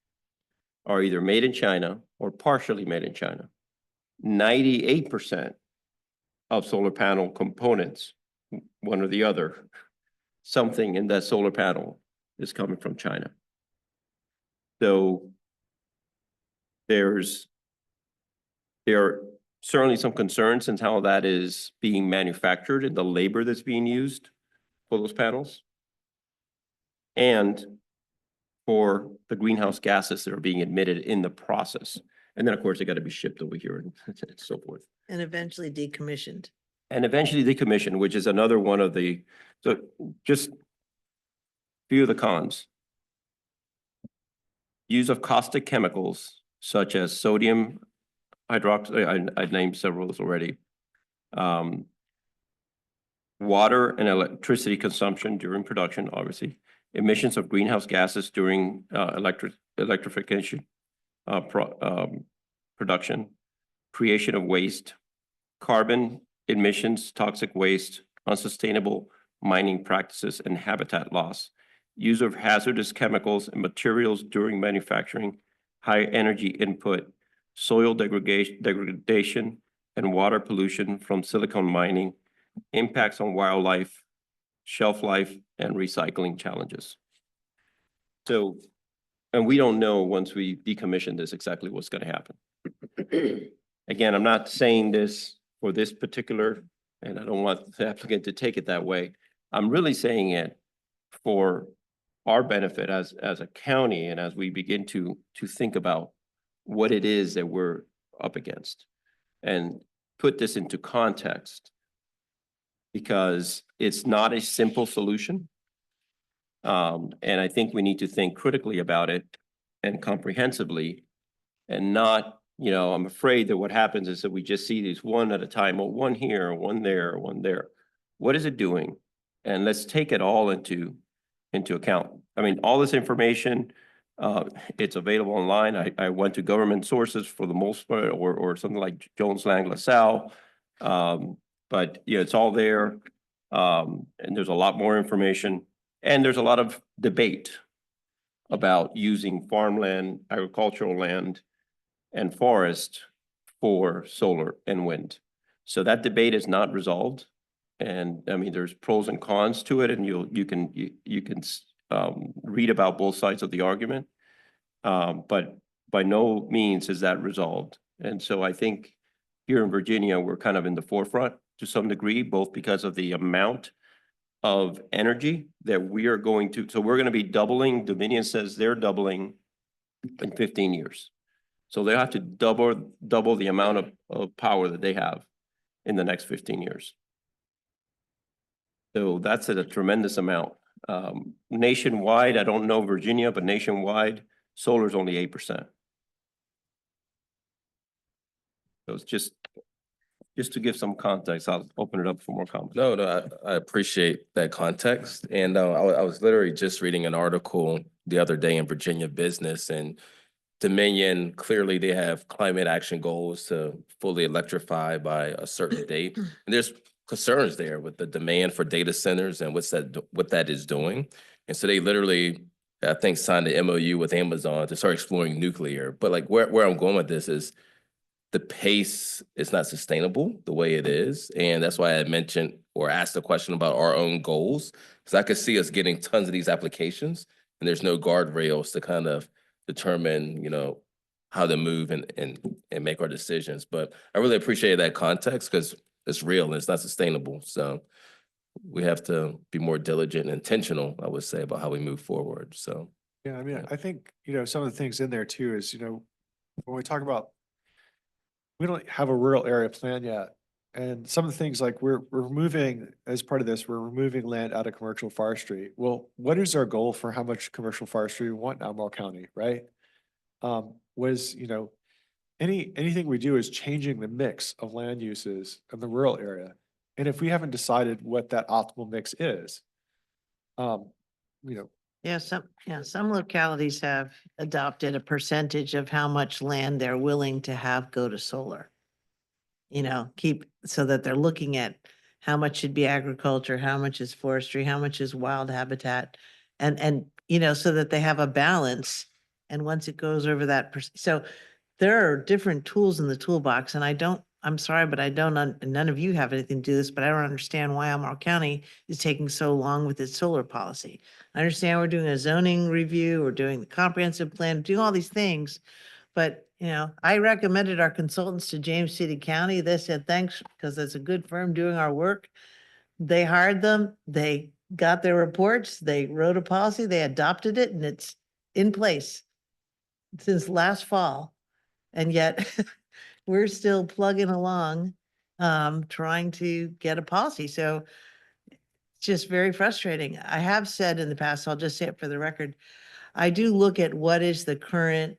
are either made in China or partially made in China. 98% of solar panel components, one or the other, something in that solar panel is coming from China. So there are certainly some concerns in how that is being manufactured and the labor that's being used for those panels, and for the greenhouse gases that are being emitted in the process. And then, of course, they got to be shipped over here and so forth.
And eventually decommissioned.
And eventually decommissioned, which is another one of the, so just few of the cons. Use of caustic chemicals such as sodium hydroxide, I named several of those already. Water and electricity consumption during production, obviously. Emissions of greenhouse gases during electrification production. Creation of waste. Carbon emissions, toxic waste, unsustainable mining practices, and habitat loss. Use of hazardous chemicals and materials during manufacturing. High energy input. Soil degradation and water pollution from silicon mining. Impacts on wildlife, shelf life, and recycling challenges. So, and we don't know once we decommission this exactly what's going to happen. Again, I'm not saying this for this particular, and I don't want the applicant to take it that way. I'm really saying it for our benefit as a county and as we begin to think about what it is that we're up against and put this into context, because it's not a simple solution. And I think we need to think critically about it and comprehensively, and not, I'm afraid that what happens is that we just see these one at a time, or one here, one there, one there. What is it doing? And let's take it all into account. I mean, all this information, it's available online. I went to government sources for the most part, or something like Jones Lang LaSalle. But yeah, it's all there. And there's a lot more information, and there's a lot of debate about using farmland, agricultural land, and forest for solar and wind. So that debate is not resolved. And I mean, there's pros and cons to it, and you can read about both sides of the argument. But by no means is that resolved. And so I think here in Virginia, we're kind of in the forefront to some degree, both because of the amount of energy that we are going to, so we're going to be doubling, Dominion says they're doubling in 15 years. So they have to double the amount of power that they have in the next 15 years. So that's a tremendous amount. Nationwide, I don't know Virginia, but nationwide, solar is only 8%. So it's just to give some context. I'll open it up for more comments.
No, I appreciate that context. And I was literally just reading an article the other day in Virginia Business, and Dominion, clearly they have climate action goals to fully electrify by a certain date. And there's concerns there with the demand for data centers and what that is doing. And so they literally, I think, signed an MOU with Amazon to start exploring nuclear. But like where I'm going with this is the pace is not sustainable the way it is. And that's why I mentioned or asked the question about our own goals, because I could see us getting tons of these applications and there's no guardrails to kind of determine, how to move and make our decisions. But I really appreciate that context, because it's real and it's not sustainable. So we have to be more diligent and intentional, I would say, about how we move forward. So
Yeah, I mean, I think, some of the things in there too is, when we talk about, we don't have a rural area plan yet. And some of the things like we're removing, as part of this, we're removing land out of commercial forestry. Well, what is our goal for how much commercial forestry we want in Albemarle County, right? Anything we do is changing the mix of land uses in the rural area. And if we haven't decided what that optimal mix is,
some localities have adopted a percentage of how much land they're willing to have go to solar. So that they're looking at how much should be agriculture, how much is forestry, how much is wild habitat. And, you know, so that they have a balance. And once it goes over that, so there are different tools in the toolbox and I'm sorry, but I don't, none of you have anything to do this, but I don't understand why Albemarle County is taking so long with its solar policy. I understand we're doing a zoning review, we're doing the comprehensive plan, doing all these things. But, you know, I recommended our consultants to James City County. They said, thanks, because it's a good firm doing our work. They hired them, they got their reports, they wrote a policy, they adopted it, and it's in place since last fall. And yet we're still plugging along, trying to get a policy. So it's just very frustrating. I have said in the past, I'll just say it for the record, I do look at what is the current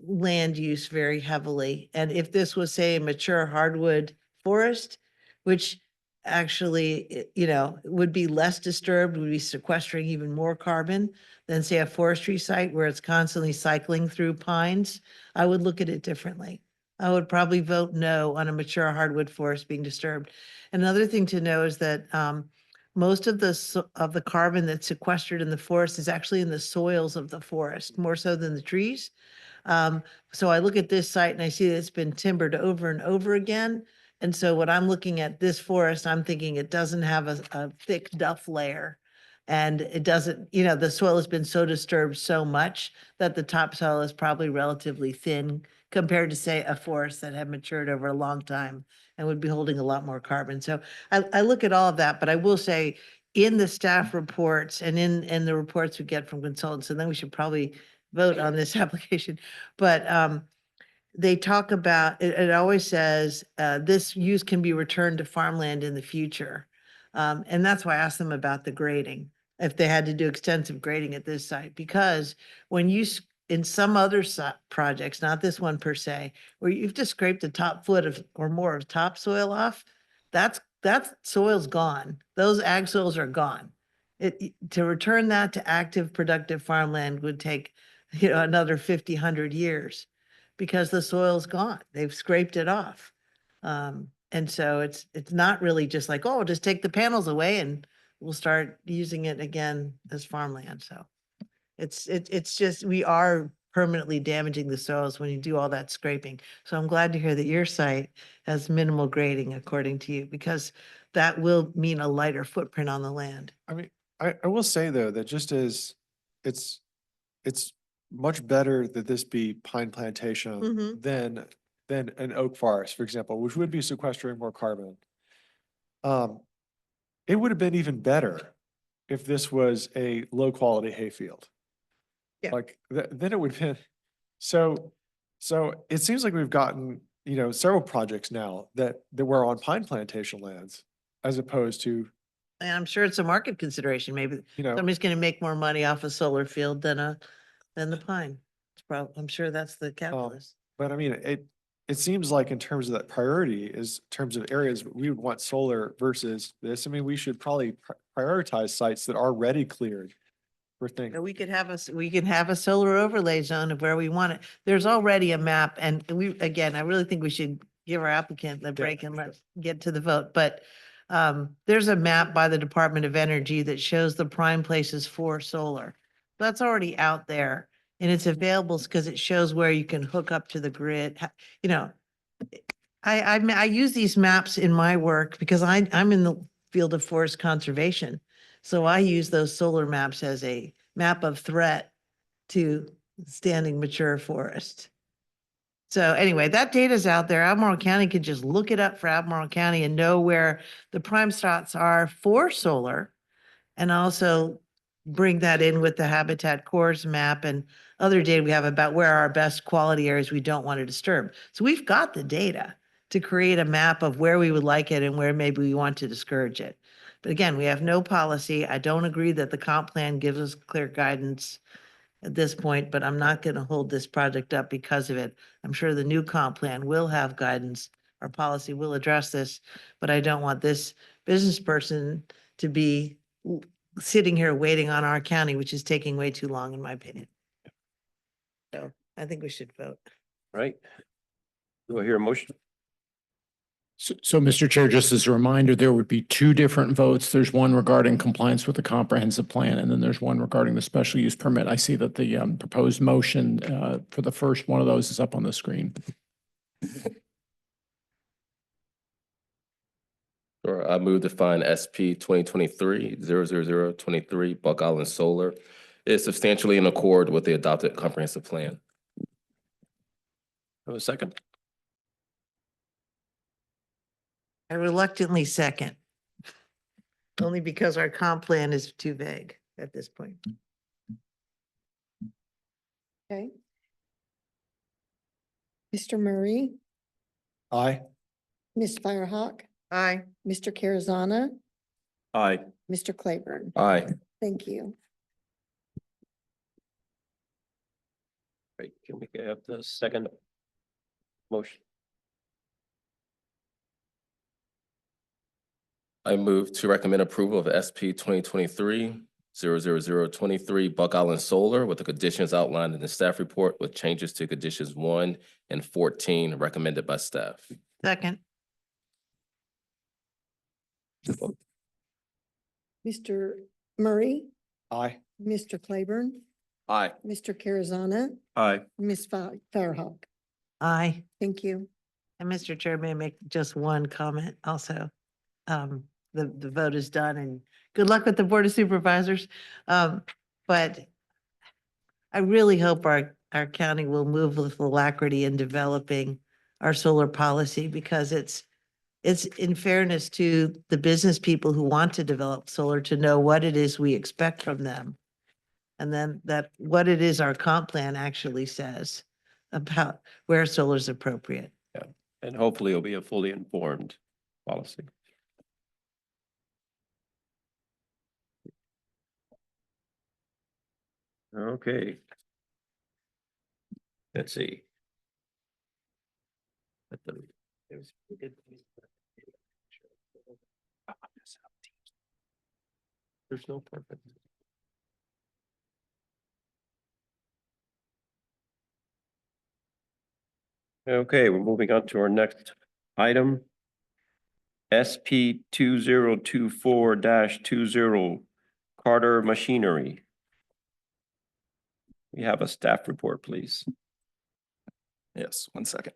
land use very heavily. And if this was, say, a mature hardwood forest, which actually, you know, would be less disturbed, would be sequestering even more carbon than, say, a forestry site where it's constantly cycling through pines, I would look at it differently. I would probably vote no on a mature hardwood forest being disturbed. Another thing to know is that most of the carbon that's sequestered in the forest is actually in the soils of the forest, more so than the trees. So I look at this site and I see that it's been timbered over and over again. And so when I'm looking at this forest, I'm thinking it doesn't have a thick duff layer. And it doesn't, you know, the soil has been so disturbed so much that the topsoil is probably relatively thin compared to, say, a forest that had matured over a long time and would be holding a lot more carbon. So I look at all of that, but I will say in the staff reports and in the reports we get from consultants, and then we should probably vote on this application, but they talk about, it always says, this use can be returned to farmland in the future. And that's why I asked them about the grading, if they had to do extensive grading at this site, because when you, in some other projects, not this one per se, where you've just scraped the top foot of, or more of topsoil off, that soil's gone. Those ag soils are gone. To return that to active productive farmland would take, you know, another 50, 100 years because the soil's gone. They've scraped it off. And so it's not really just like, oh, just take the panels away and we'll start using it again as farmland. So it's just, we are permanently damaging the soils when you do all that scraping. So I'm glad to hear that your site has minimal grading according to you, because that will mean a lighter footprint on the land.
I mean, I will say though, that just as it's much better that this be pine plantation
Mhm.
than an oak forest, for example, which would be sequestering more carbon. It would have been even better if this was a low quality hayfield.
Yeah.
Like then it would have been, so it seems like we've gotten, you know, several projects now that were on pine plantation lands as opposed to,
And I'm sure it's a market consideration. Maybe
you know,
somebody's gonna make more money off a solar field than the pine. It's probably, I'm sure that's the calculus.
but I mean, it seems like in terms of that priority is in terms of areas we would want solar versus this. I mean, we should probably prioritize sites that are already cleared for things.
Or we could have we can have a solar overlay zone of where we want it. There's already a map, and again, I really think we should give our applicant the break and let's get to the vote. But there's a map by the Department of Energy that shows the prime places for solar. That's already out there, and it's available because it shows where you can hook up to the grid. You know, I use these maps in my work because I'm in the field of forest conservation. So I use those solar maps as a map of threat to standing mature forest. So anyway, that data is out there. Albemarle County could just look it up for Albemarle County and know where the prime spots are for solar, and also bring that in with the Habitat Corps map and other data we have about where our best quality areas we don't want to disturb. So we've got the data to create a map of where we would like it and where maybe we want to discourage it. But again, we have no policy. I don't agree that the comp plan gives us clear guidance at this point, but I'm not going to hold this project up because of it. I'm sure the new comp plan will have guidance. Our policy will address this, but I don't want this business person to be sitting here waiting on our county, which is taking way too long, in my opinion. So I think we should vote.
Right? Do I hear a motion?
So, Mr. Chair, just as a reminder, there would be two different votes. There's one regarding compliance with the comprehensive plan, and then there's one regarding the special use permit. I see that the proposed motion for the first one of those is up on the screen.
Sure, I move to find SP 2023-00023 Buck Island Solar is substantially in accord with the adopted comprehensive plan.
Have a second?
I reluctantly second. Only because our comp plan is too vague at this point.
Okay. Mr. Murray,
Aye.
Ms. Firehawk,
Aye.
Mr. Carazana,
Aye.
Mr. Claiborne.
Aye.
Thank you.
Great. Can we have the second motion?
I move to recommend approval of SP 2023-00023 Buck Island Solar with the conditions outlined in the staff report with changes to conditions 1 and 14 recommended by staff.
Second.
Mr. Murray,
Aye.
Mr. Claiborne,
Aye.
Mr. Carazana,
Aye.
Ms. Firehawk.
Aye.
Thank you.
And Mr. Chair, may I make just one comment also? The vote is done and good luck with the Board of Supervisors. But I really hope our county will move with alacrity in developing our solar policy because it's in fairness to the business people who want to develop solar to know what it is we expect from them. And then that what it is our comp plan actually says about where solar is appropriate.
Yeah, and hopefully it'll be a fully informed policy. Okay. Let's see. There's no perfect. Okay, we're moving on to our next item. SP 2024-20 Carter Machinery. We have a staff report, please.
Yes, 1 second.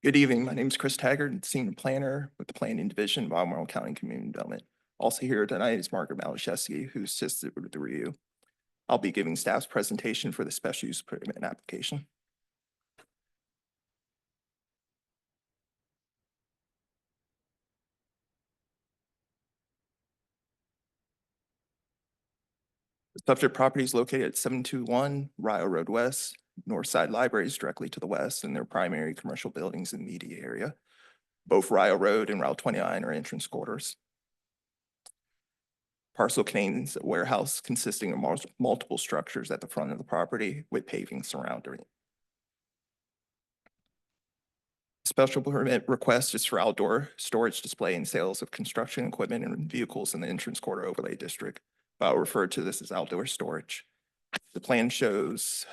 Good evening. My name is Chris Taggart, Senior Planner with the Planning Division of Albemarle County Community Development. Also here tonight is Margaret Malashevsky, who assisted with the review. I'll be giving staff's presentation for the special use permit application. The subject property is located at 721 Rio Road West. North Side Library is directly to the west, and their primary commercial buildings in the media area. Both Rio Road and Route 29 are entrance quarters. Parcel contains a warehouse consisting of multiple structures at the front of the property with paving surrounding it. Special permit request is for outdoor storage, display, and sales of construction equipment and vehicles in the entrance quarter overlay district. I'll refer to this as outdoor storage. The plan shows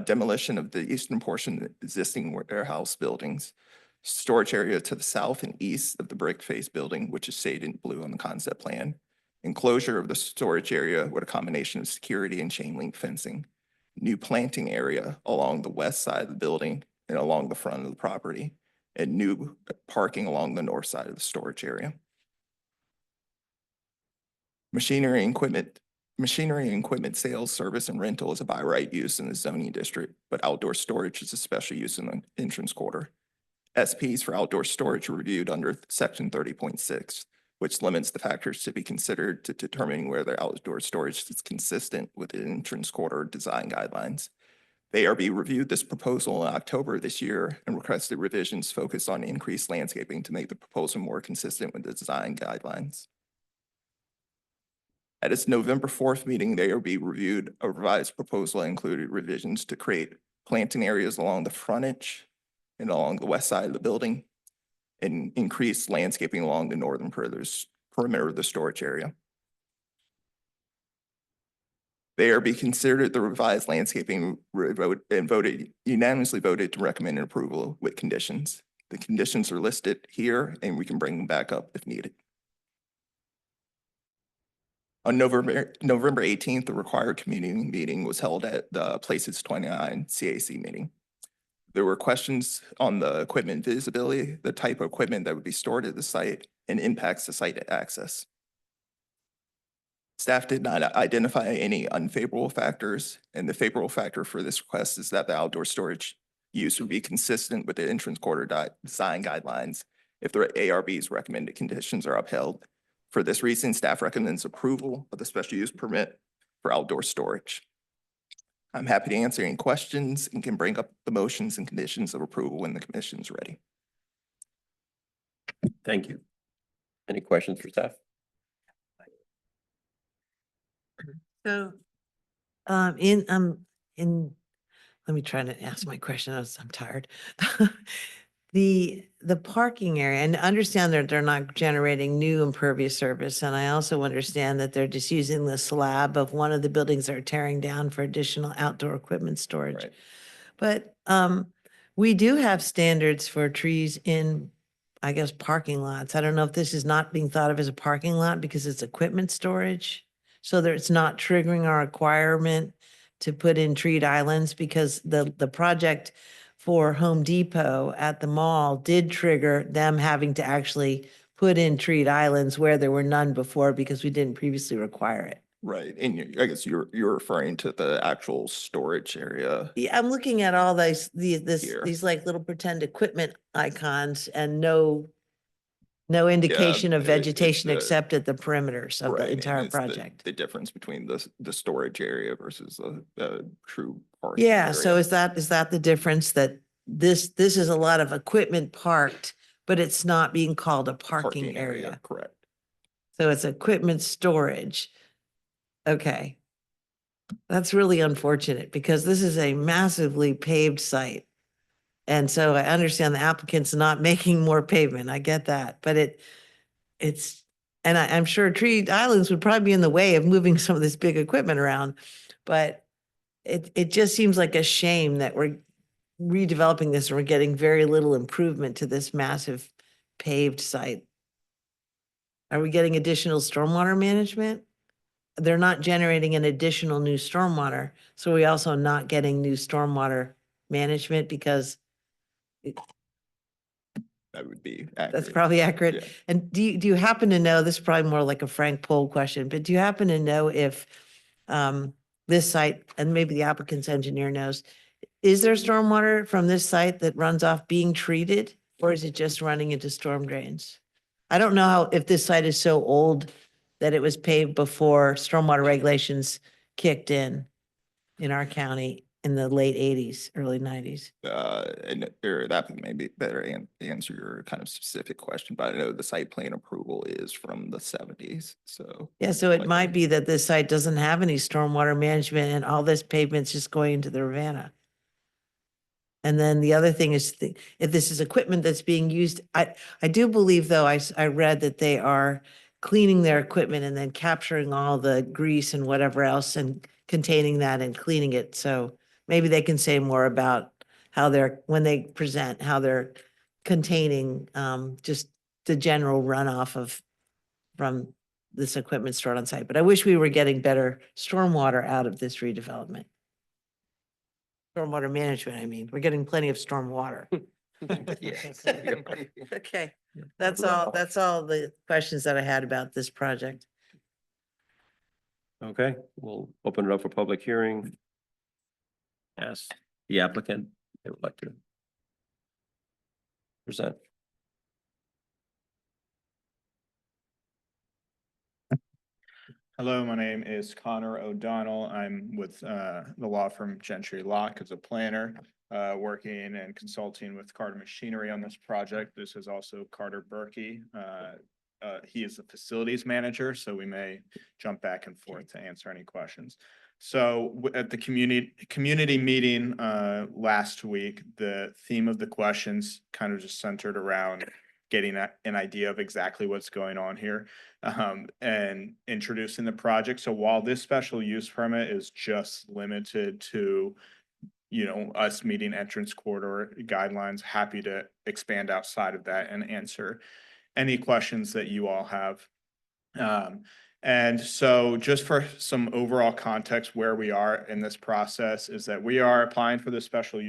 demolition of the eastern portion of the existing warehouse buildings, storage area to the south and east of the brick face building, which is shaded in blue on the concept plan, enclosure of the storage area with a combination of security and chain link fencing, new planting area along the west side of the building and along the front of the property, and new parking along the north side of the storage area. Machinery and equipment sales, service, and rental is a by right use in the zoning district, but outdoor storage is a special use in the entrance quarter. SPs for outdoor storage are reviewed under section 30.6, which limits the factors to be considered to determining whether outdoor storage is consistent with the entrance quarter design guidelines. The ARB reviewed this proposal in October this year and requested revisions focused on increased landscaping to make the proposal more consistent with the design guidelines. At its November 4th meeting, the ARB reviewed a revised proposal that included revisions to create planting areas along the frontage and along the west side of the building and increase landscaping along the northern perimeter of the storage area. There be considered the revised landscaping and unanimously voted to recommend approval with conditions. The conditions are listed here and we can bring them back up if needed. On November 18th, the required community meeting was held at the Places 29 CAC meeting. There were questions on the equipment visibility, the type of equipment that would be stored at the site, and impacts to site access. Staff did not identify any unfavorable factors, and the favorable factor for this request is that the outdoor storage use would be consistent with the entrance corridor design guidelines if the ARB's recommended conditions are upheld. For this reason, staff recommends approval of the special use permit for outdoor storage. I'm happy to answer any questions and can bring up the motions and conditions of approval when the commission is ready.
Thank you. Any questions for staff?
So, let me try to ask my question. I'm tired. The parking area, and understand that they're not generating new impervious surface. And I also understand that they're just using the slab of one of the buildings they're tearing down for additional outdoor equipment storage.
Right.
But we do have standards for trees in, I guess, parking lots. I don't know if this is not being thought of as a parking lot because it's equipment storage. So that it's not triggering our requirement to put in treed islands, because the project for Home Depot at the mall did trigger them having to actually put in treed islands where there were none before because we didn't previously require it.
Right, and I guess you're referring to the actual storage area.
Yeah, I'm looking at all these
Here.
these like little pretend equipment icons and no indication of
it's
vegetation
the-
except at the perimeters of
Right,
the
and
entire
it's the-
project.
The difference between the storage area versus the true park.
Yeah, so is that the difference, that this is a lot of equipment parked, but it's not being called a parking area?
Correct.
So it's equipment storage. Okay. That's really unfortunate because this is a massively paved site. And so I understand the applicant's not making more pavement. I get that, but it's, and I'm sure tree islands would probably be in the way of moving some of this big equipment around. But it just seems like a shame that we're redeveloping this and we're getting very little improvement to this massive paved site. Are we getting additional stormwater management? They're not generating an additional new stormwater. So we also not getting new stormwater management because
That would be
that's
accurate.
probably accurate.
Yeah.
And do you happen to know, this is probably more like a Frank Pohl question, but do you happen to know if this site, and maybe the applicant's engineer knows, is there stormwater from this site that runs off being treated, or is it just running into storm drains? I don't know if this site is so old that it was paved before stormwater regulations kicked in our county in the late 80s, early 90s.
And or that may be better answer your kind of specific question, but I know the site plan approval is from the 70s, so.
Yeah, so it
like-
might be that this site doesn't have any stormwater management and all this pavement's just going into the Rivanna. And then the other thing is, if this is equipment that's being used, I do believe though, I read that they are cleaning their equipment and then capturing all the grease and whatever else and containing that and cleaning it. So maybe they can say more about how they're, when they present, how they're containing just the general runoff from this equipment stored on site. But I wish we were getting better stormwater out of this redevelopment. Stormwater management, I mean, we're getting plenty of stormwater. Okay, that's all the questions that I had about this project.
Okay, we'll open it up for public hearing. Ask the applicant, they would like to present.
Hello, my name is Connor O'Donnell. I'm with the law firm Gentry Locke as a planner, working and consulting with Carter Machinery on this project. This is also Carter Berkey. He is the facilities manager, so we may jump back and forth to answer any questions. So at the community meeting last week, the theme of the questions kind of just centered around getting an idea of exactly what's going on here, and introducing the project. So while this special use permit is just limited to, you know, us meeting entrance corridor guidelines, happy to expand outside of that and answer any questions that you all have. And so just for some overall context, where we are in this process is that we are applying for the special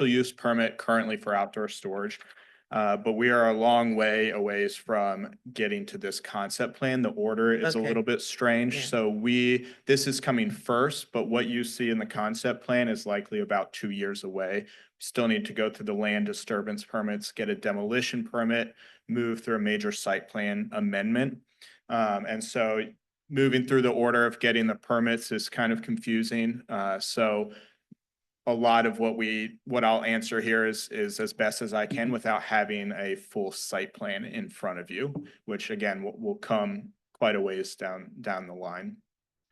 use permit currently for outdoor storage. But we are a long way away from getting to this concept plan. The order is a
Okay.
little bit strange.
Yeah.
So this is coming first, but what you see in the concept plan is likely about 2 years away. We still need to go through the land disturbance permits, get a demolition permit, move through a major site plan amendment. And so moving through the order of getting the permits is kind of confusing. So a lot of what I'll answer here is as best as I can without having a full site plan in front of you, which again, will come quite a ways down the line.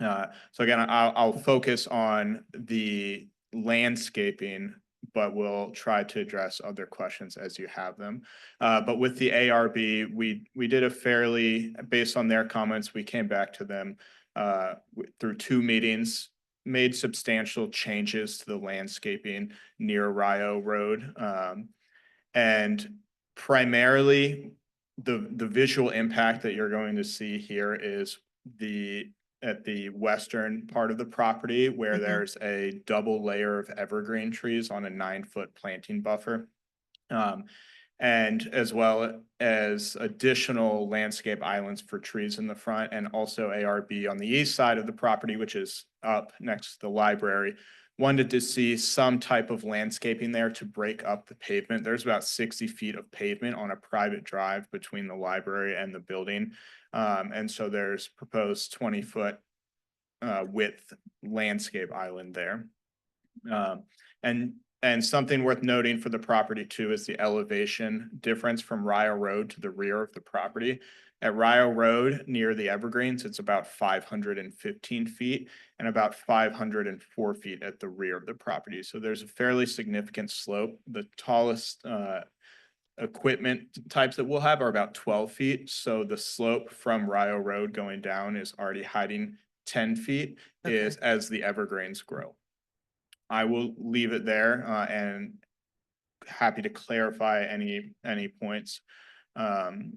So again, I'll focus on the landscaping, but we'll try to address other questions as you have them. But with the ARB, we did based on their comments, we came back to them through 2 meetings, made substantial changes to the landscaping near Rio Road. And primarily, the visual impact that you're going to see here is at the western part of the property where there's a double layer of evergreen trees on a 9-foot planting buffer. And as well as additional landscape islands for trees in the front, and also ARB on the east side of the property, which is up next to the library. Wanted to see some type of landscaping there to break up the pavement. There's about 60 feet of pavement on a private drive between the library and the building. And so there's proposed 20-foot width landscape island there. And something worth noting for the property too is the elevation difference from Rio Road to the rear of the property. At Rio Road near the Evergreens, it's about 515 feet and about 504 feet at the rear of the property. So there's a fairly significant slope. The tallest equipment types that we'll have are about 12 feet. So the slope from Rio Road going down is already hiding 10 feet is as the Evergreens grow. I will leave it there and happy to clarify any points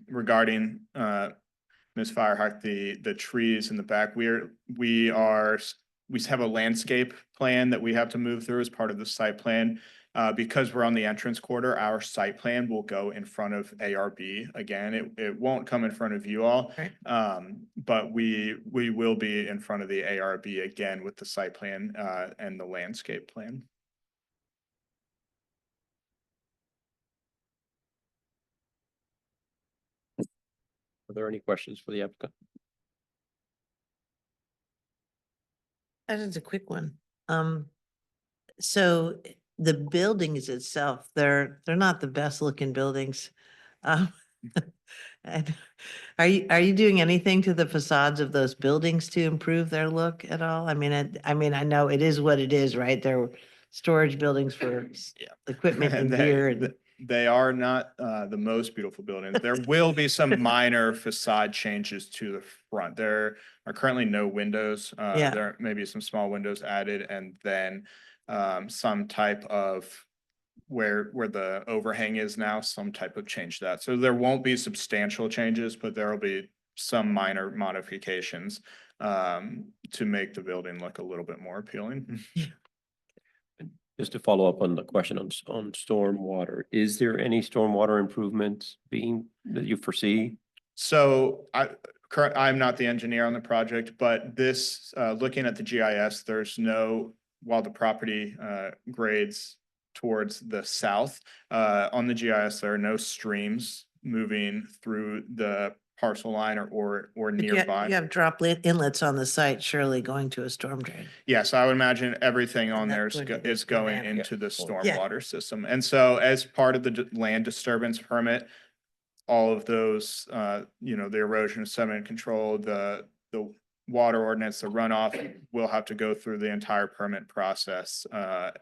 regarding Ms. Firehawk, the trees in the back. We have a landscape plan that we have to move through as part of the site plan. Because we're on the entrance corridor, our site plan will go in front of ARB. Again, it won't come in front of you all.
Right.
But we will be in front of the ARB again with the site plan and the landscape plan.
Are there any questions for the applicant?
That is a quick one. So the buildings itself, they're not the best looking buildings. And are you doing anything to the facades of those buildings to improve their look at all? I mean, I know it is what it is, right? They're storage buildings for equipment and gear and.
They are not the most beautiful buildings. There will be some minor facade changes to the front. There are currently no windows.
Yeah.
There may be some small windows added, and then some type of where the overhang is now, some type of change to that. So there won't be substantial changes, but there will be some minor modifications to make the building look a little bit more appealing.
Just to follow up on the question on stormwater, is there any stormwater improvements that you foresee?
So I'm not the engineer on the project, but this, looking at the GIS, while the property grades towards the south, on the GIS, there are no streams moving through the parcel line or nearby.
You have drop inlets on the site, surely going to a storm drain.
Yes, I would imagine everything on there is going into the stormwater system. And so as part of the land disturbance permit, all of those, the erosion sediment control, the water ordinance, the runoff will have to go through the entire permit process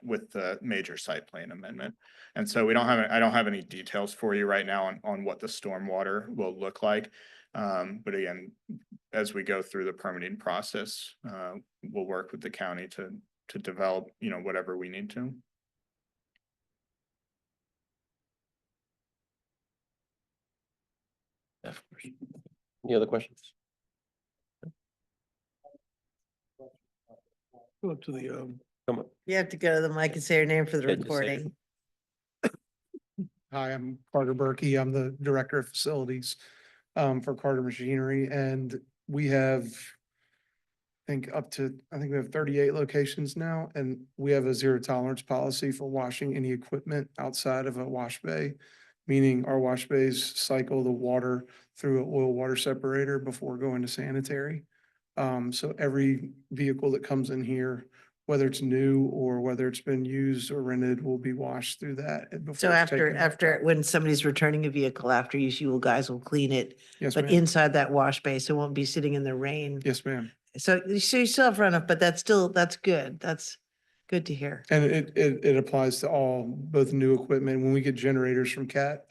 with the major site plan amendment. And so I don't have any details for you right now on what the stormwater will look like. But again, as we go through the permitting process, we'll work with the county to develop, whatever we need to.
Any other questions?
Go up to the,
Come on.
You have to go to the mic and say your name for the
Yeah, just say it.
recording.
Hi, I'm Carter Berkey. I'm the Director of Facilities for Carter Machinery, and we have, I think we have 38 locations now, and we have a zero tolerance policy for washing any equipment outside of a wash bay, meaning our wash bays cycle the water through an oil water separator before going to sanitary. So every vehicle that comes in here, whether it's new or whether it's been used or rented, will be washed through that.
So
before it's
after,
taken out.
when somebody's returning a vehicle after use, you guys will clean it,
Yes,
but
ma'am.
inside that wash bay, so it won't be sitting in the rain.
Yes, ma'am.
So you still have runoff, but that's good. That's good to hear.
And it applies to all, both new equipment. When we get generators from CAT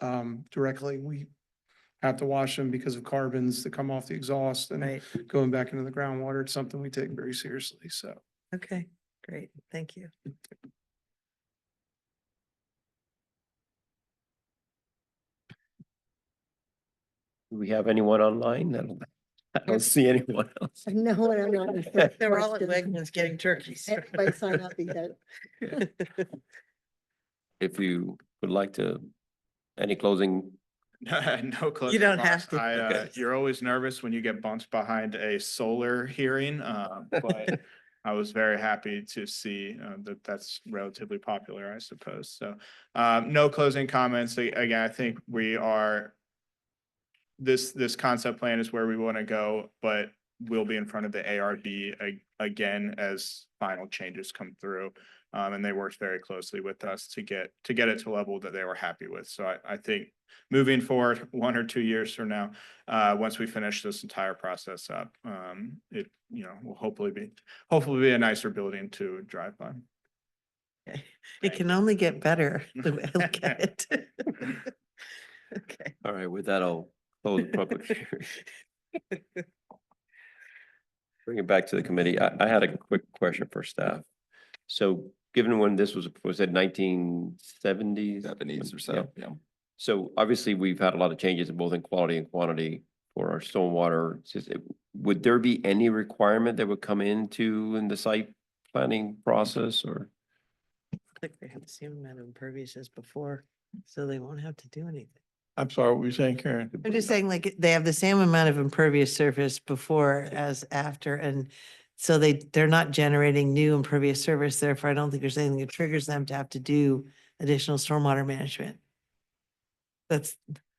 directly, we have to wash them because of carbons that come off the exhaust and
Right.
going back into the groundwater. It's something we take very seriously, so.
Okay, great. Thank you.
Do we have anyone online? I don't see anyone else.
No, I don't know.
They're all at Wegmans getting turkeys.
Everybody sign up, you got.
If you would like to, any closing?
No closing.
You don't
remarks.
have to.
Okay.
You're always nervous when you get bumped behind a solar hearing, but I was very happy to see that that's relatively popular, I suppose. So no closing comments. Again, I think we are, this concept plan is where we want to go, but we'll be in front of the ARB again as final changes come through. And they worked very closely with us to get it to a level that they were happy with. So I think moving forward 1 or 2 years from now, once we finish this entire process up, it, will hopefully be a nicer building to drive by.
Okay. It can only get better the way I look at it. Okay.
All right, with that, I'll close the public hearing. Bring it back to the committee. I had a quick question for staff. So given when this was it 1970s?
70s or so, yeah.
So obviously, we've had a lot of changes both in quality and quantity for our stormwater. Would there be any requirement that would come in the site planning process or?
I think they have the same amount of impervious as before, so they won't have to do anything.
I'm sorry, what were you saying, Karen?
I'm just saying, like, they have the same amount of impervious surface before as after, and so they're not generating new impervious surface, therefore I don't think there's anything that triggers them to have to do additional stormwater management. That's,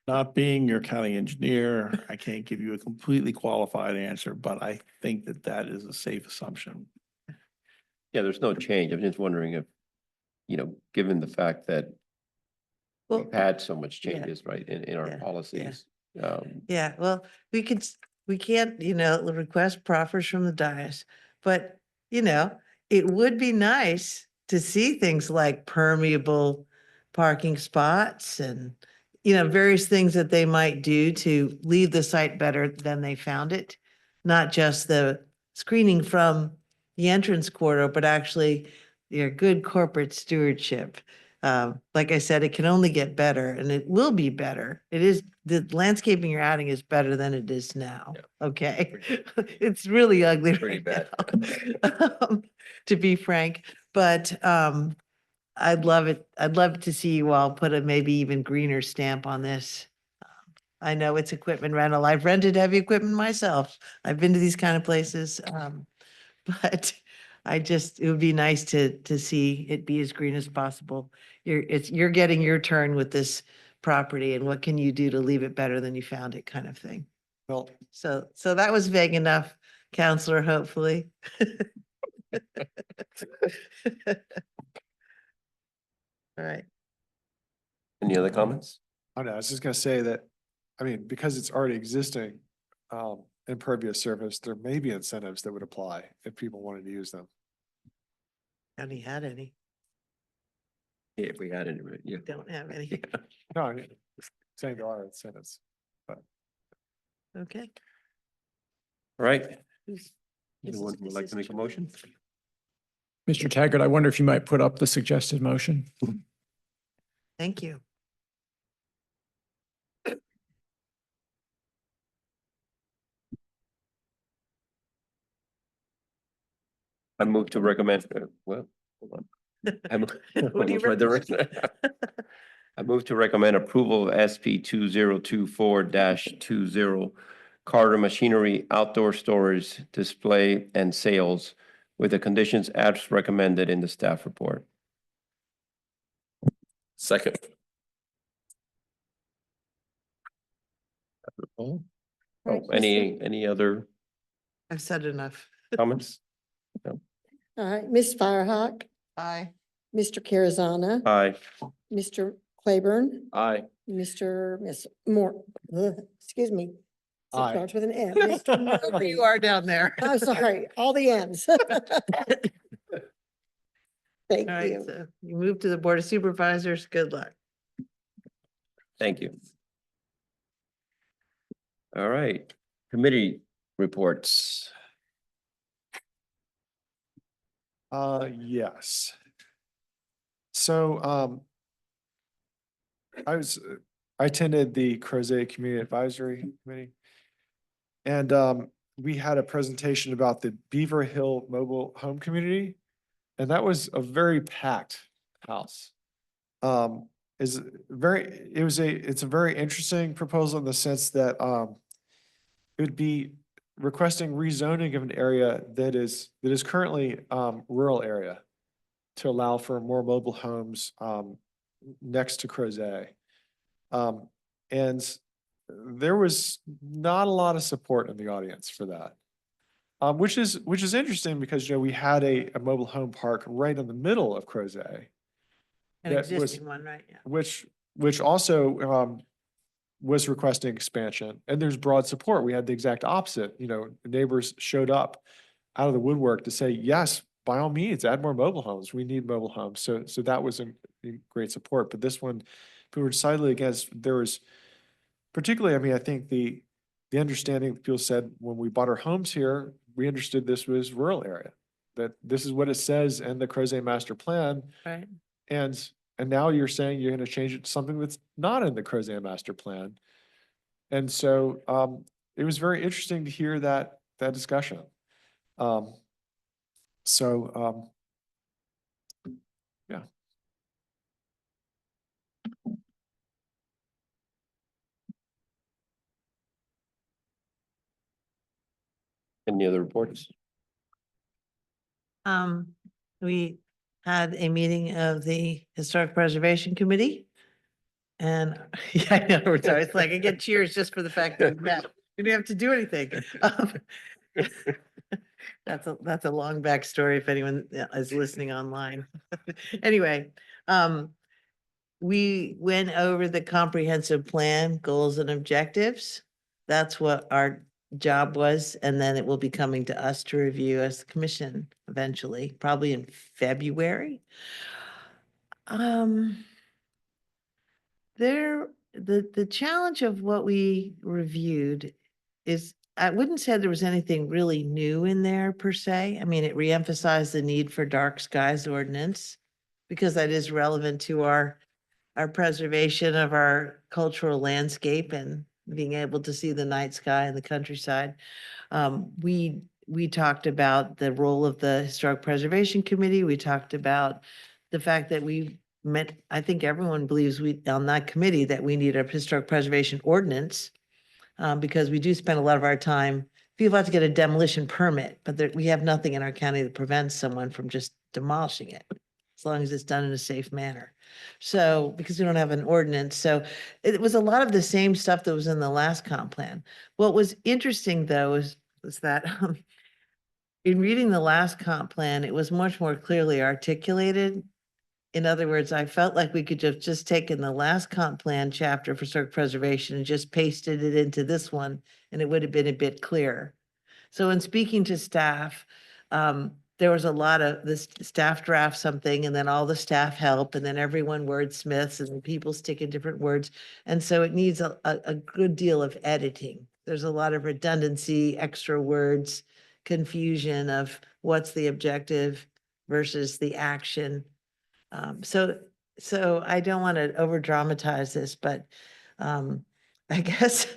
Not being your county engineer, I can't give you a completely qualified answer, but I think that is a safe assumption.
Yeah, there's no change. I'm just wondering if, given the fact that
well,
we've had so much
yeah.
changes, right, in our
Yeah,
policies.
yeah, well, we can't, request proffers from the dais, but, it would be nice to see things like permeable parking spots and, various things that they might do to leave the site better than they found it. Not just the screening from the entrance corridor, but actually your good corporate stewardship. Like I said, it can only get better and it will be better. The landscaping you're adding is better than it is now. Okay. It's really ugly.
Pretty
right
bad.
now, to be frank, but, I'd love it. I'd love to see you all put a maybe even greener stamp on this. I know it's equipment rental. I've rented heavy equipment myself. I've been to these kind of places. But it would be nice to see it be as green as possible. You're getting your turn with this property and what can you do to leave it better than you found it kind of thing.
Well,
So that was vague enough, Counselor, hopefully. All right.
Any other comments?
I don't know, I was just gonna say that, because it's already existing, impervious surface, there may be incentives that would apply if people wanted to use them.
County had any?
Yeah, if we had it, yeah.
Don't have any.
No, I mean, saying there are incentives.
Okay.
All right.
Who's-
Anyone would like to make a motion?
Mr. Taggart, I wonder if you might put up the suggested motion?
Thank you.
I move to recommend, well, hold on. I move-
What do you
almost read the rest. I move to recommend approval of SP 2024-20 Carter Machinery Outdoor Storage, Display and Sales with the conditions as recommended in the staff report.
Second.
Oh,
Right,
any other
I've said enough.
comments?
All right, Ms. Firehawk,
Aye.
Mr. Carazana,
Aye.
Mr. Claiborne,
Aye.
Miss Moore, excuse me. It
Aye.
starts with an M. Mr.
Wherever
Murphy.
you are down there.
I'm sorry, all the M's. Thank
All right,
you.
so you move to the Board of Supervisors. Good luck.
Thank you. All right, committee reports.
Yes. So, I attended the Crozet Community Advisory Committee. And, we had a presentation about the Beaver Hill Mobile Home Community. And that was a very packed house. It's a very interesting proposal in the sense that, it would be requesting rezoning of an area that is currently, rural area to allow for more mobile homes, next to Crozet. And there was not a lot of support in the audience for that. Which is interesting because, we had a mobile home park right in the middle of Crozet.
An
that was-
existing one, right? Yeah.
which also, was requesting expansion, and there's broad support. We had the exact opposite, neighbors showed up out of the woodwork to say, yes, by all means, add more mobile homes. We need mobile homes. So that was in great support. But this one, people were decidedly against. There was particularly, I think the understanding that people said when we bought our homes here, we understood this was rural area, that this is what it says in the Crozet master plan.
Right.
And now you're saying you're going to change it to something that's not in the Crozet master plan. And so it was very interesting to hear that discussion. Yeah.
Any other reports?
We had a meeting of the Historic Preservation Committee. And yeah, I know, it's like I get cheers just for the fact that we met. We didn't have to do anything. That's a long backstory if anyone is listening online. Anyway, we went over the comprehensive plan, goals and objectives. That's what our job was, and then it will be coming to us to review as the commission eventually, probably in February. The challenge of what we reviewed is, I wouldn't say there was anything really new in there per se. I mean, it reemphasized the need for dark skies ordinance because that is relevant to our preservation of our cultural landscape and being able to see the night sky and the countryside. We talked about the role of the Historic Preservation Committee. We talked about the fact that I think everyone believes on that committee that we need a historic preservation ordinance because we do spend a lot of our time, people have to get a demolition permit, but we have nothing in our county that prevents someone from just demolishing it, as long as it's done in a safe manner. So, because we don't have an ordinance. So it was a lot of the same stuff that was in the last comp plan. What was interesting though was that in reading the last comp plan, it was much more clearly articulated In other words, I felt like we could have just taken the last comp plan chapter for historic preservation and just pasted it into this one, and it would have been a bit clearer. So in speaking to staff, there was a lot of this staff draft something and then all the staff help and then everyone wordsmiths and people stick in different words. And so it needs a good deal of editing. There's a lot of redundancy, extra words, confusion of what's the objective versus the action. So I don't want to over dramatize this, but I guess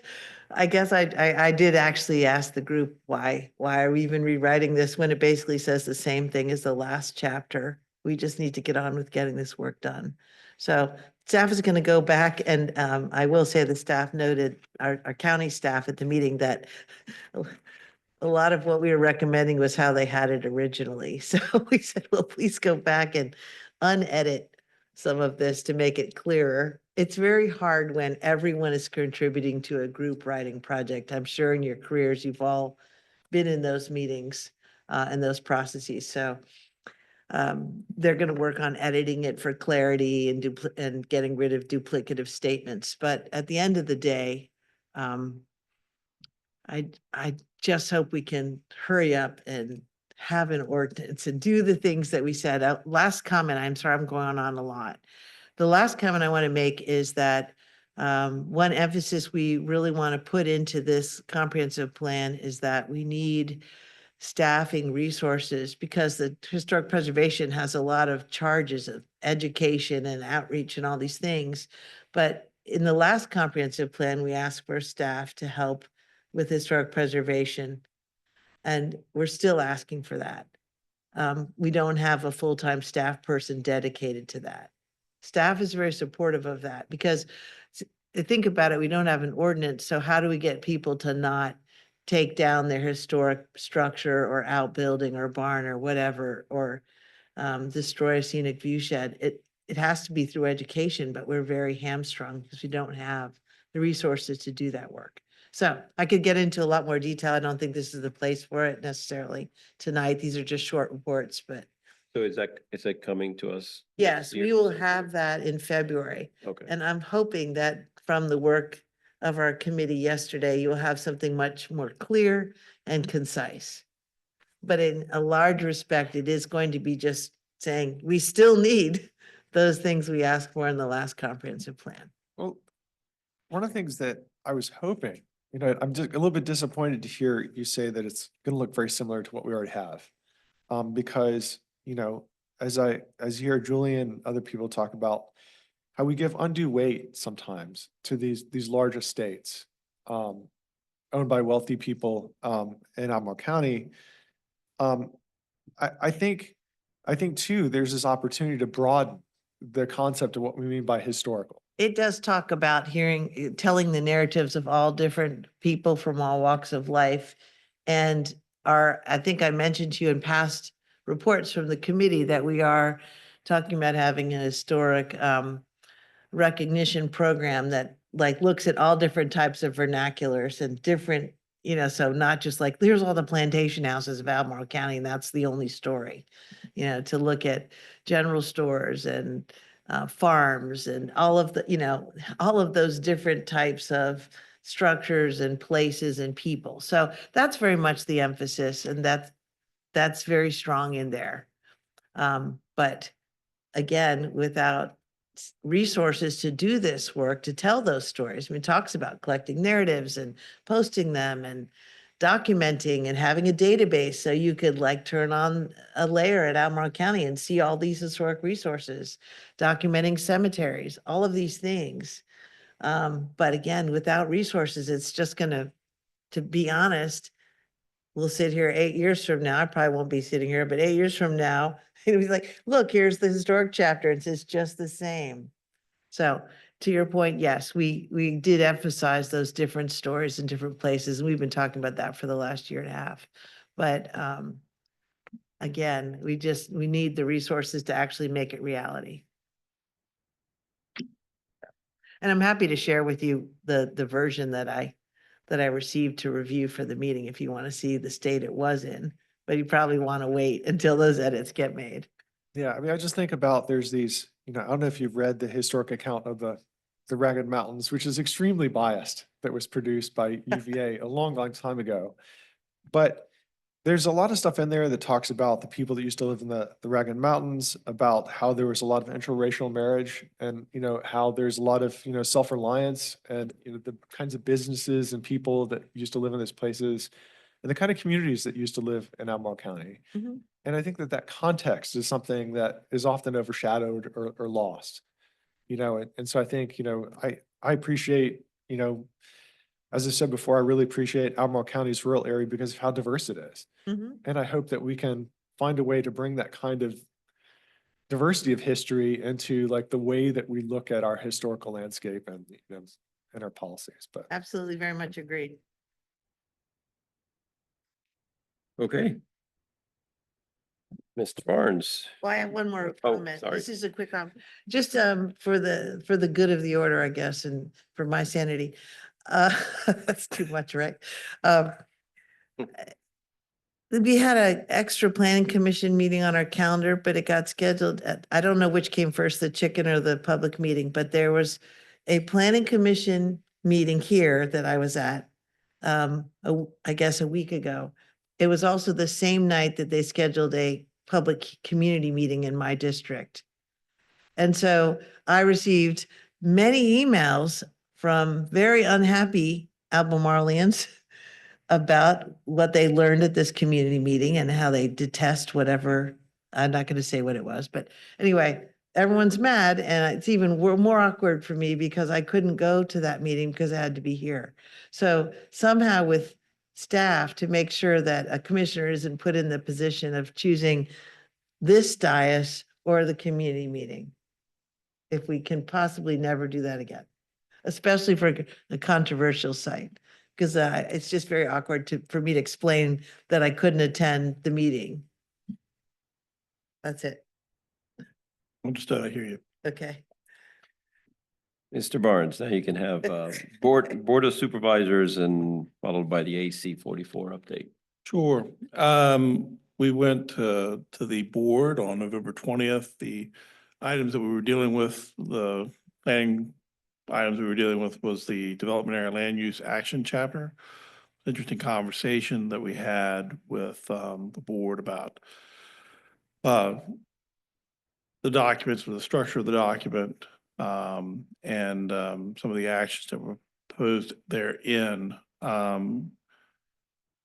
I did actually ask the group why are we even rewriting this when it basically says the same thing as the last chapter? We just need to get on with getting this work done. So staff is going to go back and I will say the staff noted, our county staff at the meeting, that a lot of what we were recommending was how they had it originally. So we said, well, please go back and unedit some of this to make it clearer. It's very hard when everyone is contributing to a group writing project. I'm sure in your careers, you've all been in those meetings and those processes. So they're going to work on editing it for clarity and getting rid of duplicative statements. But at the end of the day, I just hope we can hurry up and have an ordinance and do the things that we said. Last comment, I'm sorry, I'm going on a lot. The last comment I want to make is that one emphasis we really want to put into this comprehensive plan is that we need staffing resources because the historic preservation has a lot of charges of education and outreach and all these things. But in the last comprehensive plan, we asked for staff to help with historic preservation. And we're still asking for that. We don't have a full-time staff person dedicated to that. Staff is very supportive of that because think about it, we don't have an ordinance. So how do we get people to not take down their historic structure or outbuilding or barn or whatever, or destroy a scenic view shed? It has to be through education, but we're very hamstrung because we don't have the resources to do that work. So I could get into a lot more detail. I don't think this is the place for it necessarily tonight. These are just short reports, but
So is that coming to us?
yes,
next year?
we will have that in February.
Okay.
And I'm hoping that from the work of our committee yesterday, you'll have something much more clear and concise. But in a large respect, it is going to be just saying, we still need those things we asked for in the last comprehensive plan.
Well, one of the things that I was hoping, I'm just a little bit disappointed to hear you say that it's going to look very similar to what we already have. Because, as you hear Julian and other people talk about how we give undue weight sometimes to these large estates owned by wealthy people in Albemarle County. I think too, there's this opportunity to broaden the concept of what we mean by historical.
It does talk about telling the narratives of all different people from all walks of life. And I think I mentioned to you in past reports from the committee that we are talking about having an historic recognition program that looks at all different types of vernaculars and different, so not just like, here's all the plantation houses of Albemarle County and that's the only story, to look at general stores and farms and all of those different types of structures and places and people. So that's very much the emphasis, and that's very strong in there. But again, without resources to do this work, to tell those stories, it talks about collecting narratives and posting them and documenting and having a database so you could turn on a layer at Albemarle County and see all these historic resources, documenting cemeteries, all of these things. But again, without resources, it's just to be honest, we'll sit here 8 years from now. I probably won't be sitting here, but 8 years from now, it'll be like, look, here's the historic chapter. It's just the same. So to your point, yes, we did emphasize those different stories in different places. And we've been talking about that for the last year and a half. But again, we need the resources to actually make it reality. And I'm happy to share with you the version that I received to review for the meeting if you want to see the state it was in. But you probably want to wait until those edits get made.
Yeah, I mean, I just think about there's these, I don't know if you've read the historic account of the Ragged Mountains, which is extremely biased, that was produced by UVA a long, long time ago. But there's a lot of stuff in there that talks about the people that used to live in the Ragged Mountains, about how there was a lot of interracial marriage and, how there's a lot of, self-reliance and, the kinds of businesses and people that used to live in those places and the kind of communities that used to live in Albemarle County.
Mhm.
And I think that context is something that is often overshadowed or lost, and so I think, I appreciate, as I said before, I really appreciate Albemarle County's rural area because of how diverse it is.
Mhm.
And I hope that we can find a way to bring that kind of diversity of history into like the way that we look at our historical landscape and, and our policies, but.
Absolutely, very much agreed.
Okay. Mr. Barnes.
Well, I have one more
Oh,
comment.
sorry.
This is a quick comment. Just for the good of the order, I guess, and for my sanity. That's too much, right? We had an extra planning commission meeting on our calendar, but it got scheduled at, I don't know which came first, the chicken or the public meeting, but there was a planning commission meeting here that I was at, I guess a week ago. It was also the same night that they scheduled a public community meeting in my district. And so I received many emails from very unhappy Albemarleans about what they learned at this community meeting and how they detest whatever, I'm not going to say what it was, but anyway, everyone's mad and it's even more awkward for me because I couldn't go to that meeting because I had to be here. So somehow with staff to make sure that a commissioner isn't put in the position of choosing this dais or the community meeting. If we can possibly never do that again, especially for a controversial site. Because it's just very awkward for me to explain that I couldn't attend the meeting. That's it.
Understood, I hear you.
Okay.
Mr. Barnes, now you can have Board of Supervisors and followed by the AC 44 update.
Sure. We went to the board on November 20th. The items that we were dealing with, the planning items we were dealing with was the development area land use action chapter. Interesting conversation that we had with the board about the documents or the structure of the document and some of the actions that were posed therein.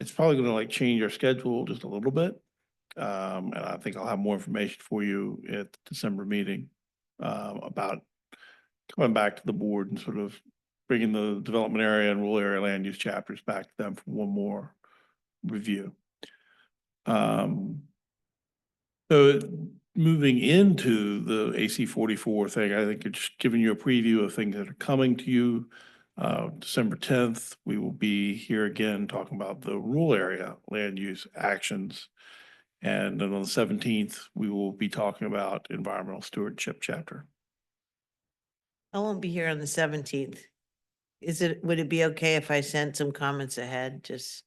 It's probably going to like change our schedule just a little bit. And I think I'll have more information for you at the December meeting about coming back to the board and sort of bringing the development area and rural area land use chapters back to them for one more review. So moving into the AC 44 thing, I think it's giving you a preview of things that are coming to you. December 10th, we will be here again talking about the rural area land use actions. And then on the 17th, we will be talking about environmental stewardship chapter.
I won't be here on the 17th. Would it be okay if I sent some comments ahead just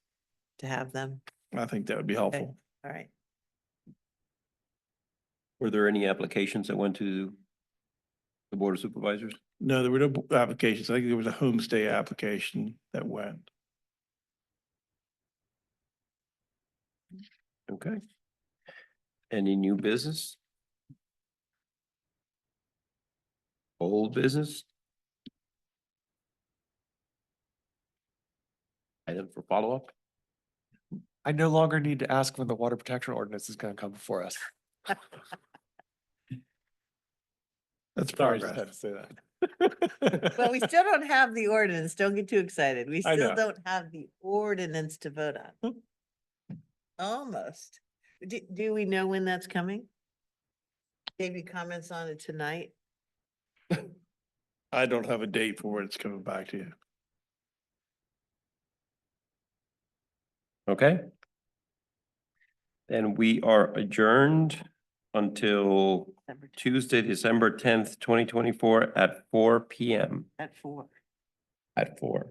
to have them?
I think that would be helpful.
All right.
Were there any applications that went to the Board of Supervisors?
No, there were no applications. I think there was a homestay application that went.
Okay. Any new business? Old business? Item for follow-up?
I no longer need to ask when the water protection ordinance is going to come before us.
That's
Sorry,
progress.
just had to say that.
Well, we still don't have the ordinance. Don't get too excited. We
I
still
know.
don't have the ordinance to vote on. Almost. Do we know when that's coming? Gave you comments on it tonight?
I don't have a date for when it's coming back to you.
Okay. And we are adjourned until Tuesday, December 10th, 2024 at 4 p.m.
At 4.
At 4.